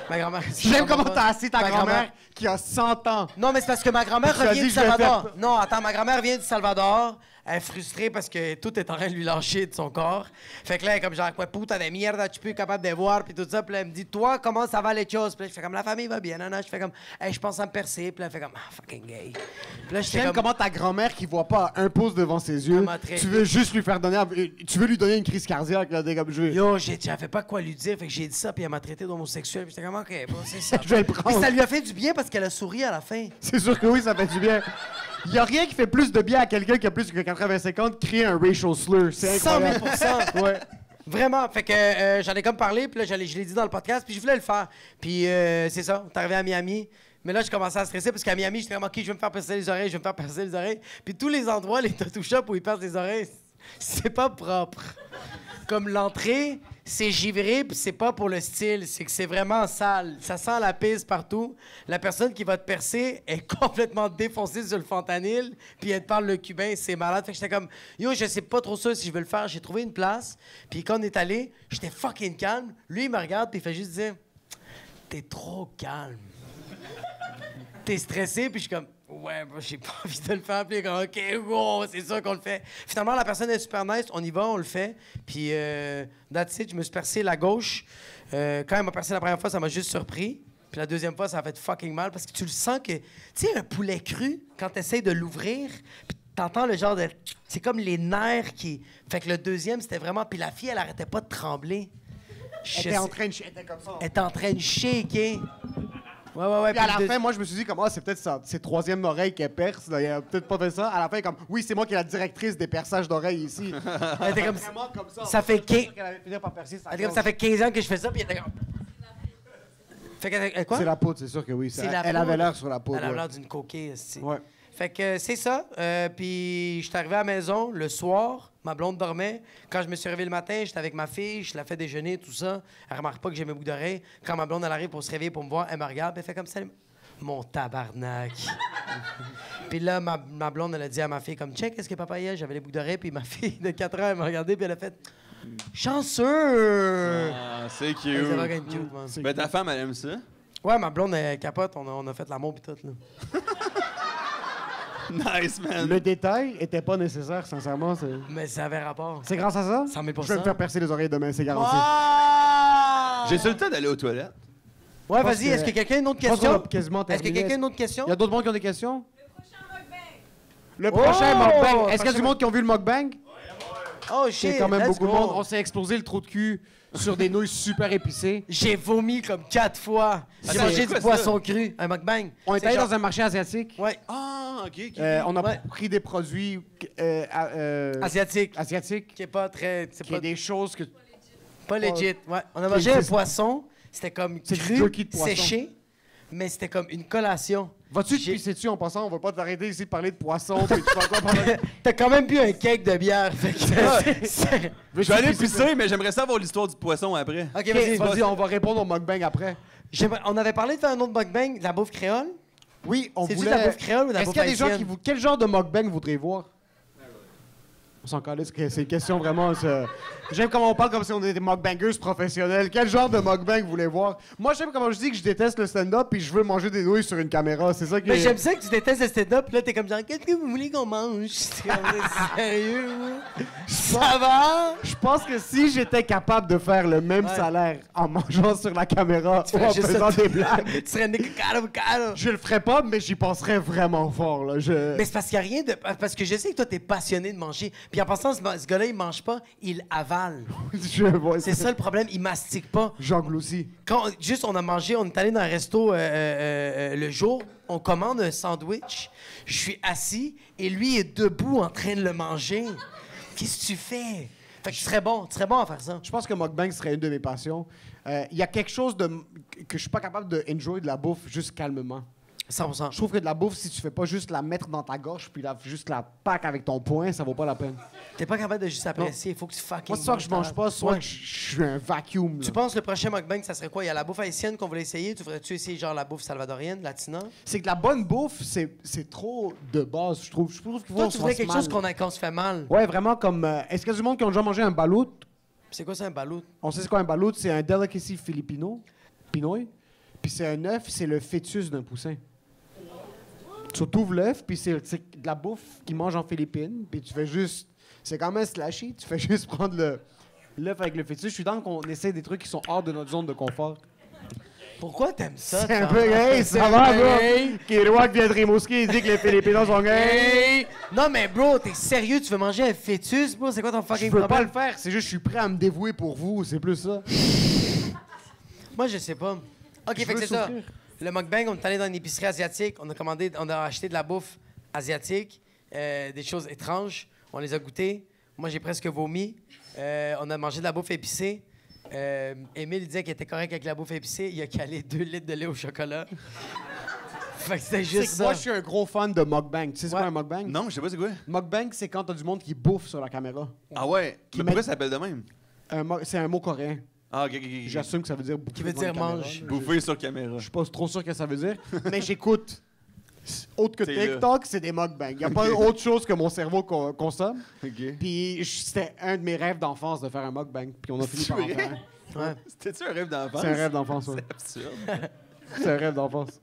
Ma grand-mère... J'aime comment t'as assis ta Ma grand-mère qui a 100 ans. Non, mais c'est parce que ma grand-mère Tu as revient dit, du je vais Salvador. faire- Non, attends, ma grand-mère vient du Salvador. Elle est frustrée parce que tout est en train de lui lâcher de son corps. Fait que là, elle est comme genre, quoi, puta de mierda, tu peux capable de voir, puis tout ça. Puis là, elle me dit, toi, comment ça va les choses? Puis là, je fais comme, la famille va bien, non, non. Je fais comme, hey, je pense à me percer. Puis là, elle fait comme, ah, fucking gay. Puis là, j'étais J'aime comme, comment ta grand-mère qui voit pas un pouce devant ses yeux, Elle m'a traité. tu veux juste lui faire donner... Tu veux lui donner une crise cardiaque, là, comme je veux. yo, j'avais pas quoi lui dire. Fait que j'ai dit ça, puis elle m'a traité d'homosexuel. Puis j'étais comme, OK, bon, c'est ça. Je vais le prendre. Puis ça lui a fait du bien parce qu'elle a souri à la fin. C'est sûr que oui, ça fait du bien. Il y a rien qui fait plus de bien à quelqu'un qui a plus que 85 ans de créer un racial slur. C'est 100 000 incroyable. Ouais. Vraiment. Fait que j'en ai comme parlé, puis là, je l'ai dit dans le podcast, puis je voulais le faire. Puis c'est ça, on est arrivé à Miami. Mais là, je commençais à stresser parce qu'à Miami, j'étais comme, OK, je vais me faire percer les oreilles, je vais me faire percer les oreilles. Puis tous les endroits, les tattoo shops où ils percent les oreilles, c'est pas propre. Comme l'entrée, c'est givré, puis c'est pas pour le style, c'est que c'est vraiment sale. Ça sent la pisse partout. La personne qui va te percer est complètement défoncée sur le fentanyl, puis elle te parle le cubain, c'est malade. Fait que j'étais comme, yo, je sais pas trop ça si je veux le faire. J'ai trouvé une place, puis quand on est allé, j'étais fucking calme. Lui, il me regarde, puis il fait juste dire, t'es trop calme. T'es stressé, puis je suis comme, ouais, moi, j'ai pas envie de le faire. Puis il est comme, OK, wow, c'est ça qu'on le fait. Finalement, la personne est super nice, on y va, on le fait. Puis, that's it, je me suis percé la gauche. Quand elle m'a percé la première fois, ça m'a juste surpris. Puis la deuxième fois, ça a fait fucking mal parce que tu le sens que, tu sais, un poulet cru, quand t'essayes de l'ouvrir, puis t'entends le genre de. C'est comme les nerfs qui. Fait que le deuxième, c'était vraiment. Puis la fille, elle arrêtait pas de trembler. Elle était en train de... Elle était comme ça. Elle était en train de shaker. Ouais. Puis à puis la fin, moi, je me suis dit, comme, c'est peut-être ça, c'est troisième oreille qu'elle perce. Là. Il a peut-être pas fait ça. À la fin, comme, oui, c'est moi qui est la directrice des perçages d'oreilles ici. Elle était comme Vraiment comme ça. Ça fait qu'elle allait finir par percer sa Elle était comme, gorge. ça fait 15 ans que je fais ça, puis elle était comme. Fait que, quoi? C'est la poudre, c'est sûr que oui. C'est Elle la avait poudre. l'air sur la poudre. Elle avait ouais. l'air d'une coquille, esti. Ouais. Fait que c'est ça. Puis je suis arrivé à la maison le soir. Ma blonde dormait. Quand je me suis réveillé le matin, j'étais avec ma fille. Je la fais déjeuner, tout ça. Elle remarque pas que j'ai mes boucles d'oreilles. Quand ma blonde, elle arrive pour se réveiller, pour me voir, elle me regarde. Elle fait comme ça. Mon tabarnak. Puis là, ma blonde, elle a dit à ma fille, comme, check, qu'est-ce que papa y a? J'avais les boucles d'oreilles. Puis ma fille de 4 ans, elle m'a regardé. Puis elle a fait, chanceux! Ah, c'est Elle cute. était fucking cute, man. Ben, ta femme, elle aime ça. Ouais, ma blonde, elle capote. On a fait l'amour pis tout, là. Nice, man. Le détail était pas nécessaire, sincèrement. Mais ça avait rapport. C'est grâce à ça? 100 000 Je vais me faire percer les oreilles demain, c'est garanti. J'ai sur le temps d'aller aux toilettes. Ouais, pense vas-y, que- est-ce que quelqu'un a une autre Je pense qu'on question? a quasiment Est-ce que terminé. quelqu'un a une autre question? Il y a d'autres monde qui ont des questions? Le Oh! prochain mukbang. Est-ce qu'il y a Prochain du monde qui ont vu le mukbang? Oh Il y shit, a quand même let's beaucoup de go. monde. On s'est explosé le trou de cul sur des nouilles super épicées. J'ai vomi comme 4 fois. J'ai c'est mangé quoi du ça? poisson cru, un mukbang. On est C'est allé genre- dans un marché asiatique. Ouais, Ah, OK. On a Ouais. pris des produits asiatique. asiatiques. Qui est pas très... C'est Qui est pas, des choses que... pas legit. Ouais. On a mangé un existe. poisson. C'était comme C'est du cru, jerky de poisson. séché, mais c'était comme une collation. Vas-tu te J'ai- pisser dessus en passant? On va pas t'arrêter ici de parler de poisson. Puis tu vas quoi pendant... T'as quand même bu un cake de bière. Fait que c'est- Je vais aller pisser, mais j'aimerais savoir l'histoire du poisson après. OK, Ok, vas-y. vas-y, on va répondre au mukbang après. On avait parlé de faire un autre mukbang, de la bouffe créole. Oui, on C'est-tu voulait... de la bouffe créole ou de la Est-ce bouffe qu'il y a des gens haïtienne? Quel genre de mukbang vous voudriez voir? On s'en calisse, c'est une question vraiment... J'aime comment on parle comme si on était des mukbangers professionnels. Quel genre de mukbang vous voulez voir? Moi, j'aime comment je dis que je déteste le stand-up puis je veux manger des nouilles sur une caméra. C'est ça qui Mais est... j'aime ça que tu détestes le stand-up, puis là, t'es comme genre, qu'est-ce que vous voulez qu'on mange? C'est comme, sérieux, moi? Ça va? Je pense que si j'étais capable de faire le même Ouais. salaire en mangeant sur la caméra ou ferais en juste faisant ça. des blagues, Tu serais né caro. je le ferais pas, mais j'y penserais vraiment fort. Là. Mais c'est parce qu'il n'y a rien de. Parce que je sais que toi, t'es passionné de manger. Puis en passant, ce gars-là, il mange pas, il avale. C'est ça le problème, il mastique pas. J'engloutis. Juste, on a mangé, on est allé dans un resto le jour, on commande un sandwich, je suis assis et lui est debout en train de le manger. Qu'est-ce que tu fais? Fait que tu serais bon à faire ça. Je pense que mukbang serait une de mes passions. Il y a quelque chose que je suis pas capable de enjoy de la bouffe juste calmement. 100%. Je trouve que de la bouffe, si tu fais pas juste la mettre dans ta gorge puis juste la pack avec ton poing, ça vaut pas la peine. T'es pas capable de juste apprécier, il faut que tu fucking. Moi, soit que je mange pas, soit que je suis un vacuum. Tu là. penses le prochain mukbang, ça serait quoi? Il y a la bouffe haïtienne qu'on voulait essayer. Tu voudrais-tu essayer genre la bouffe salvadorienne, latina? C'est que la bonne bouffe, c'est trop de base, je trouve. Je trouve qu'il faut Toi, qu'on tu se voudrais fasse quelque mal. chose qu'on se fait mal. Ouais, vraiment comme... Est-ce qu'il y a du monde qui ont déjà mangé un balout? C'est quoi ça, un balout? On sait c'est quoi un balout? C'est un delicacy filipino. Pinoy. Puis c'est un œuf, c'est le fœtus d'un poussin. Tu ouvres l'œuf, puis c'est de la bouffe qu'ils mangent en Philippines. Puis tu fais juste... C'est quand même slashy. Tu fais juste prendre l'œuf avec le fœtus. Je suis dans qu'on essaie des trucs qui sont hors de notre zone de confort. Pourquoi t'aimes ça? C'est un Tom? peu gay, ça va, bro? Kirouac vient de Rimouski, il dit que les Philippinos sont gays. Hey! Non, mais bro, t'es sérieux? Tu veux manger un fœtus, bro? C'est quoi ton Je fucking peux pas problème? le faire, c'est juste je suis prêt à me dévouer pour vous, c'est plus ça. Moi, je sais pas. OK, Je fait que veux c'est ça. souffrir. Le mukbang, on est allé dans une épicerie asiatique. On a acheté de la bouffe asiatique, des choses étranges. On les a goûtées. Moi, j'ai presque vomi. On a mangé de la bouffe épicée. Émile disait qu'il était correct avec la bouffe épicée. Il a calé 2 litres de lait au chocolat. Fait que c'était C'est juste que ça. moi, je suis un gros fan de mukbang. Tu sais c'est Ouais. quoi un mukbang? Non, je sais pas c'est quoi. Mukbang, c'est quand t'as du monde qui bouffe sur la caméra. Ah ouais? Mais met- pourquoi ça s'appelle de même? C'est un mot coréen. Ah, ok. J'assume que ça veut dire bouffer Qui veut devant dire une caméra, mange. là. Bouffer sur caméra. Je suis pas trop sûr que ça veut dire, mais j'écoute. Autre que C'est là. TikTok, c'est des mukbangs. Il n'y a pas autre chose que mon cerveau consomme. Ok. Puis c'était un de mes rêves d'enfance de faire un mukbang. Puis on a fini C'est par en vrai? faire un. Ouais. C'était-tu un rêve d'enfance? C'est un rêve d'enfance, ouais. C'est absurde. C'est un rêve d'enfance.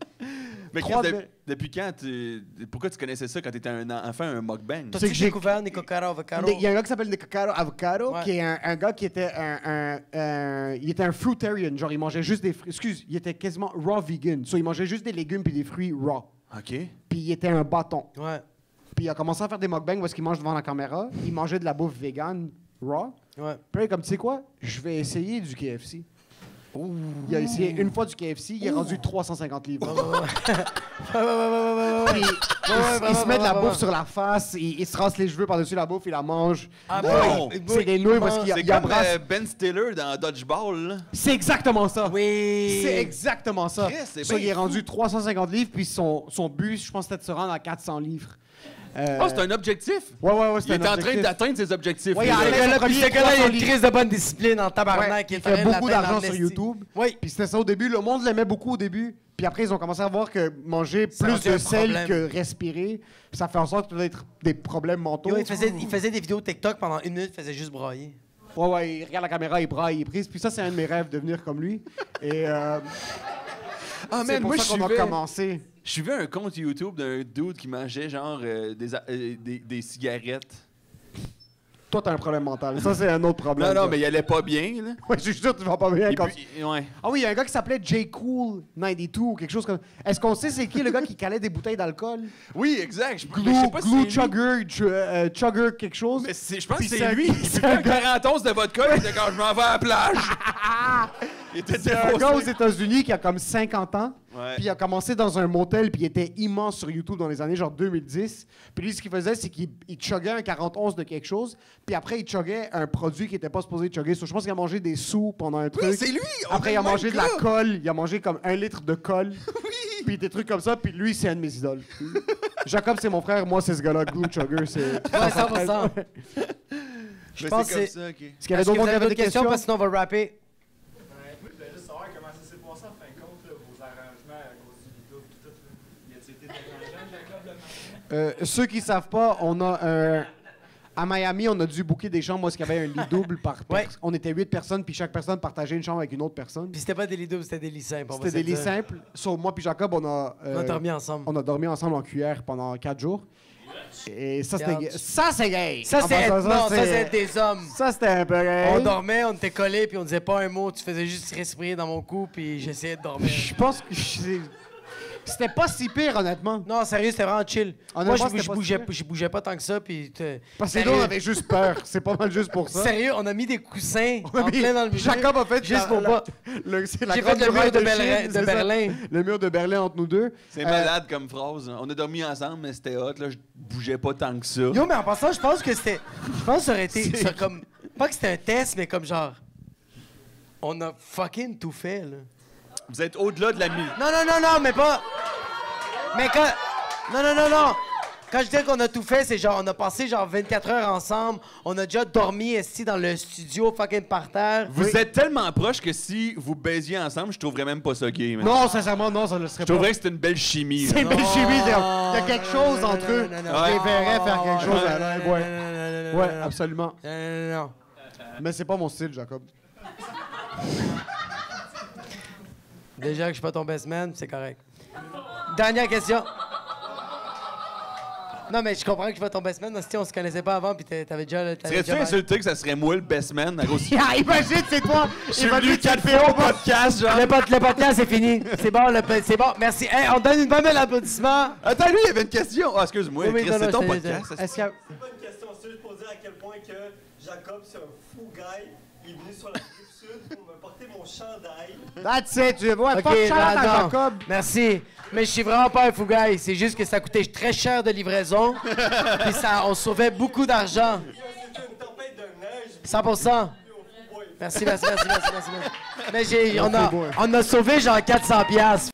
Mais Trois Chris, de- depuis quand pourquoi tu connaissais ça quand t'étais un enfant, un mukbang? T'as-tu que j'ai- découvert Nico Caro Avocado? Il y a un gars qui s'appelle Nicocaro Avocado, Ouais. qui est un gars qui était il était un fruitarian. Genre, il mangeait juste des fruits. Excuse, il était quasiment raw vegan. So, il mangeait juste des légumes puis des fruits raw. OK. Puis il était un bâton. Ouais. Puis il a commencé à faire des mukbangs parce qu'il mange devant la caméra. Il mangeait de la bouffe vegan raw. Ouais. Puis là, comme tu sais quoi, je vais essayer du KFC. Il a essayé une fois du KFC, il est rendu 350 livres. Puis, il se met de la bouffe sur la face, il se rase les cheveux par-dessus la bouffe, il la mange. Ah, Wow! bro, C'est des nouilles parce qu'il C'est il comme embrasse. Ben Stiller dans Dodgeball, là. C'est exactement ça. Oui. C'est exactement ça. Chris, c'est Ça, bien il est fou. rendu 350 livres, puis son but, je pense, c'était de se rendre à 400 livres. Oh, c'est un objectif? Ouais, Il c'est est un en train objectif. d'atteindre ses objectifs. Ouais, là. il a- Puis ce gars-là, il a une crise de bonne discipline en tabarnak. Ouais, il est il en train fait de beaucoup l'atteindre d'argent en sur esti. YouTube. Oui. Puis c'était ça au début. Le monde l'aimait beaucoup au début. Puis après, ils ont commencé à voir que manger Ça plus rendu de un sel problème. que respirer, ça fait en sorte que tu dois être des problèmes mentaux. Yo, il faisait des vidéos TikTok pendant 1 minute, il faisait juste brailler. Ouais, il regarde la caméra, il braille, il est prise. Puis ça, c'est un de mes rêves, devenir comme lui. Et Ah, c'est man, pour moi, ça qu'on a commencé. je suivais un compte YouTube d'un dude qui mangeait genre des cigarettes. Toi, t'as un problème mental. Ça, c'est un autre problème. Non, non, ça. mais il allait pas bien, là. Ouais, je suis sûr que tu vas pas bien Et quand... puis, ouais. Ah oui, il y a un gars qui s'appelait J. Cool 92 ou quelque chose comme... Est-ce qu'on sait c'est qui le gars qui calait des bouteilles d'alcool? Oui, exact. Mais je sais pas si Glue c'est lui. Chugger quelque chose. Mais je pense Puis que c'est c'est lui. Il c'est buvait un un gars- 40 onces de vodka, il était quand je m'en vais à la plage. Il était C'est un défoncé. gars aux États-Unis qui a comme 50 ans. Ouais. Puis il a commencé dans un motel, puis il était immense sur YouTube dans les années genre 2010. Puis lui, ce qu'il faisait, c'est qu'il chuggait un 40 onces de quelque chose, puis après, il chuggait un produit qui était pas supposé chugger. So, je pense qu'il a mangé des sous pendant un truc. Oui, c'est lui. on Après, est il a le même mangé de la gars. colle. Il a mangé comme 1 litre de colle. Puis des trucs comme ça. Puis lui, c'est un de mes idoles. Jacob, c'est mon frère. Moi, c'est ce gars-là. Glue Chugger, c'est... Ouais, 100%. Je Mais pense c'est comme que ça, OK. Est-ce qu'il y Est-ce avait que d'autres vous gens qui avez avaient d'autres des questions? questions? Parce que sinon, on va rapper. Moi, je voulais juste savoir comment ça s'est passé en fin de compte, là, vos arrangements à cause du vidéo et tout. Là. Y a-t-il été dérangeant, Jacob, le matin? Ceux qui savent pas, on a un... À Miami, on a dû booker des chambres où il y avait un lit double par Ouais. personne. On était 8 personnes, puis chaque personne partageait une chambre avec une autre personne. Puis c'était pas des lits doubles, c'était des lits simples. on va C'était des se le lits dire. simples. Sauf moi puis Jacob, on a dormi ensemble. on a dormi ensemble en cuillère pendant 4 jours. Et ça, c'était Regarde. gay. Ça, c'est gay! Ça, Enfin, c'est non, ça, c'est des hommes. Ça, c'était un peu gay. On dormait, on était collés, puis on disait pas un mot. Tu faisais juste respirer dans mon cou, puis j'essayais de dormir. Je pense que c'était pas si pire, honnêtement. Non, sérieux, c'était vraiment chill. Moi, Honnêtement, c'était pas je bougeais pas tant que ça, puis... Parce que les Sérieux. deux, on avait juste peur. C'est pas mal juste pour ça. Sérieux, on a mis des coussins On a en mis- plein dans le milieu. Jacob a fait Juste pour pas... c'est la J'ai grande fait le mur muraille de Chine, Berlin- c'est de ça. Berlin. Le mur de Berlin entre nous deux. C'est malade comme phrase. On a dormi ensemble, mais c'était hot. Là. Je bougeais pas tant que ça. Yo, mais en passant, je pense que c'était... Je pense que ça aurait été... ça comme... Pas que c'était un test, mais comme genre... On a fucking tout fait, là. Vous êtes au-delà de la mi. Non, non, non, non, mais pas... Mais quand... Non. Quand je dis qu'on a tout fait, c'est genre, on a passé genre 24 heures ensemble. On a déjà dormi ici dans le studio fucking par terre. Vous êtes tellement proches que si vous baisiez ensemble, je trouverais même pas ça gay. Man. Non, sincèrement, non, ça ne le serait Je pas. trouverais que c'est une belle chimie. C'est une belle chimie. Il y a quelque chose entre eux. non, Je les verrais faire quelque chose à l'air. Ouais, absolument. Non. Mais c'est pas mon style, Jacob. Déjà que je suis pas ton best man, c'est correct. Dernière question. Non, mais je comprends que je suis pas ton best man. Si on se connaissait pas avant, puis t'avais déjà... Serais-tu insulté que ça serait moi le best man à cause Imagine, c'est toi. Je suis venu 4 fois au podcast, genre. Le podcast, c'est fini. C'est bon, c'est bon. Merci. Hey, on donne une bonne belle applaudissement. Attends, lui, il y avait une question. Ah, excuse-moi, Oui, Chris, non, c'est ton je- podcast. Est-ce qu'il y a... C'est pas une question, c'est juste pour dire à quel point que Jacob, c'est un fou guy. Il est venu sur la rive sud pour me porter mon chandail. That's it. Ouais, Ok, pas de shout-out à non. Jacob. Merci. Mais je suis vraiment pas un fou gars. C'est juste que ça coûtait très cher de livraison. Puis on sauvait beaucoup d'argent. C'était une tempête de neige. 100%. Merci. Mais on a sauvé genre 400$.